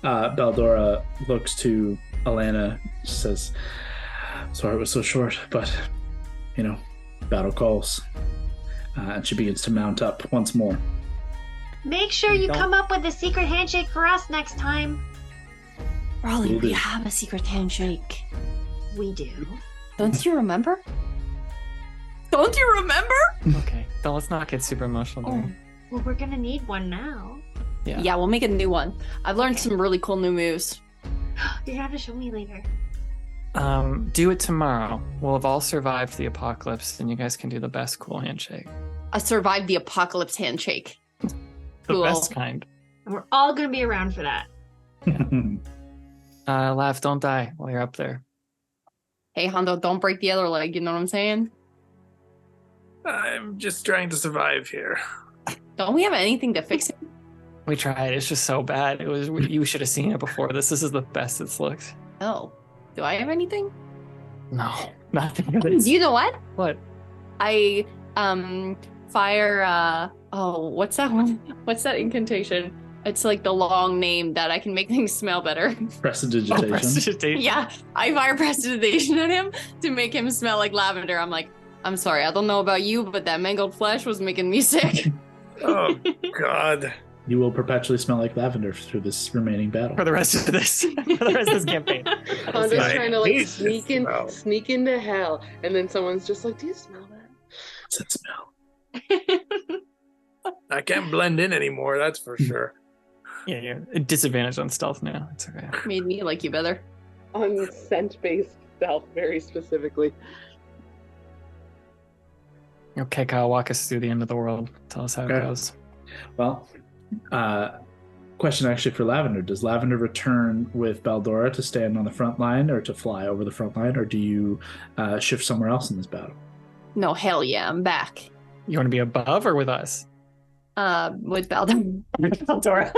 Baldora looks to Alana, says, "Sorry it was so short, but, you know, battle calls." And she begins to mount up once more. Make sure you Don't- come up with a secret handshake for us next time. Raleigh, Will we do. have a secret handshake. We do. Don't you remember? Don't you remember? Okay, then let's not get super emotional. Oh. During. Well, we're gonna need one now. Yeah. Yeah, we'll make a new one. I've learned some really cool new moves. You're gonna have to show me later. Do it tomorrow. We'll have all survived the apocalypse, and you guys can do the best cool handshake. I survived the apocalypse handshake. The Cool. best kind. And we're all gonna be around for that. Laugh, don't die while you're up there. Hey, Hondo, don't break the other leg, you know what I'm saying? I'm just trying to survive here. Don't we have anything to fix it? We tried. It's just so bad. It was. You should have seen it before this. This is the best it's looked. Oh. Do I have anything? No, nothing. It's, You know what? what? I fire what's that one? What's that incantation? It's like the long name that I can make things smell better. Prestidigitation. Prestidigitation. Yeah, I fire prestidigitation at him to make him smell like lavender. I'm like, I'm sorry, I don't know about you, but that mangled flesh was making me sick. Oh, God. You will perpetually smell like lavender through this remaining battle. For the rest of this, for the rest of this campaign. Honda's I trying to like hate this sneak into hell, and then someone's just like, "Do you smell that?" What's that smell? I can't blend in anymore, that's for sure. Yeah, you're a disadvantage on stealth now. It's okay. Made me like you better. On scent-based stealth, very specifically. Okay, Kyle, walk us through the end of the world. Tell us how it Okay. goes. Well, question actually for Lavender. Does Lavender return with Baldora to stand on the front line or to fly over the front line, or do you shift somewhere else in this battle? No, hell yeah, I'm back. You want to be above or with us? With Baldor. Baldora.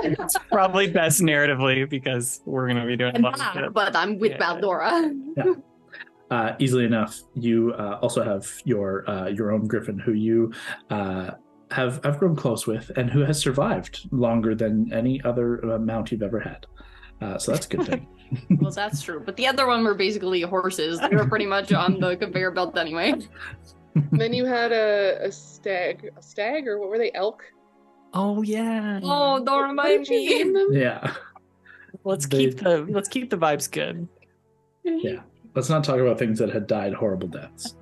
It's probably best narratively because we're going to be doing a lot of shit. But I'm with Yeah. Baldora. Easily enough, you also have your own Griffin, who you have grown close with, and who has survived longer than any other mount you've ever had. So that's a good thing. Well, that's true. But the other one were basically horses. They were pretty much on the conveyor belt anyway. Then you had a stag, or what were they? Elk. Oh yeah. Oh, don't What remind did you me. name them? Yeah. Let's keep the vibes good. Yeah. Let's not talk about things that had died horrible deaths.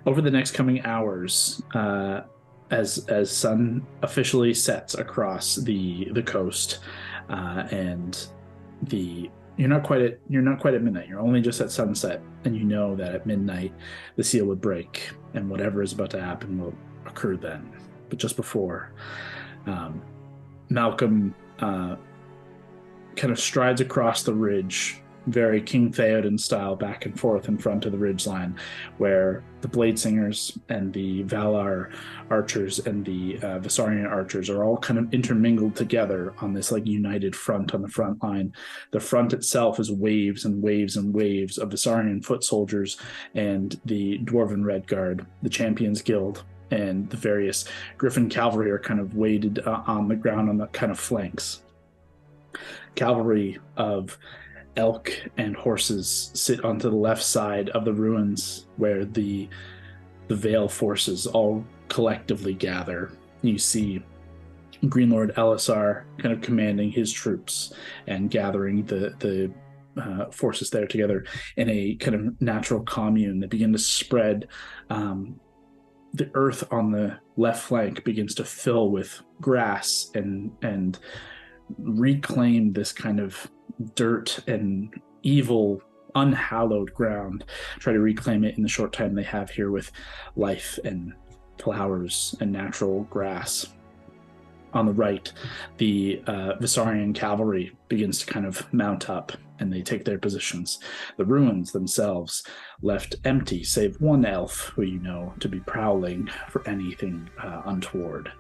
Over the next coming hours, as sun officially sets across the coast, and you're not quite at midnight. You're only just at sunset, and you know that at midnight the seal would break, and whatever is about to happen will occur then. But just before, Malcolm kind of strides across the ridge, very King Theoden style, back and forth in front of the ridgeline, where the Blade Singers and the Valar archers and the Vesarian archers are all kind of intermingled together on this like united front on the front line. The front itself is waves and waves and waves of Vesarian foot soldiers and the Dwarven Red Guard, the Champions Guild, and the various Griffin cavalry are kind of weighted on the ground on the kind of flanks. Cavalry of elk and horses sit onto the left side of the ruins where the Vale forces all collectively gather. You see Green Lord Elisar kind of commanding his troops and gathering the forces there together in a kind of natural commune. They begin to spread. The earth on the left flank begins to fill with grass and reclaim this kind of dirt and evil, unhallowed ground. Try to reclaim it in the short time they have here with life and flowers and natural grass. On the right, the Vesarian cavalry begins to kind of mount up, and they take their positions. The ruins themselves left empty, save one elf who you know to be prowling for anything untoward.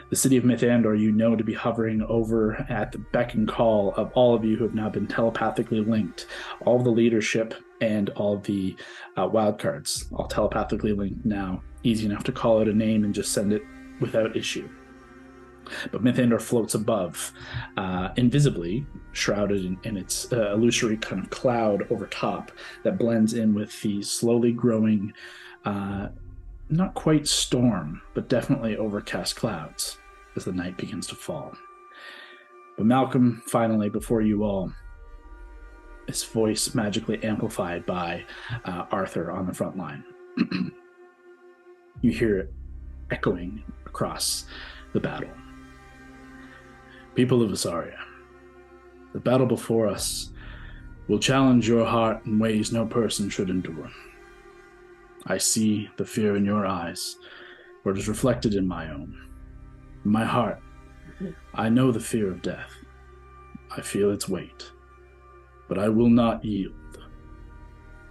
The city of Mythandor you know to be hovering over at the beck and call of all of you who have now been telepathically linked. All of the leadership and all the wildcards, all telepathically linked now. Easy enough to call out a name and just send it without issue. But Mythandor floats above, invisibly, shrouded in its illusory kind of cloud over top that blends in with the slowly growing not quite storm, but definitely overcast clouds as the night begins to fall. But Malcolm, finally, before you all, his voice magically amplified by Arthur on the front line. You hear it echoing across the battle. People of Vesaria, the battle before us will challenge your heart in ways no person should endure. I see the fear in your eyes, for it is reflected in my own. In my heart, I know the fear of death. I feel its weight. But I will not yield.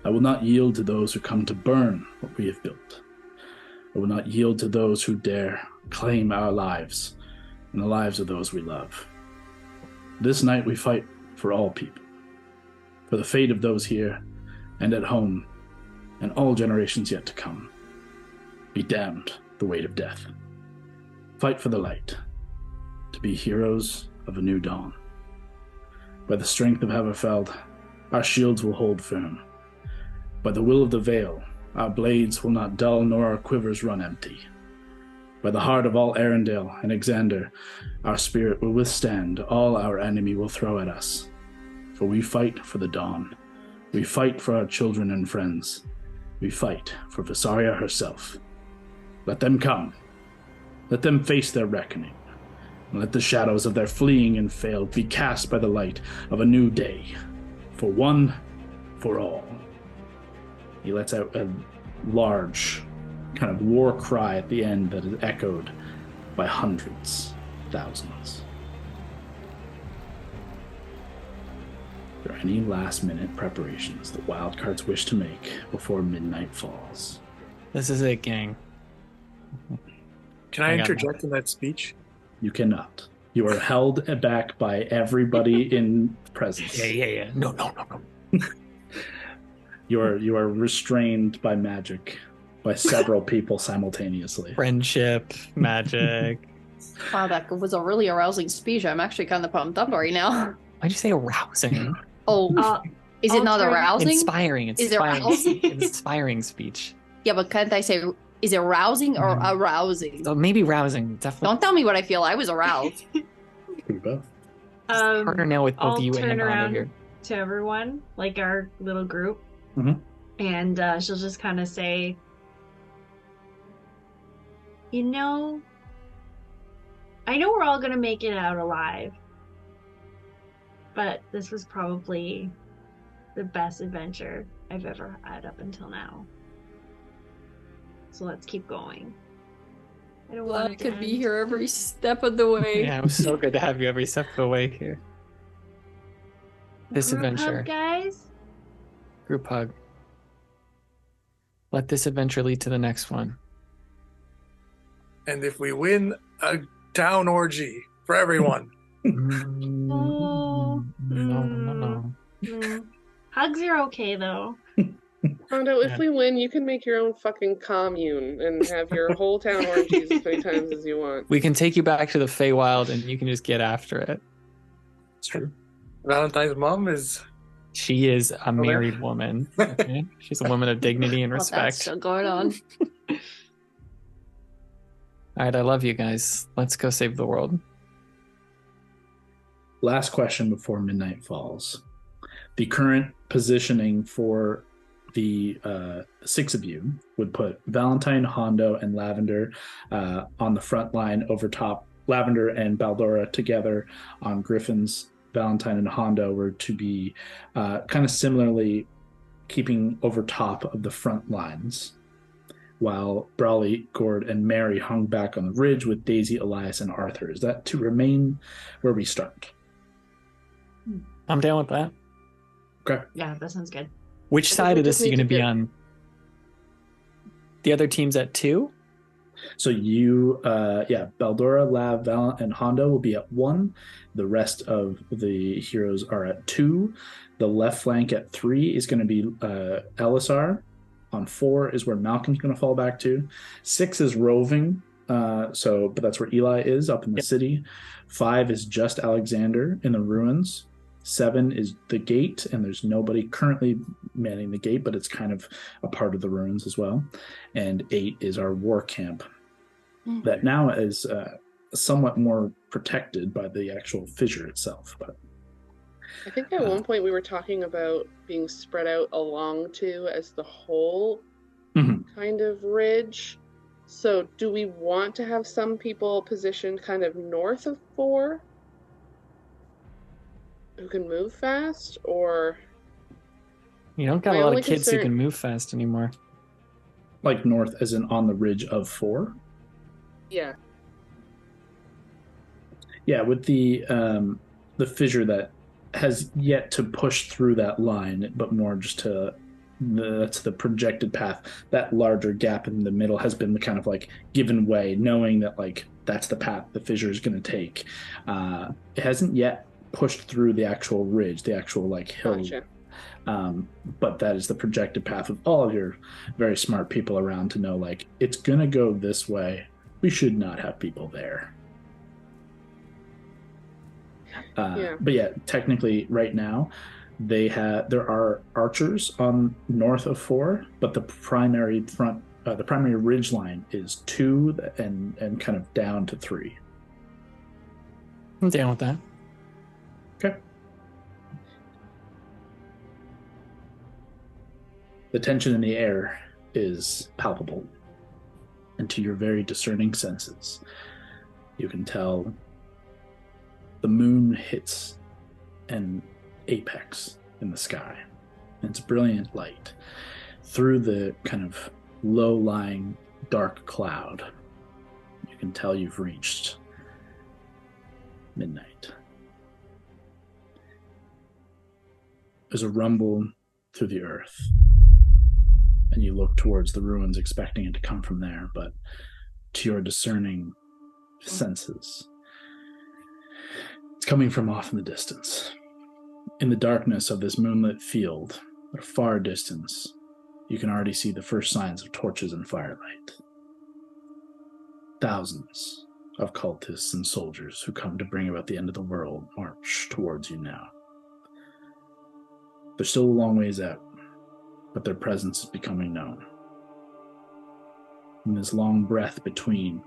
I will not yield to those who come to burn what we have built. I will not yield to those who dare claim our lives and the lives of those we love. This night we fight for all people, for the fate of those here and at home, and all generations yet to come. Be damned the weight of death. Fight for the light, to be heroes of a new dawn. By the strength of Haverfeld, our shields will hold firm. By the will of the Vale, our blades will not dull nor our quivers run empty. By the heart of all Arendelle and Exander, our spirit will withstand all our enemy will throw at us. For we fight for the dawn. We fight for our children and friends. We fight for Vesaria herself. Let them come. Let them face their reckoning. And let the shadows of their fleeing and failed be cast by the light of a new day. For one, for all. He lets out a large kind of war cry at the end that is echoed by hundreds, thousands. Are there any last-minute preparations the wildcards wish to make before midnight falls? This is it, gang. Can I interject in that speech? You cannot. You are held back by everybody in presence. Yeah. No. You are restrained by magic by several people simultaneously. Friendship, magic. Wow, that was a really arousing speech. I'm actually kind of pumped up right now. Why'd you say arousing? Oh, is it not arousing? Inspiring. Is it arousing? Inspiring speech. Yeah, but can't I say, is it rousing or arousing? So maybe rousing. Definitely. Don't tell me what I feel. I was aroused. Harder now with both I'll you turn and Hando around here. to everyone, like our little group, and she'll just kind of say, I know we're all gonna make it out alive, but this was probably the best adventure I've ever had up until now. So let's keep going. I don't Glad want I it to could be end. here every step of the way. Yeah, it was so good to have you every step of the way here. This Group adventure. hug, guys. Group hug. Let this adventure lead to the next one. And if we win, a town orgy for everyone. Oh. No. Hugs are okay though. Hando, if we win, you can make your own fucking commune and have your whole town orgies as many times as you want. We can take you back to the Feywild and you can just get after it. It's true. Valentine's mom is. She is a married woman. Okay? She's a woman of dignity and Oh, that's respect. still going on. All right, I love you guys. Let's go save the world. Last question before midnight falls. The current positioning for the 6 of you would put Valentine, Hando, and Lavender on the front line over top. Lavender and Baldora together on Griffins. Valentine and Hando were to be kind of similarly keeping over top of the front lines, while Brawley, Gord, and Mary hung back on the ridge with Daisy, Elias, and Arthur. Is that to remain where we start? I'm down with that. Okay. Yeah, that sounds good. Which I side think of we this just is need going to to be get- on? The other team's at 2? So you, Baldora, Lav, Val, and Hondo will be at 1. The rest of the heroes are at 2. The left flank at 3 is going to be Elisar. On 4 is where Malcolm's going to fall back to. 6 is roving, but that's where Eli is, up in the city. 5 is just Alexander in the ruins. 7 is the gate, and there's nobody currently manning the gate, but it's kind of a part of the ruins as well. And 8 is our war camp that now is somewhat more protected by the actual fissure itself. But I think at one point we were talking about being spread out along 2 as the whole kind of ridge. So do we want to have some people positioned kind of north of 4 who can move fast, or You don't got My a lot only of kids who concern- can move fast anymore. like north as in on the ridge of 4? yeah, Yeah, with the fissure that has yet to push through that line, but more just to that's the projected path. That larger gap in the middle has been kind of like given way, knowing that like that's the path the fissure is going to take. It hasn't yet pushed through the actual ridge, the actual like hill. gotcha. But that is the projected path of all of your very smart people around to know like it's going to go this way. We should not have people there. But yeah, technically right now there are archers on north of 4, but the primary ridge line is 2 and kind of down to 3. I'm down with that. Okay. The tension in the air is palpable, and to your very discerning senses, you can tell the moon hits an apex in the sky, and its brilliant light through the kind of low-lying dark cloud. You can tell you've reached midnight. There's a rumble through the earth, and you look towards the ruins expecting it to come from there, but to your discerning senses, it's coming from off in the distance. In the darkness of this moonlit field, at a far distance, you can already see the first signs of torches and firelight. Thousands of cultists and soldiers who come to bring about the end of the world march towards you now. They're still a long ways out, but their presence is becoming known. And this long breath between,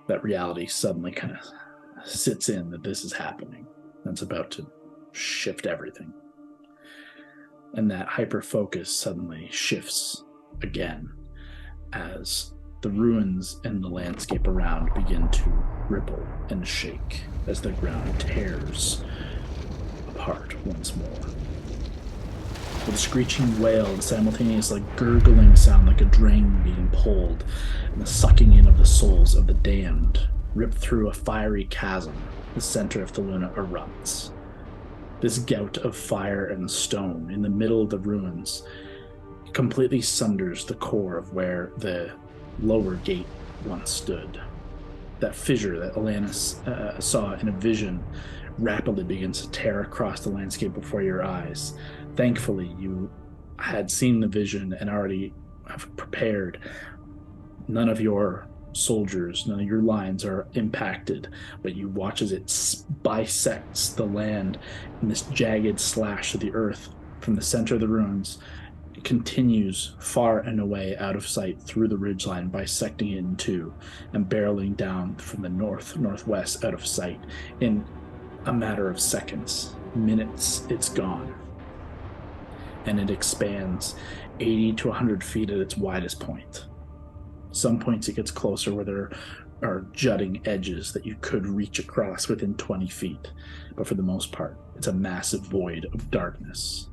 that reality suddenly kind of sits in that this is happening. And it's about to shift everything. And that hyper-focus suddenly shifts again as the ruins and the landscape around begin to ripple and shake as the ground tears apart once more. With a screeching wail and simultaneous gurgling sound like a drain being pulled, and the sucking in of the souls of the damned rip through a fiery chasm, the center of the Luna erupts. This gout of fire and stone in the middle of the ruins completely sunders the core of where the lower gate once stood. That fissure that Alanis saw in a vision rapidly begins to tear across the landscape before your eyes. Thankfully, you had seen the vision and already have prepared. None of your soldiers, none of your lines are impacted, but you watch as it bisects the land in this jagged slash of the earth from the center of the ruins. It continues far and away out of sight through the ridgeline, bisecting it in two and barreling down from the northwest out of sight. In a matter of seconds, minutes, it's gone. And it expands 80 to 100 feet at its widest point. Some points it gets closer where there are jutting edges that you could reach across within 20 feet. But for the most part, it's a massive void of darkness.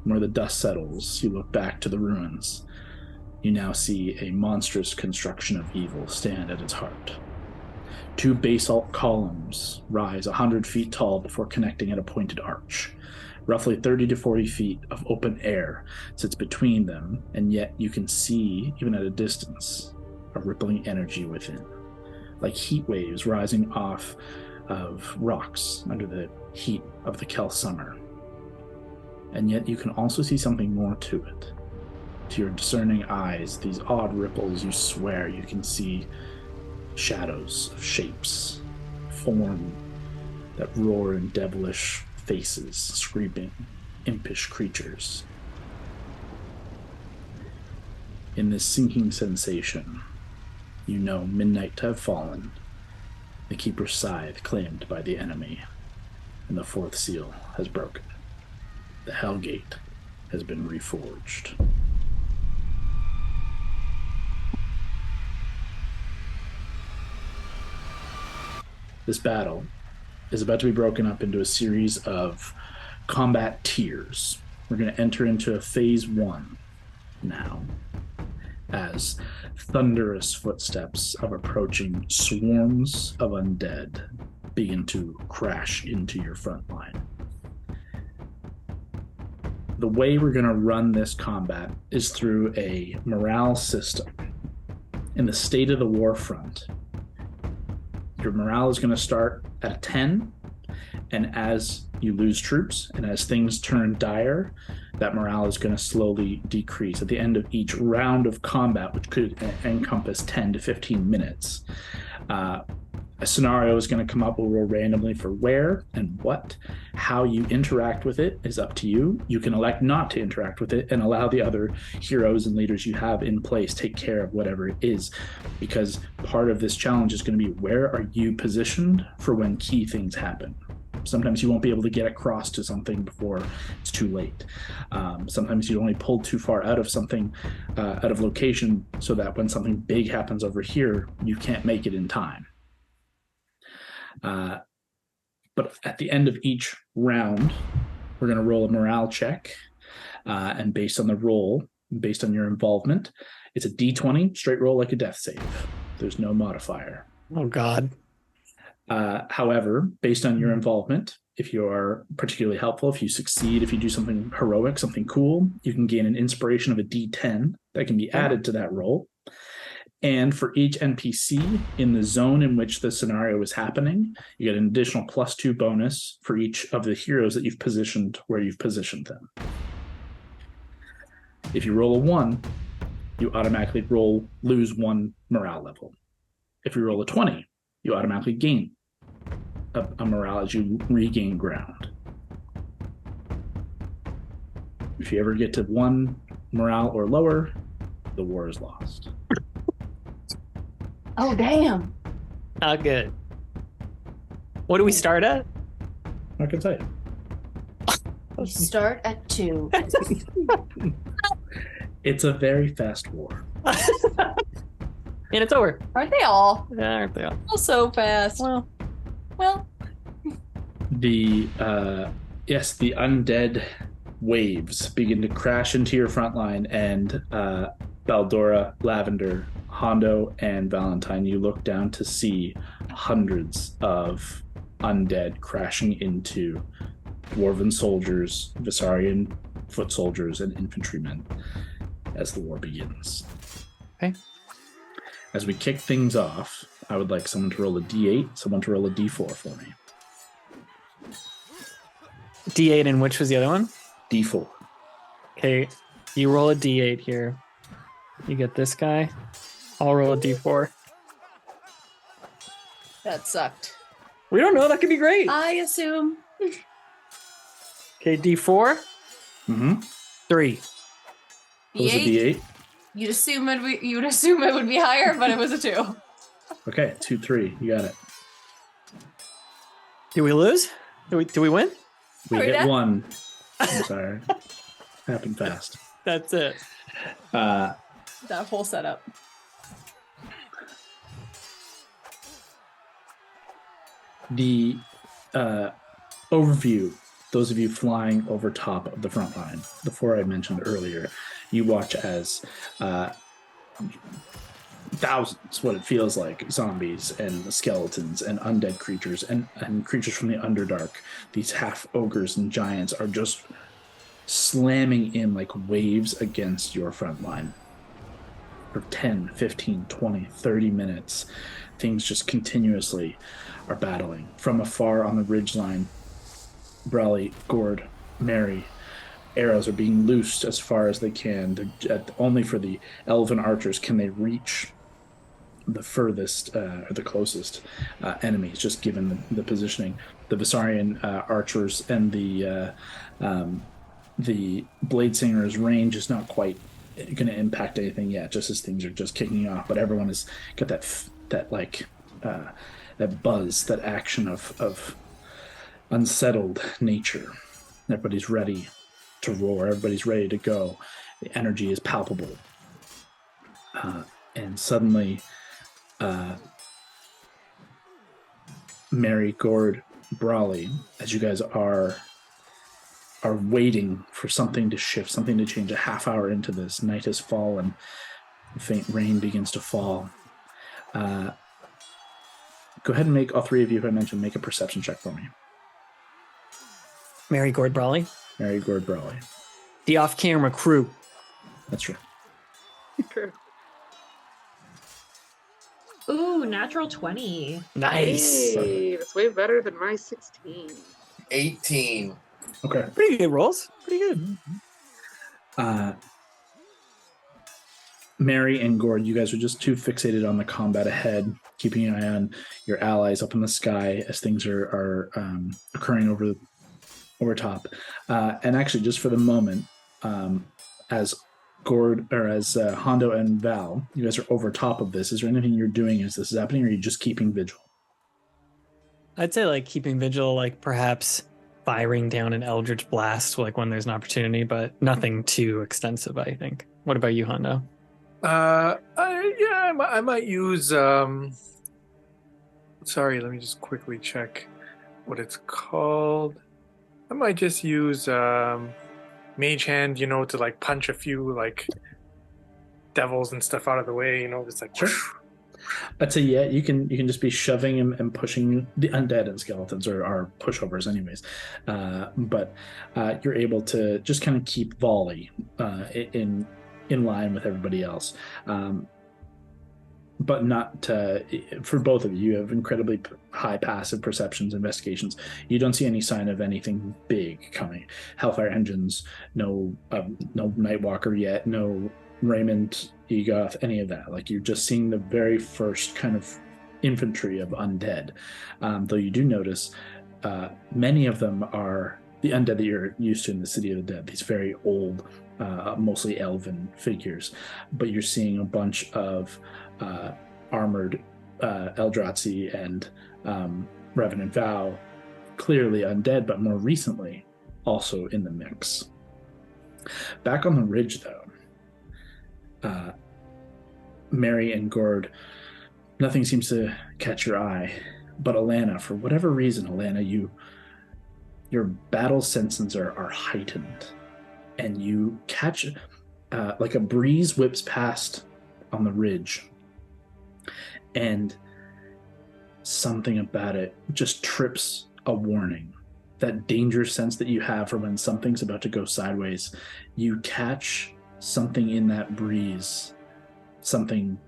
Where the dust settles, you look back to the ruins. You now see a monstrous construction of evil stand at its heart. 2 basalt columns rise 100 feet tall before connecting at a pointed arch. Roughly 30 to 40 feet of open air sits between them, and yet you can see, even at a distance, a rippling energy within, like heat waves rising off of rocks under the heat of the Kel summer. And yet you can also see something more to it. To your discerning eyes, these odd ripples, you swear you can see shadows of shapes form that roar in devilish faces, screaming, impish creatures. In this sinking sensation, you know midnight to have fallen, the Keeper's scythe claimed by the enemy, and the 4th seal has broken. The Hellgate has been reforged. This battle is about to be broken up into a series of combat tiers. We're going to enter into a phase 1 now, as thunderous footsteps of approaching swarms of undead begin to crash into your front line. The way we're going to run this combat is through a morale system. In the state of the war front, your morale is going to start at a 10, and as you lose troops and as things turn dire, that morale is going to slowly decrease. At the end of each round of combat, which could encompass 10 to 15 minutes, a scenario is going to come up. We'll roll randomly for where and what. How you interact with it is up to you. You can elect not to interact with it and allow the other heroes and leaders you have in place take care of whatever it is, because part of this challenge is going to be, where are you positioned for when key things happen? Sometimes you won't be able to get across to something before it's too late. Sometimes you only pull too far out of something, out of location, so that when something big happens over here, you can't make it in time. But at the end of each round, we're going to roll a morale check, and based on the roll, based on your involvement, it's a d20 straight roll, like a death save. There's no modifier. Oh God. However, based on your involvement, if you are particularly helpful, if you succeed, if you do something heroic, something cool, you can gain an inspiration of a d10 that can be added to that roll. And for each NPC in the zone in which the scenario is happening, you get an additional +2 bonus for each of the heroes that you've positioned where you've positioned them. If you roll a 1, you automatically lose 1 morale level. If you roll a 20, you automatically gain a morale as you regain ground. If you ever get to 1 morale or lower, the war is lost. Oh, damn. Not good. What do we start at? I can tell you. We start at 2. It's a very fast war. And it's over. Aren't they all? Yeah, aren't they all? All so fast. Well. The undead waves begin to crash into your front line, and Baldora, Lavender, Hando, and Valentine, you look down to see hundreds of undead crashing into dwarven soldiers, Vesarian foot soldiers, and infantrymen as the war begins. Okay. As we kick things off, I would like someone to roll a d8, someone to roll a d4 for me. D8, and which was the other one? D4. Okay, you roll a D8 here. You get this guy. I'll roll a D4. That sucked. We don't know. That could be great. I assume. Okay, D4. Mm-hmm. 3. What was a d8? You'd assume it would be higher, but it was a 2. Okay, 2, 3. You got it. Do we lose? Do we win? We Are we hit dead? 1. I'm sorry. Happened fast. That's it. That whole setup. The overview, those of you flying over top of the front line, the 4 I mentioned earlier, you watch as thousands, what it feels like, zombies and skeletons and undead creatures and creatures from the Underdark, these half ogres and giants, are just slamming in like waves against your front line. For 10, 15, 20, 30 minutes, things just continuously are battling. From afar on the ridgeline, Brawley, Gord, Mary, arrows are being loosed as far as they can. Only for the elven archers can they reach the furthest or the closest enemies, just given the positioning. The Vesarian archers and the blade singer's range is not quite going to impact anything yet, just as things are just kicking off. But everyone has got that buzz, that action of unsettled nature. Everybody's ready to roar. Everybody's ready to go. The energy is palpable. And suddenly, Mary, Gord, Brawley, as you guys are waiting for something to shift, something to change, a half hour into this, night has fallen, faint rain begins to fall. Go ahead and make, all 3 of you who I mentioned, make a perception check for me. Mary Gord Brawley. Mary, Gord, Brawley. The off-camera crew. That's right. Ooh, natural 20. Nice. Hey, that's way better than my 16. 18. Okay. Pretty good rolls. Pretty good. Mary and Gord, you guys are just too fixated on the combat ahead, keeping an eye on your allies up in the sky as things are occurring over top. And actually, just for the moment, as Gord or as Hondo and Val, you guys are over top of this. Is there anything you're doing as this is happening, or are you just keeping vigil? I'd say like keeping vigil, like perhaps firing down an Eldritch Blast, like when there's an opportunity, but nothing too extensive, I think. What about you, Hondo? I might use. Sorry, let me just quickly check what it's called. I might just use Mage Hand, to like punch a few like devils and stuff out of the way. Just like. Sure. I'd say you can just be shoving and pushing the undead and skeletons are pushovers anyways, but you're able to just kind of keep volley in line with everybody else. but not for both of you. You have incredibly high passive perceptions, investigations. You don't see any sign of anything big coming. Hellfire engines, no Nightwalker yet, no Raymond, Egoth, any of that. Like, you're just seeing the very first kind of infantry of undead. Though you do notice many of them are the undead that you're used to in the City of the Dead, these very old, mostly elven figures. But you're seeing a bunch of armored Eldrazi and Revenant Vow, clearly undead, but more recently also in the mix. Back on the ridge, though, Mary and Gord, nothing seems to catch your eye. But Alana, for whatever reason, your battle senses are heightened, and you catch like a breeze whips past on the ridge, and something about it just trips a warning. That danger sense that you have for when something's about to go sideways, you catch something in that breeze, something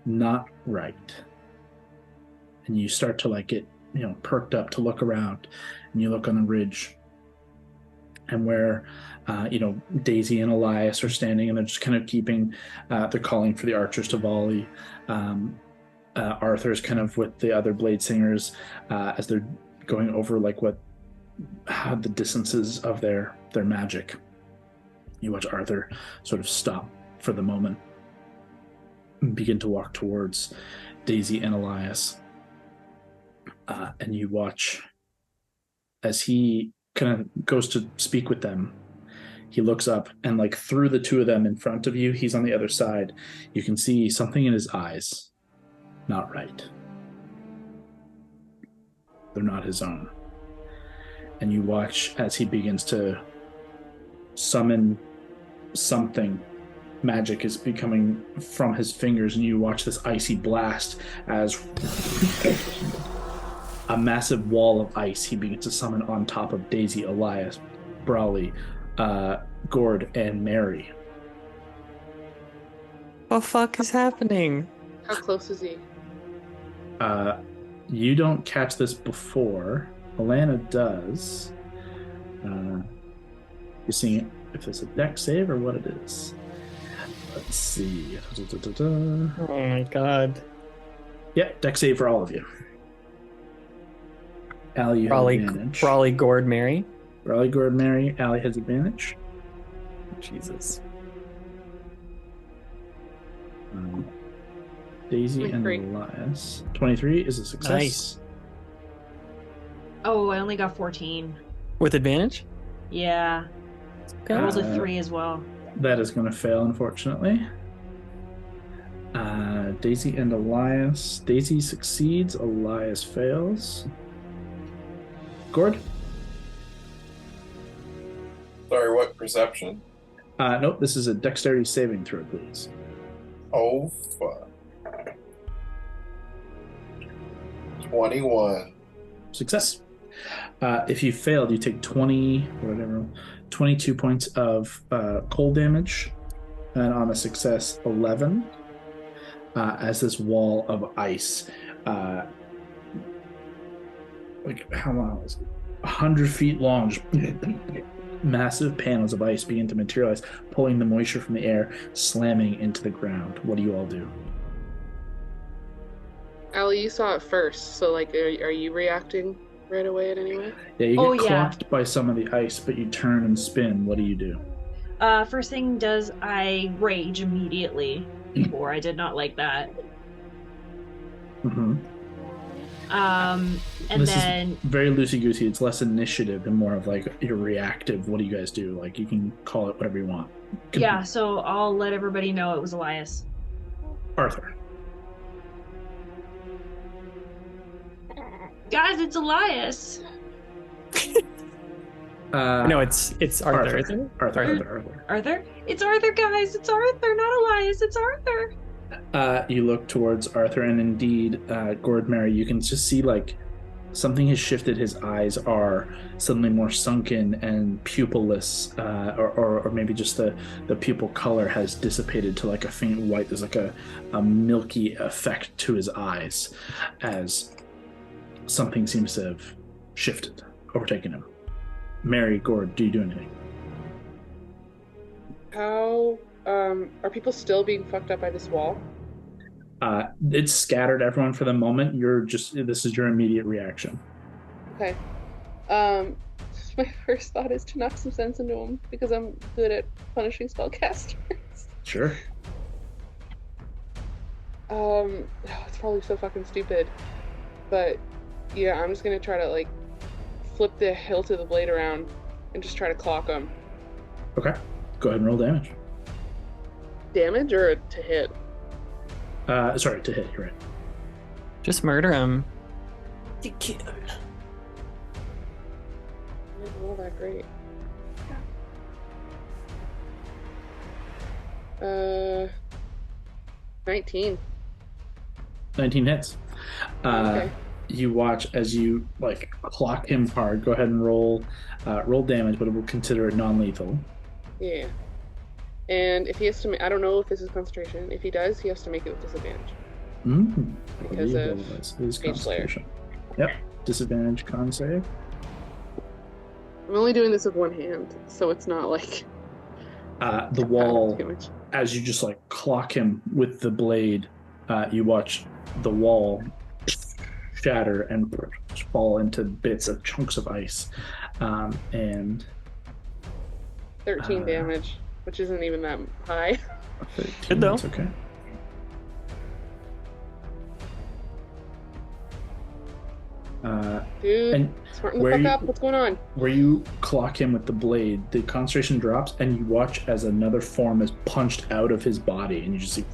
not right. And you start to get, perked up to look around, and you look on the ridge, and where, Daisy and Elias are standing, and they're just kind of they're calling for the archers to volley. Arthur's kind of with the other blade singers as they're going over how the distances of their magic. You watch Arthur sort of stop for the moment and begin to walk towards Daisy and Elias. And you watch as he kind of goes to speak with them. He looks up, and through the two of them in front of you, he's on the other side. You can see something in his eyes. Not right. They're not his own. And you watch as he begins to summon something. Magic is becoming from his fingers, and you watch this icy blast as a massive wall of ice he begins to summon on top of Daisy, Elias, Brawley, Gord, and Mary. What the fuck is happening? How close is he? You don't catch this before. Alana does. You're seeing if there's a deck save or what it is. Let's see. Oh my god. Yeah, deck save for all of you. Allie, you have advantage. Brawley, Gord, Mary. Brawley, Gord, Mary. Allie has advantage. Jesus. Daisy 23. And Elias. 23 is a success. Nice. Oh, I only got 14. With advantage? Yeah. Okay. I rolled a 3 as well. That is going to fail, unfortunately. Daisy and Elias. Daisy succeeds. Elias fails. Gord? Sorry, what perception? Nope, this is a dexterity saving throw, please. Oh, fuck. 21. Success. If you failed, you take 22 points of cold damage, and on a success, 11. As this wall of ice, how long is it? 100 feet long, just massive panels of ice begin to materialize, pulling the moisture from the air, slamming into the ground. What do you all do? Allie, you saw it first, so are you reacting right away in any way? Yeah, you get clocked by some of the ice, but you turn and spin. What do you do? First thing I rage immediately. Before I did not like that. Mm-hmm. And this then is very loosey-goosey. It's less initiative and more of your reactive. What do you guys do? You can call it whatever you want. Yeah, so I'll let everybody know it was Elias. Arthur. Guys, it's Elias. No, it's Arthur. Arthur? It's Arthur, guys. It's Arthur, not Elias. It's Arthur. You look towards Arthur, and indeed, Gord, Mary, you can just see something has shifted. His eyes are suddenly more sunken and pupilless, or maybe just the pupil color has dissipated to like a faint white. There's like a milky effect to his eyes as something seems to have shifted, overtaken him. Mary, Gord, do you do anything? How are people still being fucked up by this wall? It's scattered everyone for the moment. This is your immediate reaction. Okay. My first thought is to knock some sense into him because I'm good at punishing spellcasters. Sure. It's probably so fucking stupid, but yeah, I'm just gonna try to like flip the hilt of the blade around and just try to clock him. Okay. Go ahead and roll damage. Damage or to hit? Sorry, to hit. You're right. Just murder him. Didn't roll that great. 19. 19 hits. Okay. You watch as you like clock him hard. Go ahead and roll damage, but it will consider it non-lethal. Yeah. And if he has to, I don't know if this is concentration. If he does, he has to make it with disadvantage. Because of his Mage Slayer. concentration. Yep. Disadvantage con save. I'm only doing this with one hand, so it's not like the wall. damage. As you just like clock him with the blade, you watch the wall shatter and fall into bits of chunks of ice, and 13 damage, which isn't even that high. 13, Good though. that's okay. Dude, And smarten the where fuck you- up. What's going on? Where you clock him with the blade, the concentration drops, and you watch as another form is punched out of his body, and you just see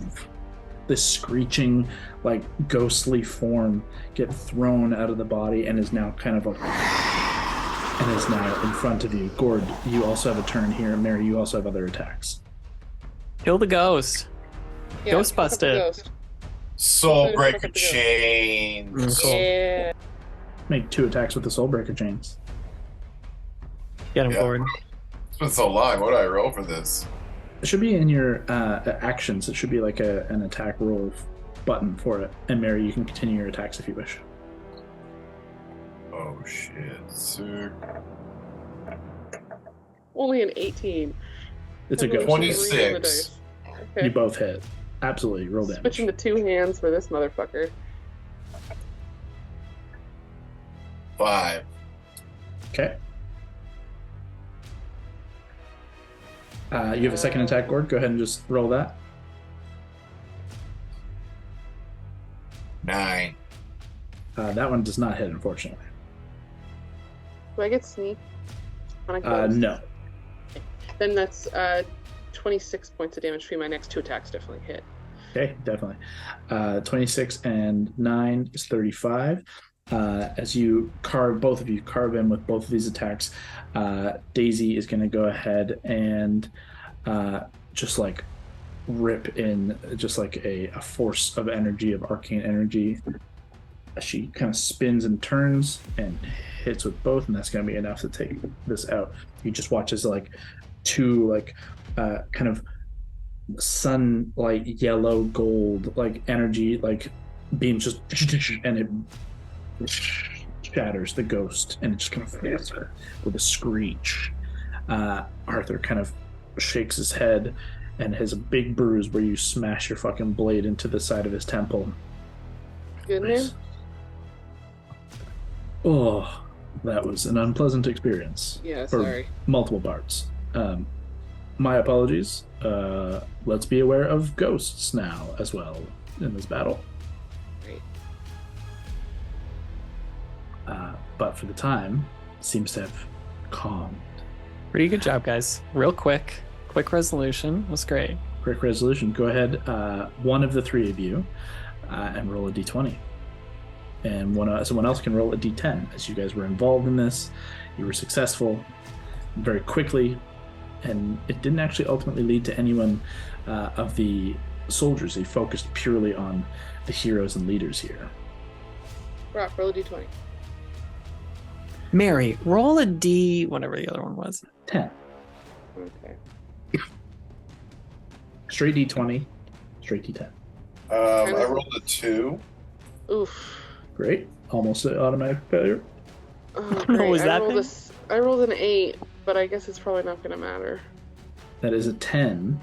this screeching, like ghostly form get thrown out of the body, and is now kind of like, and is now in front of you. Gord, you also have a turn here. Mary, you also have other attacks. Kill the ghost. Yeah, Ghost fuck up the busted. ghost. Soulbreaker chains. Cool. Yeah. Make 2 attacks with the Soulbreaker chains. Get him Yeah. forward. It's been so long. What do I roll for this? It should be in your actions. It should be like an attack roll button for it. And Mary, you can continue your attacks if you wish. Oh shit. Sick. Only an 18. It's a I'm ghost. rolling three on the 26. dice. You Okay. both hit. Absolutely. Roll damage. Switching to 2 hands for this motherfucker. 5. Okay. You have a second attack, Gord. Go ahead and just roll that. 9. That one does not hit, unfortunately. Do I get sneak on a ghost? No. Then that's 26 points of damage between my next 2 attacks. Definitely hit. Okay, definitely. 26 and 9 is 35. As you both of you carve in with both of these attacks, Daisy is going to go ahead and just like rip in just like a force of energy, of arcane energy. She kind of spins and turns and hits with both, and that's going to be enough to take this out. You just watch as like 2 like kind of sunlight yellow gold like energy like beams just and it shatters the ghost, and it just kind of hits her with a screech. Arthur kind of shakes his head and has a big bruise where you smash your fucking blade into the side of his temple. Good man. Oh, that was an unpleasant experience. Yeah, For sorry. multiple parts. My apologies. Let's be aware of ghosts now as well in this battle. Great. But for the time, seems to have calmed. Pretty good job, guys. Real quick resolution was great. Quick resolution. Go ahead, one of the 3 of you, and roll a d20. And someone else can roll a d10. As you guys were involved in this, you were successful very quickly, and it didn't actually ultimately lead to anyone of the soldiers. They focused purely on the heroes and leaders here. Rock, roll a d20. Mary, roll a D, whatever the other one was. 10. Okay. Straight D20, straight D10. I rolled a 2. Oof. Great. Almost an automatic failure. Oh, no, great. was that I rolled an 8, but I guess it's probably not going to matter. That is a 10.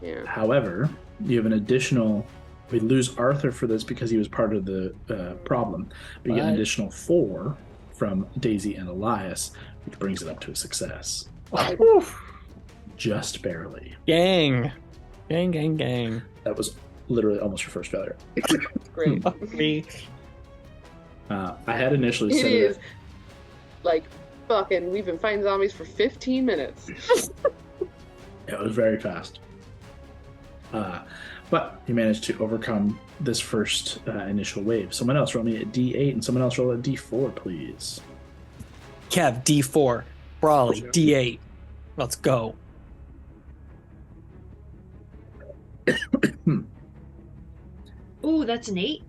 Yeah. However, you have an additional. We lose Arthur for this because he was part of the problem. But you get an What? additional 4 from Daisy and Elias, which brings it up to a success. Just barely. Gang. Gang. That was literally almost your first failure. Great. Fuck me. I had initially It said is like fucking. We've been fighting zombies for 15 minutes. it was very fast. But you managed to overcome this first initial wave. Someone else roll me a D8 and someone else roll a D4, please. Kev, D4. Brawley, D8. Let's go. Ooh, that's an 8.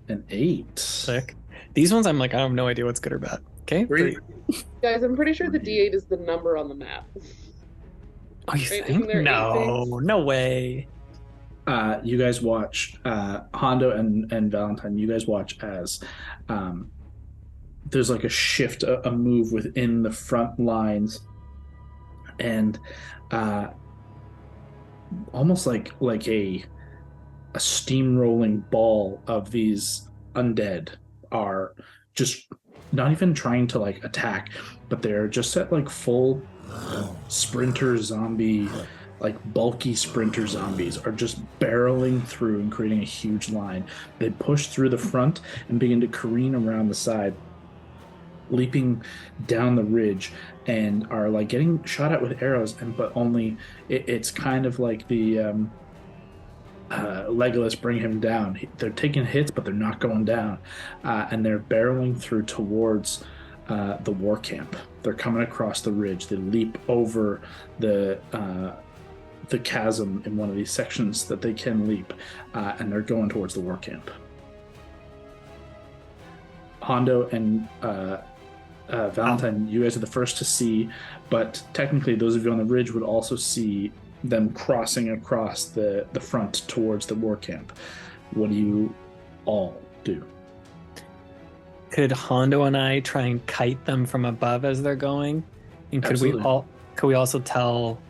An 8. Sick. These ones, I'm like, I have no idea what's good or bad. Okay. 3. Guys, I'm pretty sure the D8 is the number on the map. Oh, you Right, think? isn't there 8 No, things? no way. You guys watch Hondo and Valentine. You guys watch as there's like a shift, a move within the front lines, and almost like a steamrolling ball of these undead are just not even trying to like attack, but they're just at like full sprinter zombie. Like bulky sprinter zombies are just barreling through and creating a huge line. They push through the front and begin to careen around the side, leaping down the ridge, and are like getting shot at with arrows. And but only it's kind of like the Legolas bring him down. They're taking hits, but they're not going down, and they're barreling through towards the war camp. They're coming across the ridge. They leap over the chasm in one of these sections that they can leap, and they're going towards the war camp. Hando and Valentine, you guys are the first to see, but technically those of you on the ridge would also see them crossing across the front towards the war camp. What do you all do? Could Hondo and I try and kite them from above as they're going? And could Absolutely. we also tell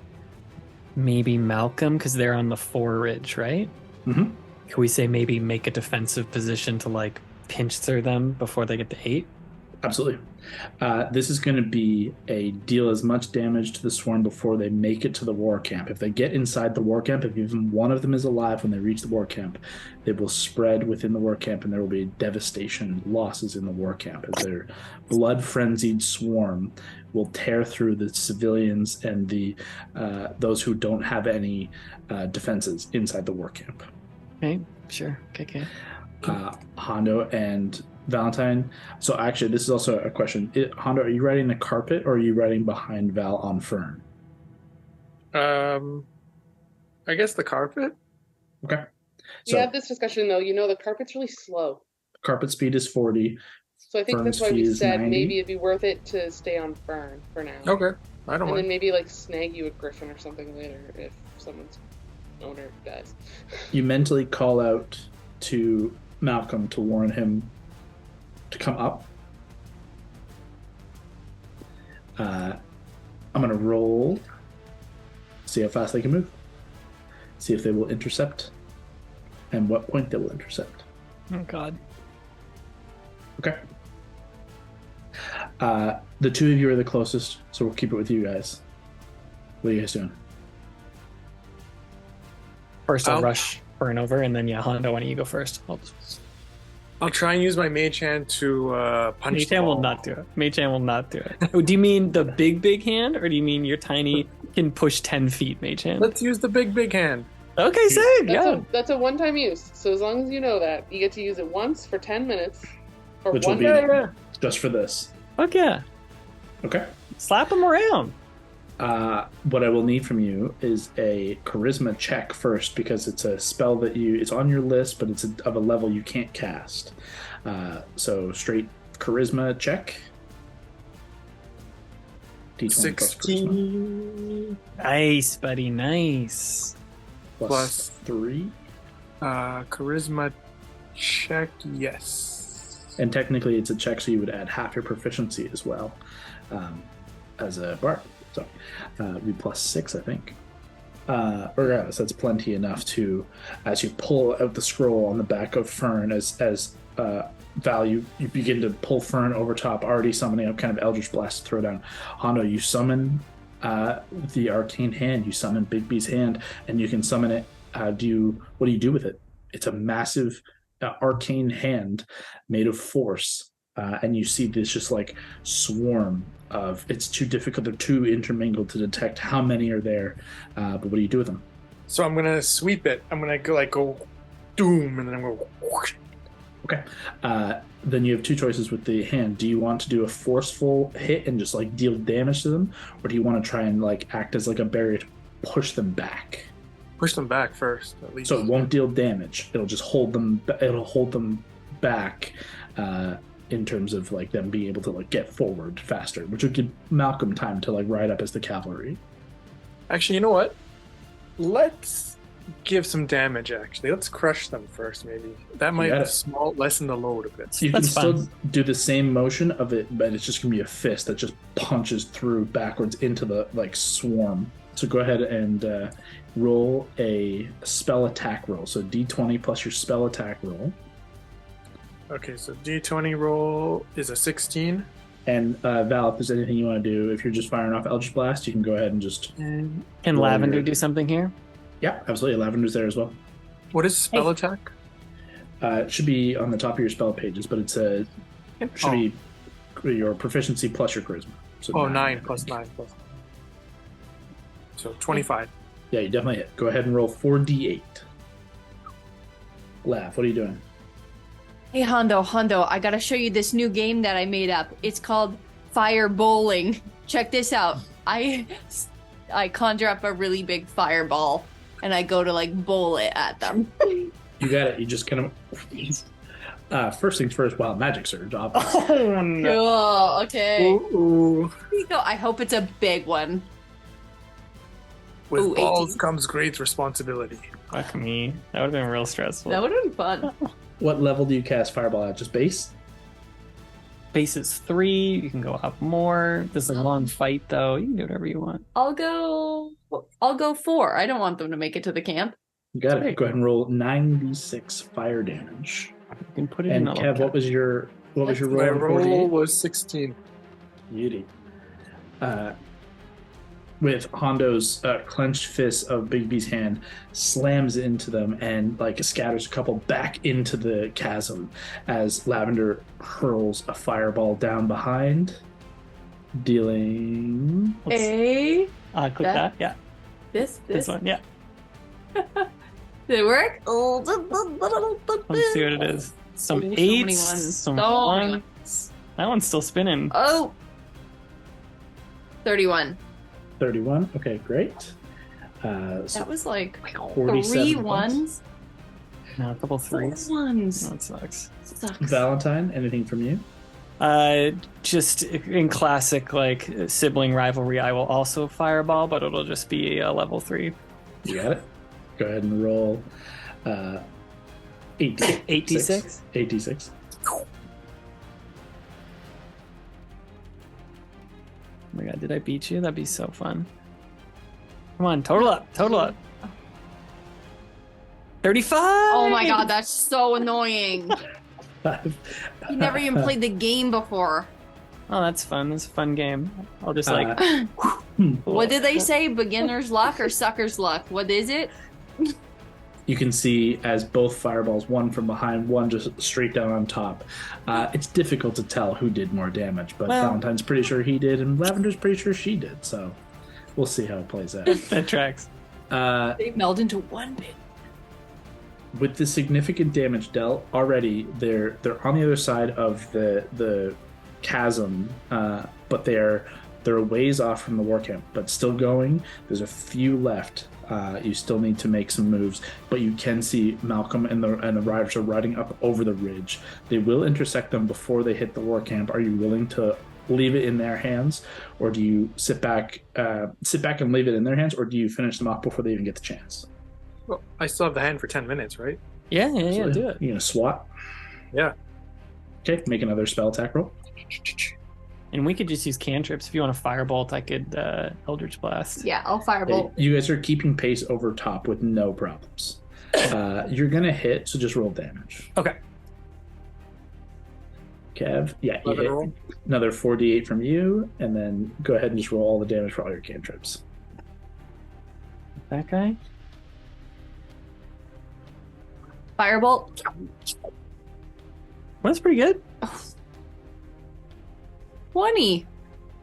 maybe Malcolm, because they're on the 4 ridge, right? Mm-hmm. Could we say maybe make a defensive position to like pincer them before they get to 8? Absolutely. This is going to be a deal as much damage to the swarm before they make it to the war camp. If they get inside the war camp, if even one of them is alive when they reach the war camp, they will spread within the war camp, and there will be devastation, losses in the war camp as their blood-frenzied swarm will tear through the civilians and the those who don't have any defenses inside the war camp. Okay, sure. Okay. Hondo and Valentine. So actually, this is also a question. Hondo, are you riding the carpet or are you riding behind Val on Fern? I guess the carpet. Okay. We So had this discussion though. You know, the carpet's really slow. carpet speed is 40. So I think Fern's that's why we fee is said 90. maybe it'd be worth it to stay on Fern for now. Okay, I don't And then mind. maybe like snag you a griffin or something later if someone's owner dies. You mentally call out to Malcolm to warn him to come up. I'm going to roll, see how fast they can move, see if they will intercept, and what point they will intercept. Oh God. Okay. The two of you are the closest, so we'll keep it with you guys. What are you guys doing? First, I'll I'll- rush Fern over, and then Hondo, why don't you go first? I'll try and use my mage hand to punch. Mage the hand will wall. not do it. Mage hand will not do it. Oh, do you mean the big hand, or do you mean your tiny can push 10 feet mage hand? Let's use the big hand. Okay, sick. Yeah. That's a one-time use. So as long as you know that, you get to use it once for 10 minutes. For Which will one be day. just for this. Fuck yeah. Okay. Slap him around. What I will need from you is a charisma check first, because it's a spell that it's on your list, but it's of a level you can't cast. So straight charisma check. D20 plus charisma. 16 Nice, buddy. Nice. plus 3. charisma check. Yes. And technically, it's a check, so you would add half your proficiency as well as a bard. So, be plus 6, I think. Regardless, that's plenty enough to, as you pull out the scroll on the back of Fern, as Val, you begin to pull Fern over top, already summoning up kind of Eldritch Blast to throw down. Hando, you summon the arcane hand. You summon Bigby's hand, and you can summon it. What do you do with it? It's a massive arcane hand made of force, and you see this just like swarm of. It's too difficult. They're too intermingled to detect how many are there. But what do you do with them? So I'm gonna sweep it. I'm gonna go doom, and then I'm gonna. Whoosh. Okay. Then you have two choices with the hand. Do you want to do a forceful hit and just like deal damage to them, or do you want to try and like act as like a barrier to push them back? Push them back first, at least. So it won't deal damage. It'll just hold them. It'll hold them back in terms of like them being able to like get forward faster, which would give Malcolm time to like ride up as the cavalry. Actually, you know what? Let's give some damage. Actually, let's crush them first. Maybe that might lessen the load a bit. So you That's can still fun. do the same motion of it, but it's just gonna be a fist that just punches through backwards into the like swarm. So go ahead and roll a spell attack roll. So D20 plus your spell attack roll. Okay, so D20 roll is a 16. And Val, if there's anything you want to do, if you're just firing off Eldritch Blast, you can go ahead and just. Can roll Lavender your- do something here? Yeah, absolutely. Lavender's there as well. What is spell attack? It should be on the top of your spell pages, but it's should be your proficiency plus your charisma. So 9 plus 9 plus. So 25. Yeah, you definitely hit. Go ahead and roll 4d8. Lav, what are you doing? Hey Hondo, I gotta show you this new game that I made up. It's called Fire Bowling. Check this out. I conjure up a really big fireball and I go to like bowl it at them. You got it. You just kind of. First things first, wild magic surge, obviously. Oh, no. Cool. Okay. Ooh. Here you go. I hope it's a big one. With Ooh, balls 18. comes great responsibility. Fuck me. That would have been real stressful. That would have been fun. What level do you cast fireball at? Just base? Base is 3. You can go up more. This is a long fight, though. You can do whatever you want. I'll go 4. I don't want them to make it to the camp. You got it. Great. Go ahead and roll 9d6 fire damage. You can put it And in a Kev, what was your roll? My on roll 4d8? was 16. Beauty. With Hondo's clenched fist of Bigby's hand, slams into them and like scatters a couple back into the chasm as Lavender hurls a fireball down behind, dealing. A. Click that. Yeah. This This one. Yeah. Did it work? Let's see what it is. Some Oh, so many 8s. ones. Some So many 1s. That one's still spinning. Oh. 31. 31. Okay, great. So That was like 47 3 points. ones. No, a couple 4 3s. ones. That sucks. Sucks. Valentine, anything from you? Just in classic like sibling rivalry, I will also fireball, but it'll just be a level 3. You got it. Go ahead and roll 8d6. 8d6. Oh my god, did I beat you? That'd be so fun. Come on, total up. 35. Oh my god, that's so annoying. You never even played the game before. Oh, that's fun. That's a fun game. I'll just like. What did they say? Beginner's luck or sucker's luck? What is it? You can see as both fireballs, one from behind, one just straight down on top. It's difficult to tell who did more damage, but Well- Valentine's pretty sure he did, and Lavender's pretty sure she did. So we'll see how it plays out. That tracks. They meld into one bit. With the significant damage dealt already, they're on the other side of the chasm, but they're a ways off from the war camp, but still going. There's a few left. You still need to make some moves, but you can see Malcolm and the riders are riding up over the ridge. They will intersect them before they hit the war camp. Are you willing to leave it in their hands, or do you sit back and leave it in their hands, or do you finish them off before they even get the chance? Well, I still have the hand for 10 minutes, right? Yeah, So do it. You're gonna swat. Yeah. Okay, make another spell attack roll. And we could just use cantrips. If you want a firebolt, I could Eldritch Blast. Yeah, I'll firebolt. You guys are keeping pace over top with no problems. You're gonna hit, so just roll damage. Okay. Kev, yeah, you 11 hit. roll. Another 4d8 from you, and then go ahead and just roll all the damage for all your cantrips. That guy? Firebolt. That's pretty good. 20.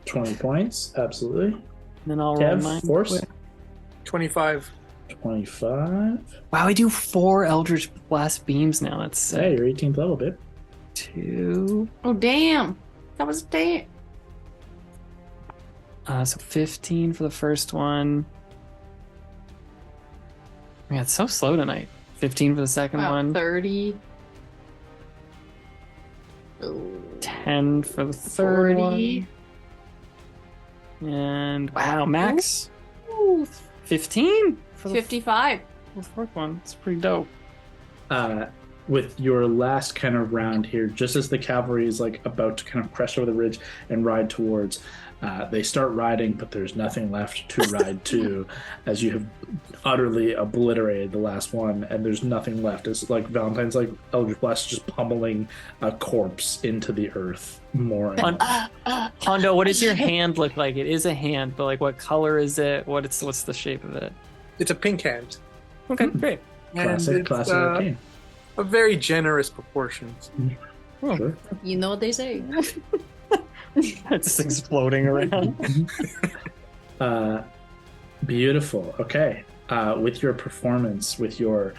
20 points, absolutely. And then I'll roll Kev, mine. force. 25. 25. Wow, I do 4 Eldritch Blast beams now. That's sick. Hey, you're 18th level, babe. 2. Oh, damn. That was damn. So 15 for the first one. Yeah, it's so slow tonight. 15 for the second Wow, one. 30. 10 for the third 40. one. And wow, max Ooh, 15 for the 55. fourth one. It's pretty dope. With your last kind of round here, just as the cavalry is like about to kind of crest over the ridge and ride towards, they start riding, but there's nothing left to ride to, as you have utterly obliterated the last one, and there's nothing left. It's like Valentine's, like Eldritch Blast, just pummeling a corpse into the earth more. And more. Hondo, what does your hand look like? It is a hand, but like, what color is it? What's the shape of it? It's a pink hand. Okay, great. Classic arcane. A very generous proportions. Sure. You know what they say. It's just exploding around. Beautiful. Okay. With your performance, with your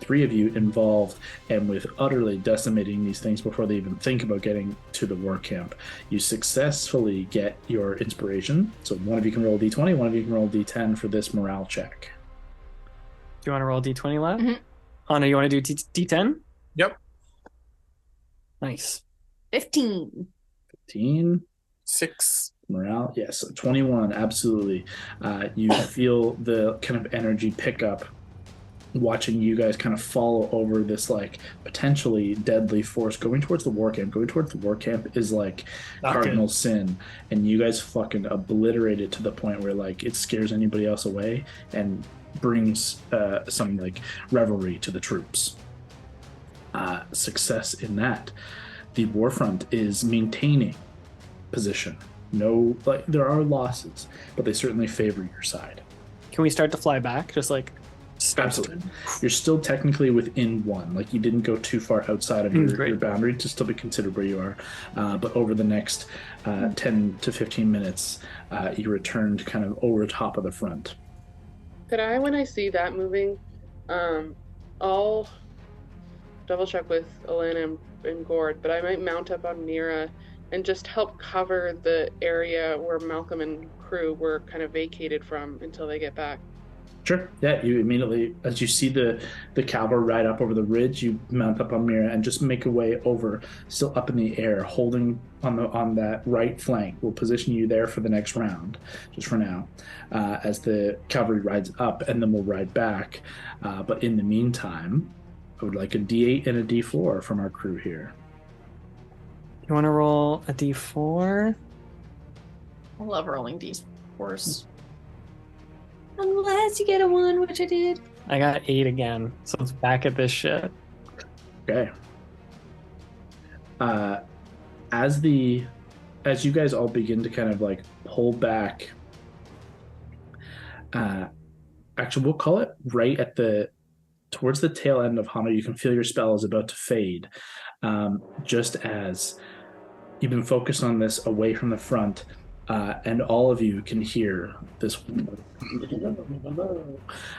3 of you involved, and with utterly decimating these things before they even think about getting to the war camp, you successfully get your inspiration. So one of you can roll a d20, one of you can roll a d10 for this morale check. Do you want to roll D20 left? Mhm. Hondo, you want to do D10? Yep. Nice. 15. 15. 6. Morale, yes. 21, absolutely. You feel the kind of energy pick up watching you guys kind of follow over this like potentially deadly force going towards the war camp. Going towards the war camp is like cardinal sin, and you guys fucking obliterate it to the point where like it scares anybody else away and brings some like revelry to the troops. Success in that. The Warfront is maintaining position. No, like there are losses, but they certainly favor your side. Can we start to fly back? Just like Absolutely. You're still technically within 1. Like you didn't go too far outside of your boundary to still be considered where you are. But over the next 10 to 15 minutes, you returned kind of over top of the front. Could I, when I see that moving, I'll double check with Elena and Gord, but I might mount up on Mira and just help cover the area where Malcolm and crew were kind of vacated from until they get back. Sure. Yeah, you immediately, as you see the cavalry ride up over the ridge, you mount up on Mira and just make a way over, still up in the air, holding on that right flank. We'll position you there for the next round, just for now, as the cavalry rides up, and then we'll ride back. But in the meantime, I would like a D8 and a D4 from our crew here. You want to roll a D4? I love rolling D4s. Unless you get a 1, which I did. I got 8 again, so it's back at this shit. Okay. As you guys all begin to kind of like pull back, actually we'll call it right at towards the tail end of Hano, you can feel your spell is about to fade. Just as you've been focused on this away from the front, and all of you can hear this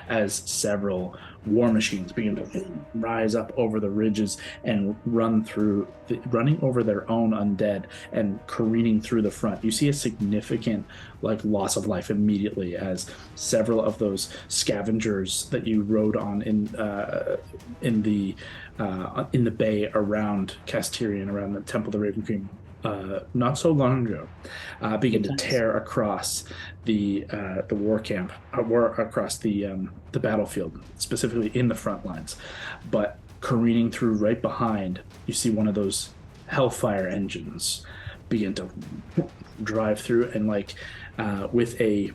as several war machines begin to rise up over the ridges and running over their own undead and careening through the front. You see a significant like loss of life immediately as several of those scavengers that you rode on in the bay around Castirian, around the Temple of the Raven Queen, not so long ago, began to tear across the war camp, across the battlefield, specifically in the front lines. But careening through right behind, you see one of those Hellfire engines begin to drive through, and with a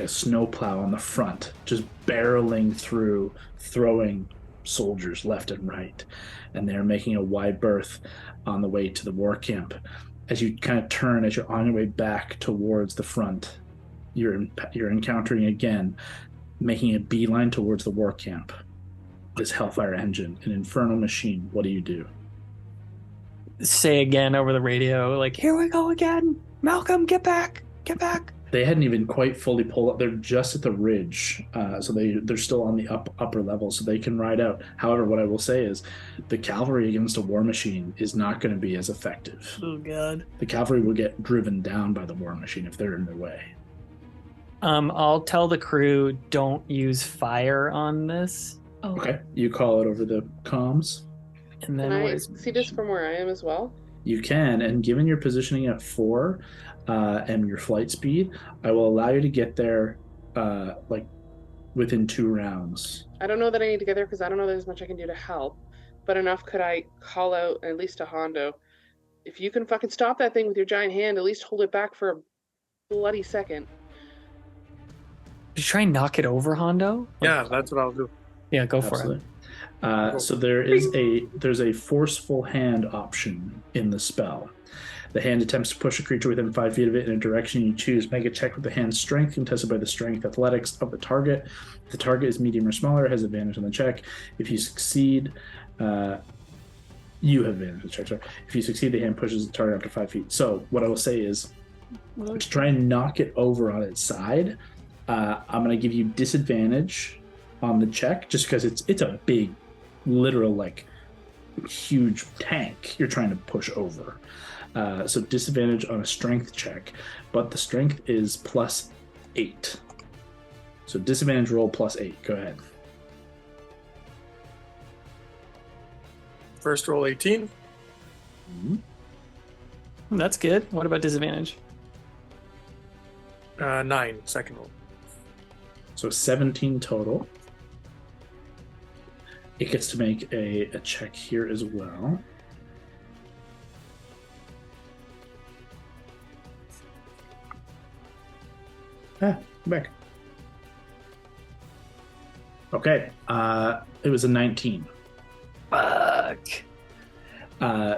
snowplow on the front, just barreling through, throwing soldiers left and right, and they're making a wide berth on the way to the war camp. As you kind of turn, as you're on your way back towards the front, you're encountering again, making a beeline towards the war camp, this Hellfire engine, an infernal machine. What do you do? Say again over the radio, like, here we go again. Malcolm, get back. They hadn't even quite fully pulled up. They're just at the ridge, so they're still on the upper level, so they can ride out. However, what I will say is the cavalry against a war machine is not going to be as effective. Oh, God. The cavalry will get driven down by the war machine if they're in their way. I'll tell the crew, don't use fire on this. Oh. Okay, you call it over the comms. And then Can I where's see this from where I am as well? You can, and given your positioning at 4 and your flight speed, I will allow you to get there within 2 rounds. I don't know that I need to get there because I don't know there's much I can do to help. But enough could I call out, at least to Hando, if you can fucking stop that thing with your giant hand, at least hold it back for a bloody second. Did you try and knock it over, Hondo? Yeah, that's what I'll do. Yeah, go for Absolutely. it. So there's a forceful hand option in the spell. The hand attempts to push a creature within 5 feet of it in a direction you choose. Make a check with the hand's strength, contested by the strength athletics of the target. If the target is medium or smaller, it has advantage on the check. If you succeed, you have advantage on the check. Sorry. If you succeed, the hand pushes the target up to 5 feet. So what I will say is, to try and knock it over on its side, I'm going to give you disadvantage on the check, just because it's a big, literal, huge tank you're trying to push over. So disadvantage on a strength check, but the strength is +8. So disadvantage roll +8. Go ahead. First roll 18. That's good. What about disadvantage? 9, second roll. So 17 total. It gets to make a check here as well. Come back. Okay. It was a 19. Fuck.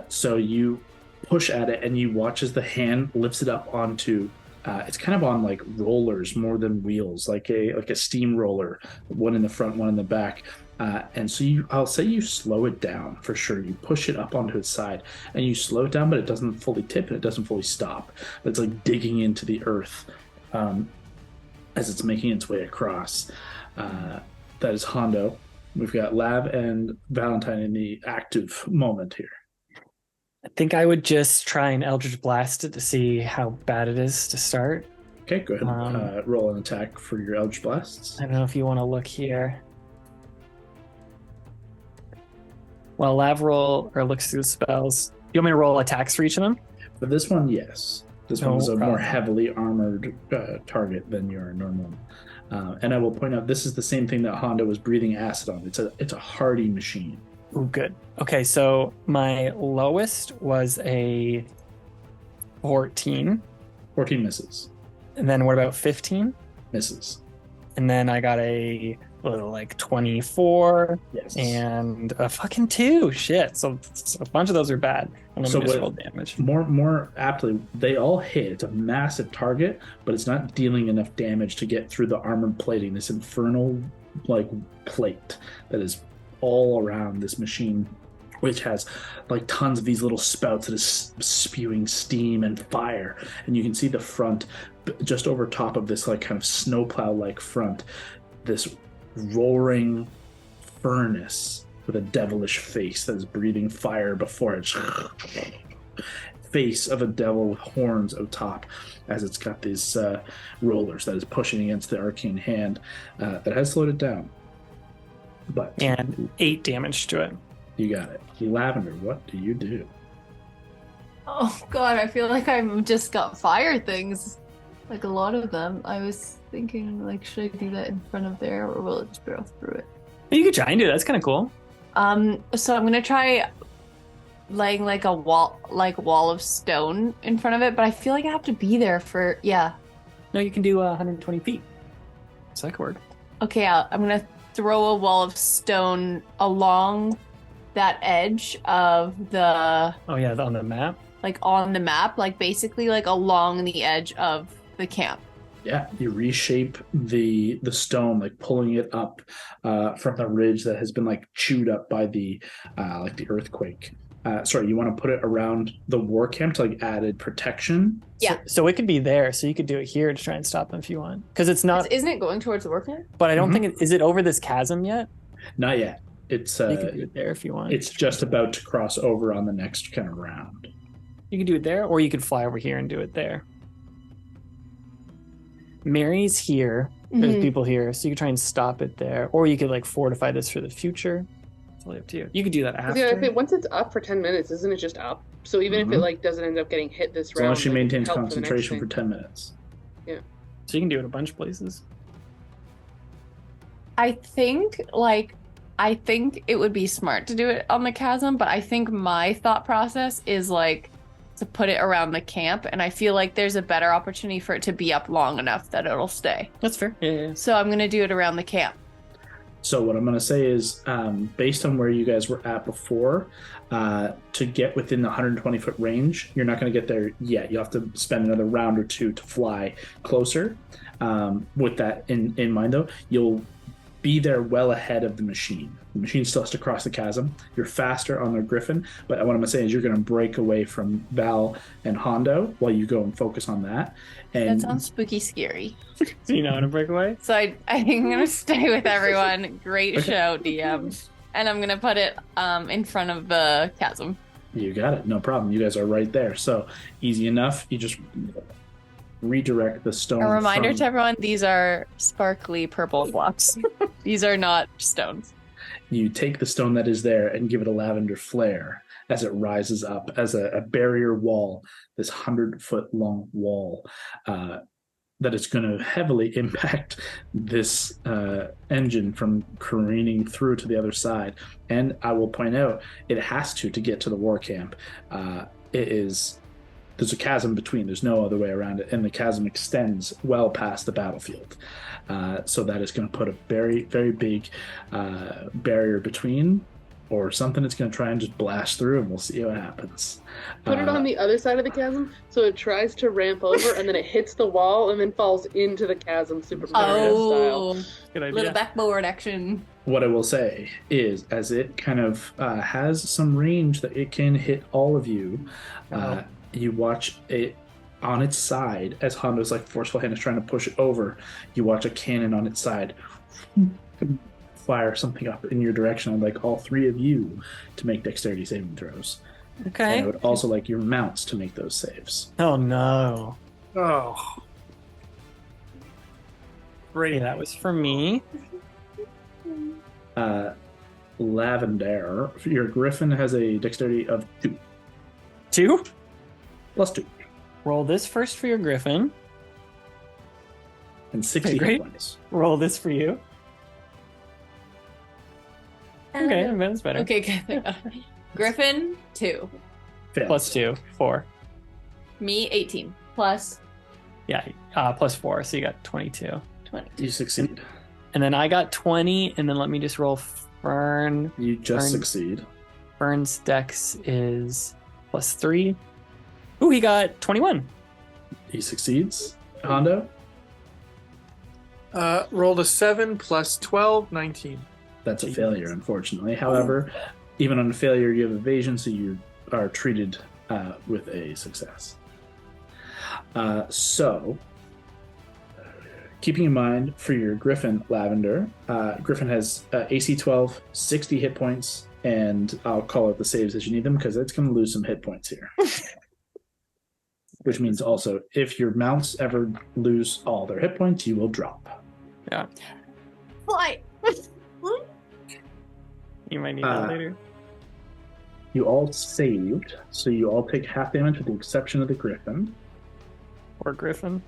So you push at it and you watch as the hand lifts it up onto it's kind of on rollers more than wheels, like a steamroller, one in the front, one in the back. And so I'll say you slow it down for sure. You push it up onto its side and you slow it down, but it doesn't fully tip and it doesn't fully stop. It's like digging into the earth as it's making its way across. That is Hondo. We've got Lav and Valentine in the active moment here. I think I would just try and Eldritch Blast it to see how bad it is to start. Okay, go ahead. Roll an attack for your Eldritch Blasts. I don't know if you want to look here. Well, Lav looks through the spells. You want me to roll attacks for each of them? For this one, yes. This one is a more heavily armored target than your normal. And I will point out, this is the same thing that Honda was breathing acid on. It's a hardy machine. Oh, good. Okay, so my lowest was a 14. 14 misses. And then what about 15? Misses. And then I got a little 24. Yes. And a fucking 2. Shit. So a bunch of those are bad. And then just roll damage. More aptly, they all hit. It's a massive target, but it's not dealing enough damage to get through the armored plating, this infernal plate that is all around this machine, which has tons of these little spouts that is spewing steam and fire. And you can see the front, just over top of this kind of snowplow front, this roaring furnace with a devilish face that is breathing fire before it. Face of a devil with horns out top, as it's got these rollers that is pushing against the arcane hand that has slowed it down. And 8 damage to it. You got it. Lavender, what do you do? Oh god, I feel like I've just got fire things. Like a lot of them. I was thinking, like, should I do that in front of there, or will it just barrel through it? You could try and do that. That's kind of cool. So I'm gonna try laying like a wall of stone in front of it, but I feel like I have to be there for No, you can do 120 feet. So that could work. Okay, I'm gonna throw a wall of stone along that edge of the Oh yeah, on the map. like on the map, like basically like along the edge of the camp. Yeah, you reshape the stone, like pulling it up from the ridge that has been like chewed up by the earthquake. Sorry, you want to put it around the war camp to like added protection. Yeah. So it could be there. So you could do it here to try and stop them if you want. Because it's not. Isn't it going towards the war camp? But I don't think it is. It over this chasm yet? Not yet. It's You can do it there if you want. it's just about to cross over on the next kind of round. You can do it there, or you could fly over here and do it there. Mary's here. There's Mhm. people here, so you could try and stop it there, or you could like fortify this for the future. It's totally up to you. You could do that after. Yeah, once it's up for 10 minutes, isn't it just up? So even if it like doesn't end up getting hit this As round, long as she like, it maintains helps for the next concentration for thing. 10 minutes. So you can do it a bunch of places. I think it would be smart to do it on the chasm, but I think my thought process is like to put it around the camp, and I feel like there's a better opportunity for it to be up long enough that it'll stay. That's fair. Yeah. So I'm gonna do it around the camp. So what I'm going to say is, based on where you guys were at before, to get within the 120-foot range, you're not going to get there yet. You'll have to spend another round or two to fly closer. With that in mind, though, you'll be there well ahead of the machine. The machine still has to cross the chasm. You're faster on the Griffin, but what I'm going to say is you're going to break away from Val and Hondo while you go and focus on that. And That sounds spooky scary. Do you know how to break away? So I think I'm gonna stay with everyone. Great show, DM. And I'm gonna put it in front of the chasm. You got it. No problem. You guys are right there. So easy enough. You just redirect the stone. A reminder from- to everyone, these are sparkly purple blocks. These are not stones. You take the stone that is there and give it a lavender flare as it rises up as a barrier wall, this 100-foot long wall that is going to heavily impact this engine from careening through to the other side. And I will point out, it has to get to the war camp. There's a chasm between. There's no other way around it, and the chasm extends well past the battlefield. So that is going to put a very, very big barrier between, or something that's going to try and just blast through, and we'll see what happens. Put it on the other side of the chasm, so it tries to ramp over, and then it hits the wall, and then falls into the chasm, Super Mario style. Good idea. Little backboard action. What I will say is, as it kind of has some range that it can hit all of you, you watch it on its side as Hondo's like forceful hand is trying to push it over. You watch a cannon on its side fire something up in your direction. I'd like all three of you to make dexterity saving throws. Okay. And I would also like your mounts to make those saves. Oh no. Oh. Great. Okay, that was for me. Lavender, your Griffin has a dexterity of 2 2. plus 2 Roll this first for your Griffin. and 60 Okay, great. hit points. Roll this for you. Okay, that's better. Okay, good. Griffin, 2. Fails. Plus 2, 4. Me, 18. Plus Yeah, plus 4, so you got 22. 20. You succeed. And then I got 20, and then let me just roll Fern. You just Fern. succeed. Fern's dex is plus 3. Ooh, he got 21. He succeeds. Hondo, Rolled a 7 plus 12, 19. that's a failure, unfortunately. However, even on a failure, you have evasion, so you are treated with a success. So, keeping in mind for your Griffin, Lavender, Griffin has AC 12, 60 hit points, and I'll call out the saves as you need them because it's going to lose some hit points here. Which means also, if your mounts ever lose all their hit points, you will drop. Yeah, Fly! you might need that later. You all saved, so you all take half damage with the exception of the Griffin. Or Griffin.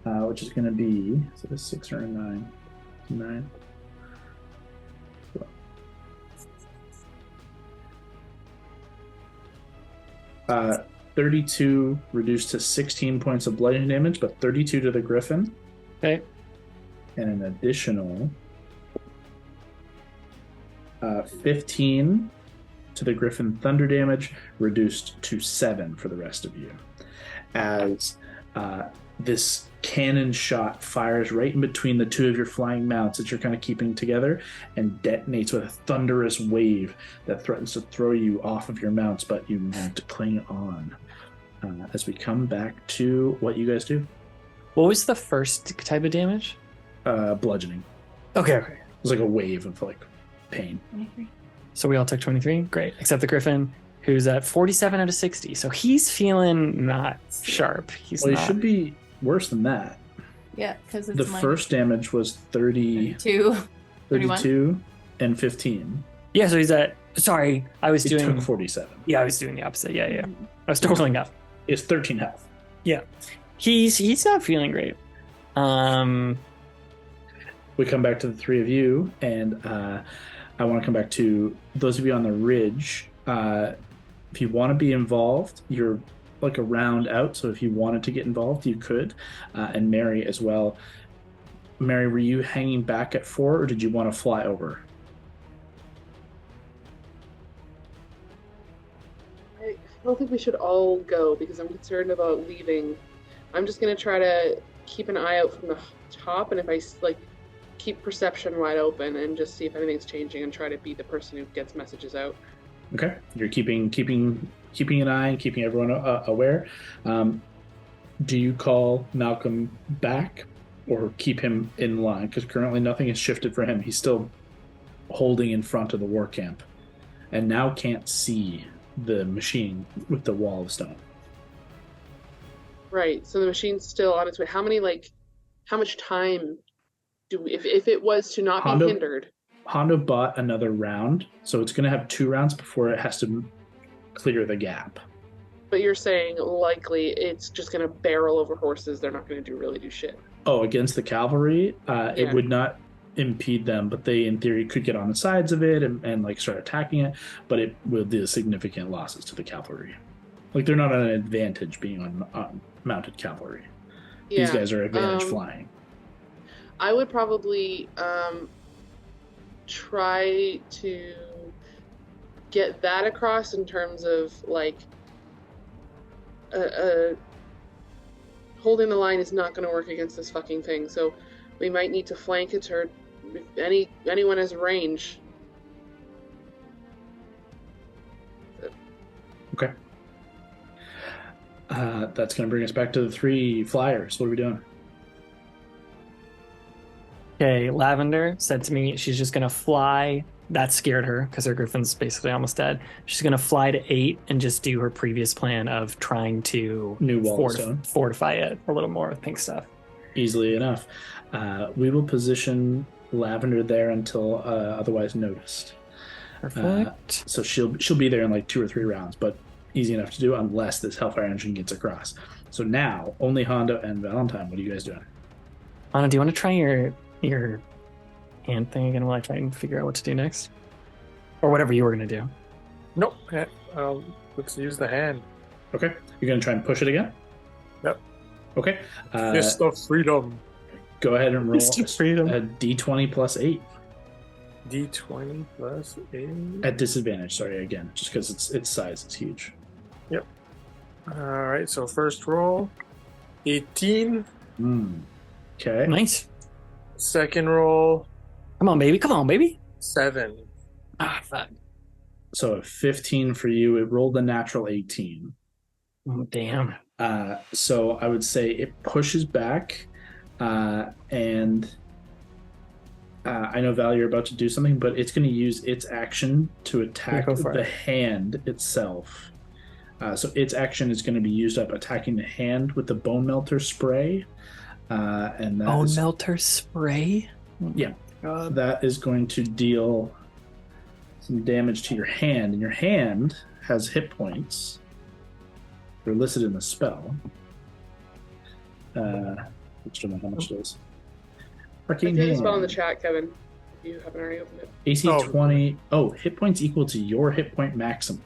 Which is going to be, is it a 6 or a 9? 9. 32 reduced to 16 points of bludgeoning damage, but 32 to the Griffin. Okay. And an additional 15 to the Griffin thunder damage, reduced to 7 for the rest of you. As this cannon shot fires right in between the two of your flying mounts that you're kind of keeping together and detonates with a thunderous wave that threatens to throw you off of your mounts, but you manage to cling on. As we come back to what you guys do. What was the first type of damage? Bludgeoning. Okay. It was like a wave of like pain. 23. So we all took 23. Great. Except the Griffin, who's at 47 out of 60. So he's feeling not sharp. He's Well, not. he should be worse than that. Yeah, because it's The first damage was 32 31. and 15. Yeah, so he's at. Sorry, I was He doing. took 47. Yeah, I was doing the opposite. Yeah. I was totaling up. It's 13 health. He's not feeling great. We come back to the three of you, and I want to come back to those of you on the ridge. If you want to be involved, you're like a round out, so if you wanted to get involved, you could. And Mary as well. Mary, were you hanging back at 4, or did you want to fly over? I don't think we should all go because I'm concerned about leaving. I'm just going to try to keep an eye out from the top, and if I keep perception wide open and just see if anything's changing and try to be the person who gets messages out. Okay, you're keeping an eye and keeping everyone aware. Do you call Malcolm back or keep him in line? Because currently nothing has shifted for him. He's still holding in front of the war camp and now can't see the machine with the wall of stone. Right, so the machine's still on its way. How much time do we, if it was to not be hindered? Hondo bought another round, so it's going to have 2 rounds before it has to clear the gap. But you're saying likely it's just going to barrel over horses. They're not going to really do shit. Oh, against the cavalry, it would not impede them, but they, in theory, could get on the sides of it and like start attacking it, but it will do significant losses to the cavalry. Like, they're not at an advantage being on mounted cavalry. Yeah. These guys are advantage flying. I would probably try to get that across in terms of holding the line is not going to work against this fucking thing. So we might need to flank it, or if anyone has range. Okay. That's going to bring us back to the 3 flyers. What are we doing? Okay, Lavender said to me she's just going to fly. That scared her because her griffin's basically almost dead. She's going to fly to 8 and just do her previous plan of trying to New wall of stone. Fortify it a little more with pink stuff. Easily enough. We will position Lavender there until otherwise noticed. Perfect. So she'll be there in like 2 or 3 rounds, but easy enough to do unless this Hellfire engine gets across. So now, only Hondo and Valentine. What are you guys doing? Anna, do you want to try your hand thing again while I try and figure out what to do next? Or whatever you were going to do. Nope. Let's use the hand. Okay. You're going to try and push it again? Yep. Okay. Fist of freedom. Go ahead and roll Fist of freedom. a d20 plus 8. D20 plus 8. At disadvantage, sorry, again, just because its size is huge. Yep. Alright, so first roll, 18. Okay. Nice. Second roll, Come on, baby. 7. Ah, fuck. So a 15 for you. It rolled a natural 18. Oh, damn. So I would say it pushes back, and I know Val, you're about to do something, but it's going to use its action to attack the hand itself. So its action is going to be used up attacking the hand with the Bone Melter spray. And that Melter spray? Yeah. God. That is going to deal some damage to your hand, and your hand has hit points. They're listed in the spell. Which don't know how much it is. I Arcane threw the spell in hand. the chat, Kevin. If you haven't already opened it. AC Oh. 20. Oh, hit points equal to your hit point maximum.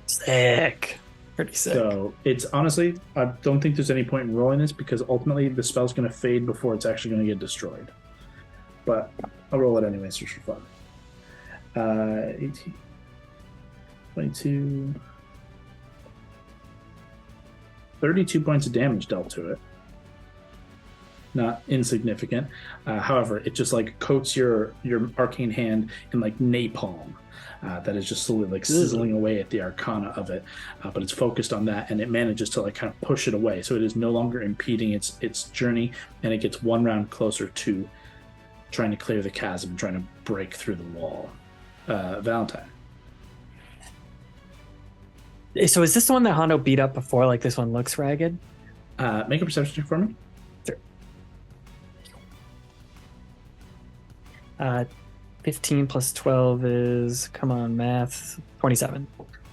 Sick. Pretty sick. So it's honestly, I don't think there's any point in rolling this because ultimately the spell's going to fade before it's actually going to get destroyed. But I'll roll it anyways just for fun. 18, 22, 32 points of damage dealt to it. Not insignificant. However, it just like coats your arcane hand in like napalm. That is just slowly like sizzling away at the arcana of it, but it's focused on that, and it manages to like kind of push it away, so it is no longer impeding its journey, and it gets one round closer to trying to clear the chasm, trying to break through the wall. Valentine. So is this the one that Hando beat up before? Like this one looks ragged? Make a perception check for me. Sure. 15 plus 12 is, come on, math, 27.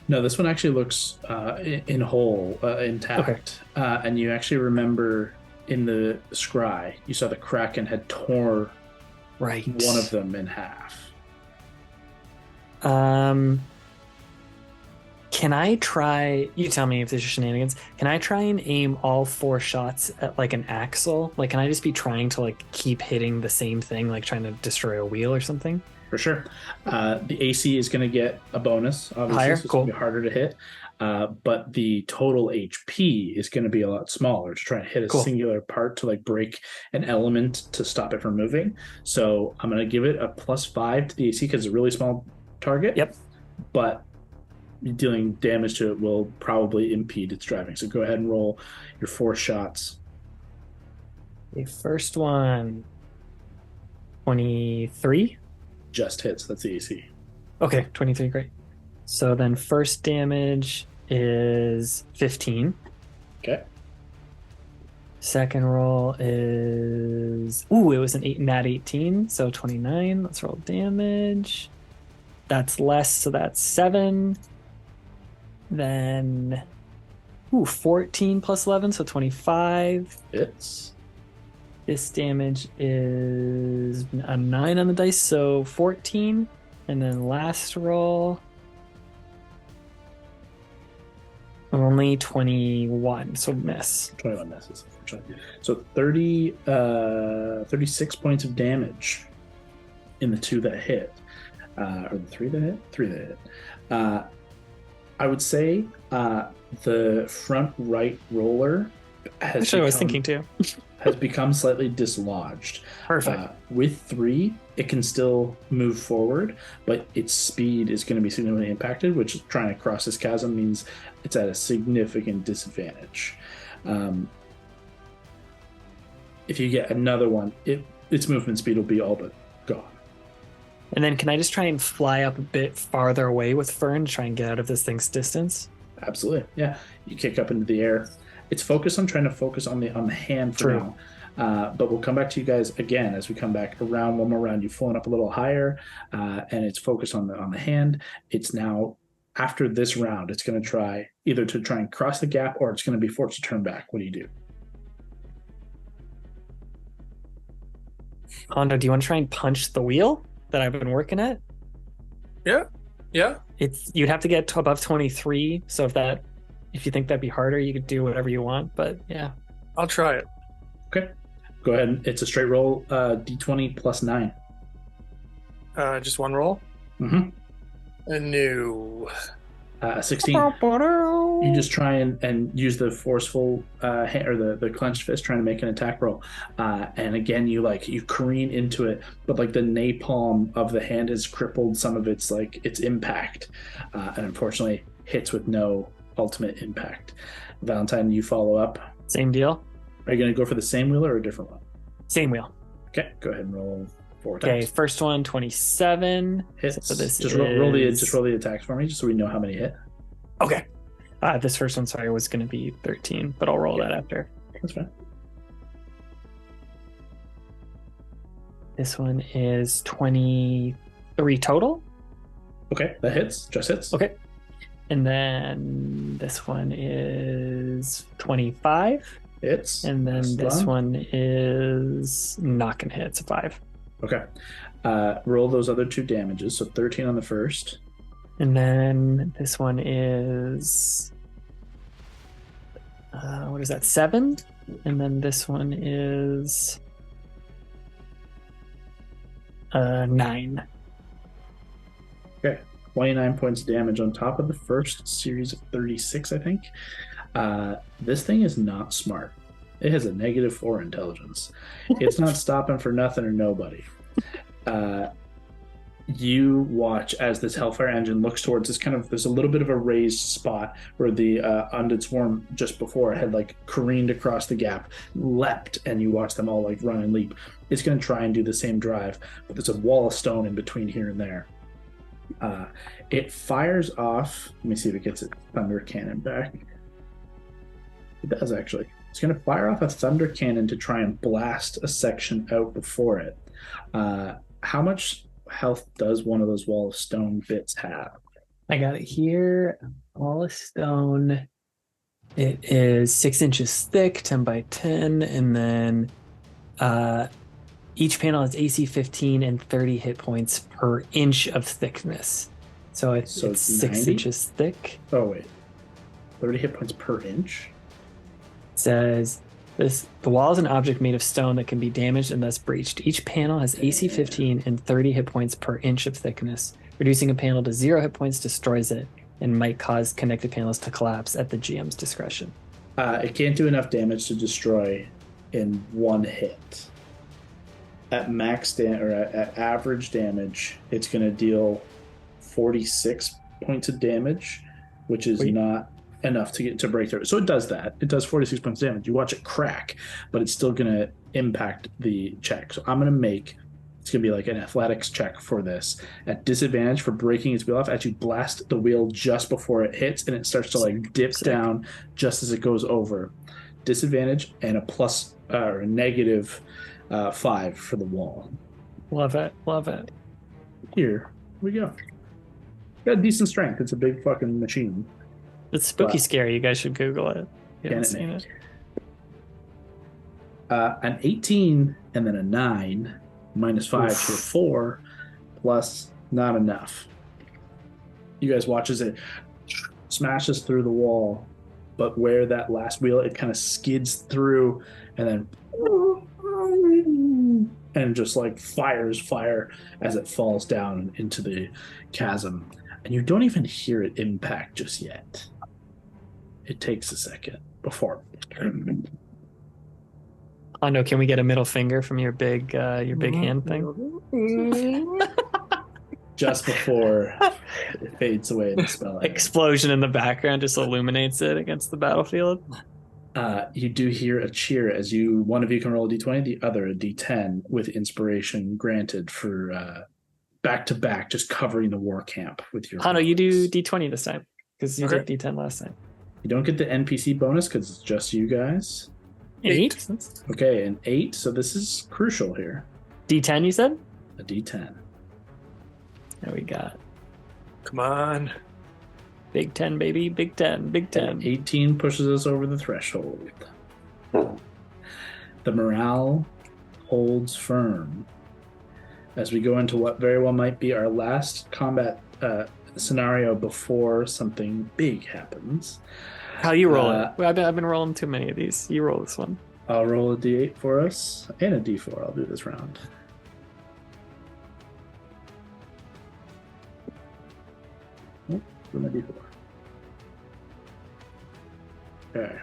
No, this one actually looks in whole, intact. Okay. And you actually remember in the scry, you saw the Kraken had tore one of them in half. Can I try, you tell me if there's shenanigans, can I try and aim all 4 shots at like an axle? Like, can I just be trying to like keep hitting the same thing, like trying to destroy a wheel or something? For sure. The AC is going to get a bonus, obviously. Higher? So it's Cool. going to be harder to hit. But the total HP is going to be a lot smaller to try and hit a singular part to like break an element to stop it from moving. So I'm going to give it a +5 to the AC because it's a really small target. Yep. But dealing damage to it will probably impede its driving. So go ahead and roll your 4 shots. The first one, 23. Just hits. That's the AC. Okay, 23, great. So then first damage is 15. Okay. Second roll is, it was an 8 nat 18, so 29. Let's roll damage. That's less, so that's 7. Then 14 plus 11, so 25. Hits. This damage is a 9 on the dice, so 14. And then last roll, only 21, so miss. 21 misses, unfortunately. So 36 points of damage in the 2 that hit. Or the 3 that hit? 3 that hit. I would say the front right roller has Actually, I was thinking too. has become slightly dislodged. Perfect. With 3, it can still move forward, but its speed is going to be significantly impacted, which is trying to cross this chasm means it's at a significant disadvantage. If you get another one, its movement speed will be all but gone. And then can I just try and fly up a bit farther away with Fern to try and get out of this thing's distance? Absolutely, yeah. You kick up into the air. It's focused on trying to focus on the hand for now. But we'll come back to you guys again as we come back around one more round. You've flown up a little higher, and it's focused on the hand. It's now, after this round, it's going to try either to try and cross the gap or it's going to be forced to turn back. What do you do? Hondo, do you want to try and punch the wheel that I've been working at? Yeah. You'd have to get to above 23, so if you think that'd be harder, you could do whatever you want, but yeah. I'll try it. Okay. Go ahead. It's a straight roll, d20 plus 9. Just one roll? Mm-hmm. A new 16. You just try and use the forceful hand, or the clenched fist, trying to make an attack roll. And again, you careen into it, but like the napalm of the hand has crippled some of its impact, and unfortunately hits with no ultimate impact. Valentine, you follow up. Same deal. Are you going to go for the same wheel or a different one? Same wheel. Okay, go ahead and roll 4 Okay, attacks. first one, 27. Hits. So this just roll the attacks for me, just so we know how many hit. Okay. This first one, sorry, was going to be 13, but I'll roll that after. That's fine. This one is 23 total. Okay, that hits. Just hits. Okay. And then this one is 25. Hits. And then That's this done. one is not going to hit. It's a 5. Okay. Roll those other 2 damages. So 13 on the first. And then this one is... what is that? 7. And then this one is... 9. Okay. 29 points of damage on top of the first series of 36, I think. This thing is not smart. It has a -4 intelligence. It's not stopping for nothing or nobody. You watch as this Hellfire engine looks towards this there's a little bit of a raised spot where the undead swarm just before had like careened across the gap, leapt, and you watch them all like run and leap. It's going to try and do the same drive, but there's a wall of stone in between here and there. It fires off. Let me see if it gets its thunder cannon back. It does actually. It's going to fire off a thunder cannon to try and blast a section out before it. How much health does one of those wall of stone bits have? I got it here. Wall of stone. It is 6 inches thick, 10 by 10, and then each panel has AC 15 and 30 hit points per inch of thickness. So it's 6 90? inches thick. Oh wait, 30 hit points per inch. It says the wall is an object made of stone that can be damaged and thus breached. Each panel has AC 15 and 30 hit points per inch of thickness. Reducing a panel to 0 hit points destroys it and might cause connected panels to collapse at the GM's discretion. It can't do enough damage to destroy in one hit. At at average damage, it's going to deal 46 points of damage, which is not enough to break through. So it does that. It does 46 points of damage. You watch it crack, but it's still going to impact the check. So I'm going to make, it's going to be like an athletics check for this. At disadvantage for breaking its wheel off, as you blast the wheel just before it hits, and it starts to like dip down just as it goes over. Disadvantage and a plus or a -5 for the wall. Love it. Love it. Here we go. Got decent strength. It's a big fucking machine. It's spooky Wow. scary. You guys should Google it. You Can haven't it seen make? it. An 18 and then a 9 -5 to a 4 plus not enough. You guys watch as it smashes through the wall, but where that last wheel, it kind of skids through and then just like fires fire as it falls down into the chasm. And you don't even hear it impact just yet. It takes a second before. Hando, can we get a middle finger from your big hand thing? Just before it fades away in the spell. Explosion in the background just illuminates it against the battlefield. You do hear a cheer as one of you can roll a d20, the other a d10 with inspiration granted for back to back, just covering the war camp with your. Hando, you do rolls. D20 this time because you did D10 last time. You don't get the NPC bonus because it's just you guys. 8? Okay, an 8. So this is crucial here. D10, you said? A d10. There we got. Come on. Big 10, baby. Big 10. Big 10. 18 pushes us over the threshold. The morale holds firm as we go into what very well might be our last combat scenario before something big happens. How you roll it? I've been rolling too many of these. You roll this one. I'll roll a d8 for us and a d4. I'll do this round. Oh, my d4. Okay.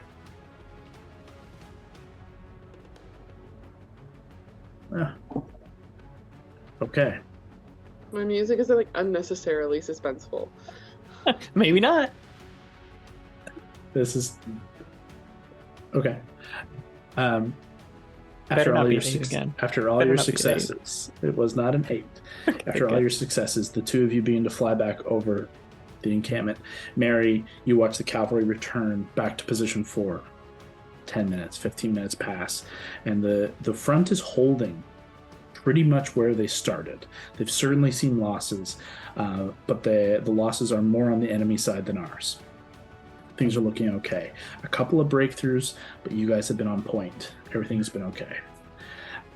Okay. My music is like unnecessarily suspenseful. Maybe not. This is okay. Better After not all be your an 8 again. after all Better your not be an 8. successes, it was not an 8. After all good. your successes, the two of you begin to fly back over the encampment. Mary, you watch the cavalry return back to position 4. 10 minutes, 15 minutes pass, and the front is holding pretty much where they started. They've certainly seen losses, but the losses are more on the enemy side than ours. Things are looking okay. A couple of breakthroughs, but you guys have been on point. Everything's been okay.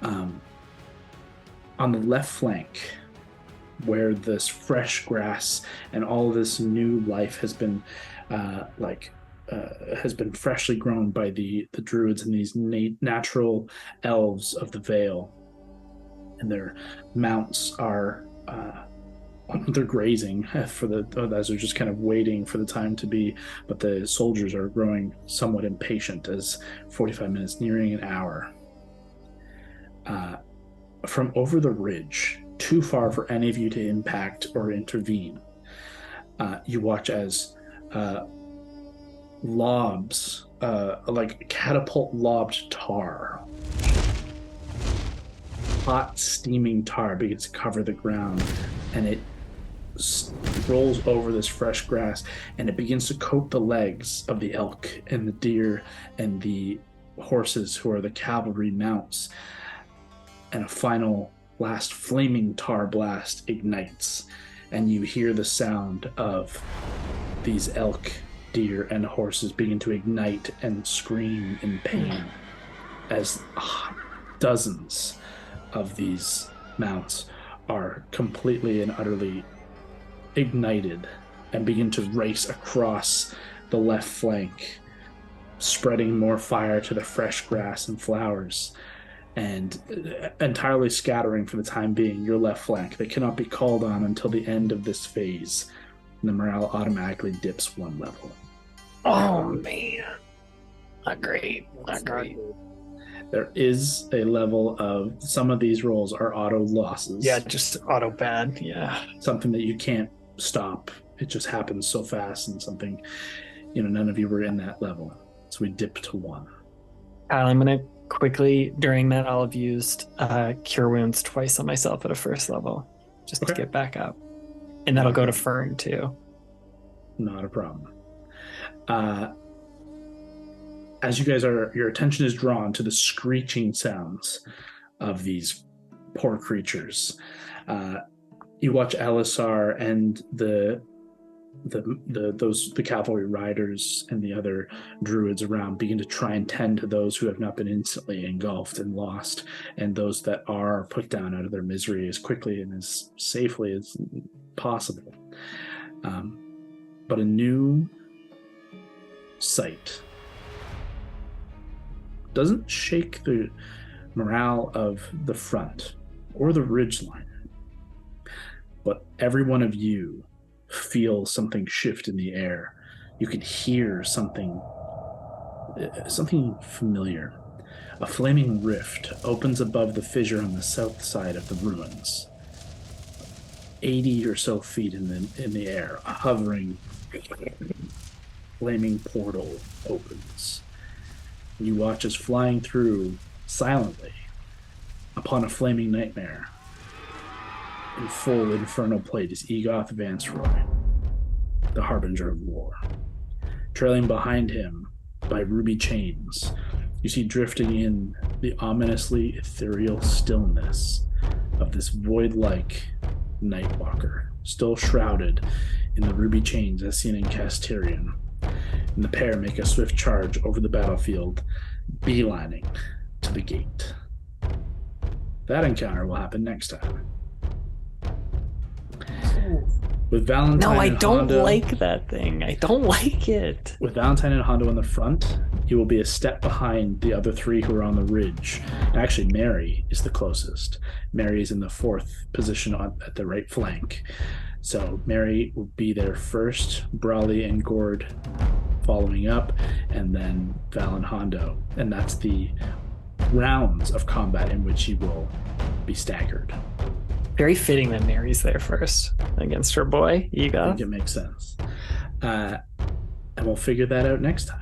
On the left flank, where this fresh grass and all this new life has been freshly grown by the druids and these natural elves of the Vale, and their mounts are they're grazing as they're just kind of waiting for the time to be, but the soldiers are growing somewhat impatient as 45 minutes nearing an hour. From over the ridge, too far for any of you to impact or intervene, you watch as lobs, like catapult lobbed tar, hot steaming tar begins to cover the ground, and it rolls over this fresh grass, and it begins to coat the legs of the elk and the deer and the horses who are the cavalry mounts, and a final last flaming tar blast ignites, and you hear the sound of these elk, deer, and horses begin to ignite and scream in pain as dozens of these mounts are completely and utterly ignited and begin to race across the left flank, spreading more fire to the fresh grass and flowers, and entirely scattering for the time being your left flank. They cannot be called on until the end of this phase, and the morale automatically dips 1 level. Oh man, not great. There is a level of some of these rolls are auto losses. Yeah, just auto bad. Yeah, something that you can't stop. It just happens so fast, and something, none of you were in that level, so we dip to 1. Kyle, I'm gonna quickly, during that, I'll have used Cure Wounds twice on myself at a first level, just to get back up. And that'll go to Fern, too. Not a problem. As you guys your attention is drawn to the screeching sounds of these poor creatures. You watch Alisar and the cavalry riders and the other druids around begin to try and tend to those who have not been instantly engulfed and lost, and those that are put down out of their misery as quickly and as safely as possible. But a new sight doesn't shake the morale of the front or the ridgeline, but every one of you feel something shift in the air. You can hear something familiar. A flaming rift opens above the fissure on the south side of the ruins. 80 or so feet in the air, a hovering, flaming portal opens. You watch as flying through silently upon a flaming nightmare in full infernal plate is Egoth Vansroy, the Harbinger of War. Trailing behind him by ruby chains, you see drifting in the ominously ethereal stillness of this void-like Nightwalker, still shrouded in the ruby chains as seen in Castirian. And the pair make a swift charge over the battlefield, beelining to the gate. That encounter will happen next time. With Valentine No, I and don't Hondo, like that thing. I don't like it. With Valentine and Hondo in the front, you will be a step behind the other 3 who are on the ridge. Actually, Mary is the closest. Mary is in the 4th position at the right flank. So Mary will be there first, Brawley and Gord following up, and then Val and Hondo. And that's the rounds of combat in which you will be staggered. Very fitting that Mary's there first against her boy, Ego. I think it makes sense. And we'll figure that out next time.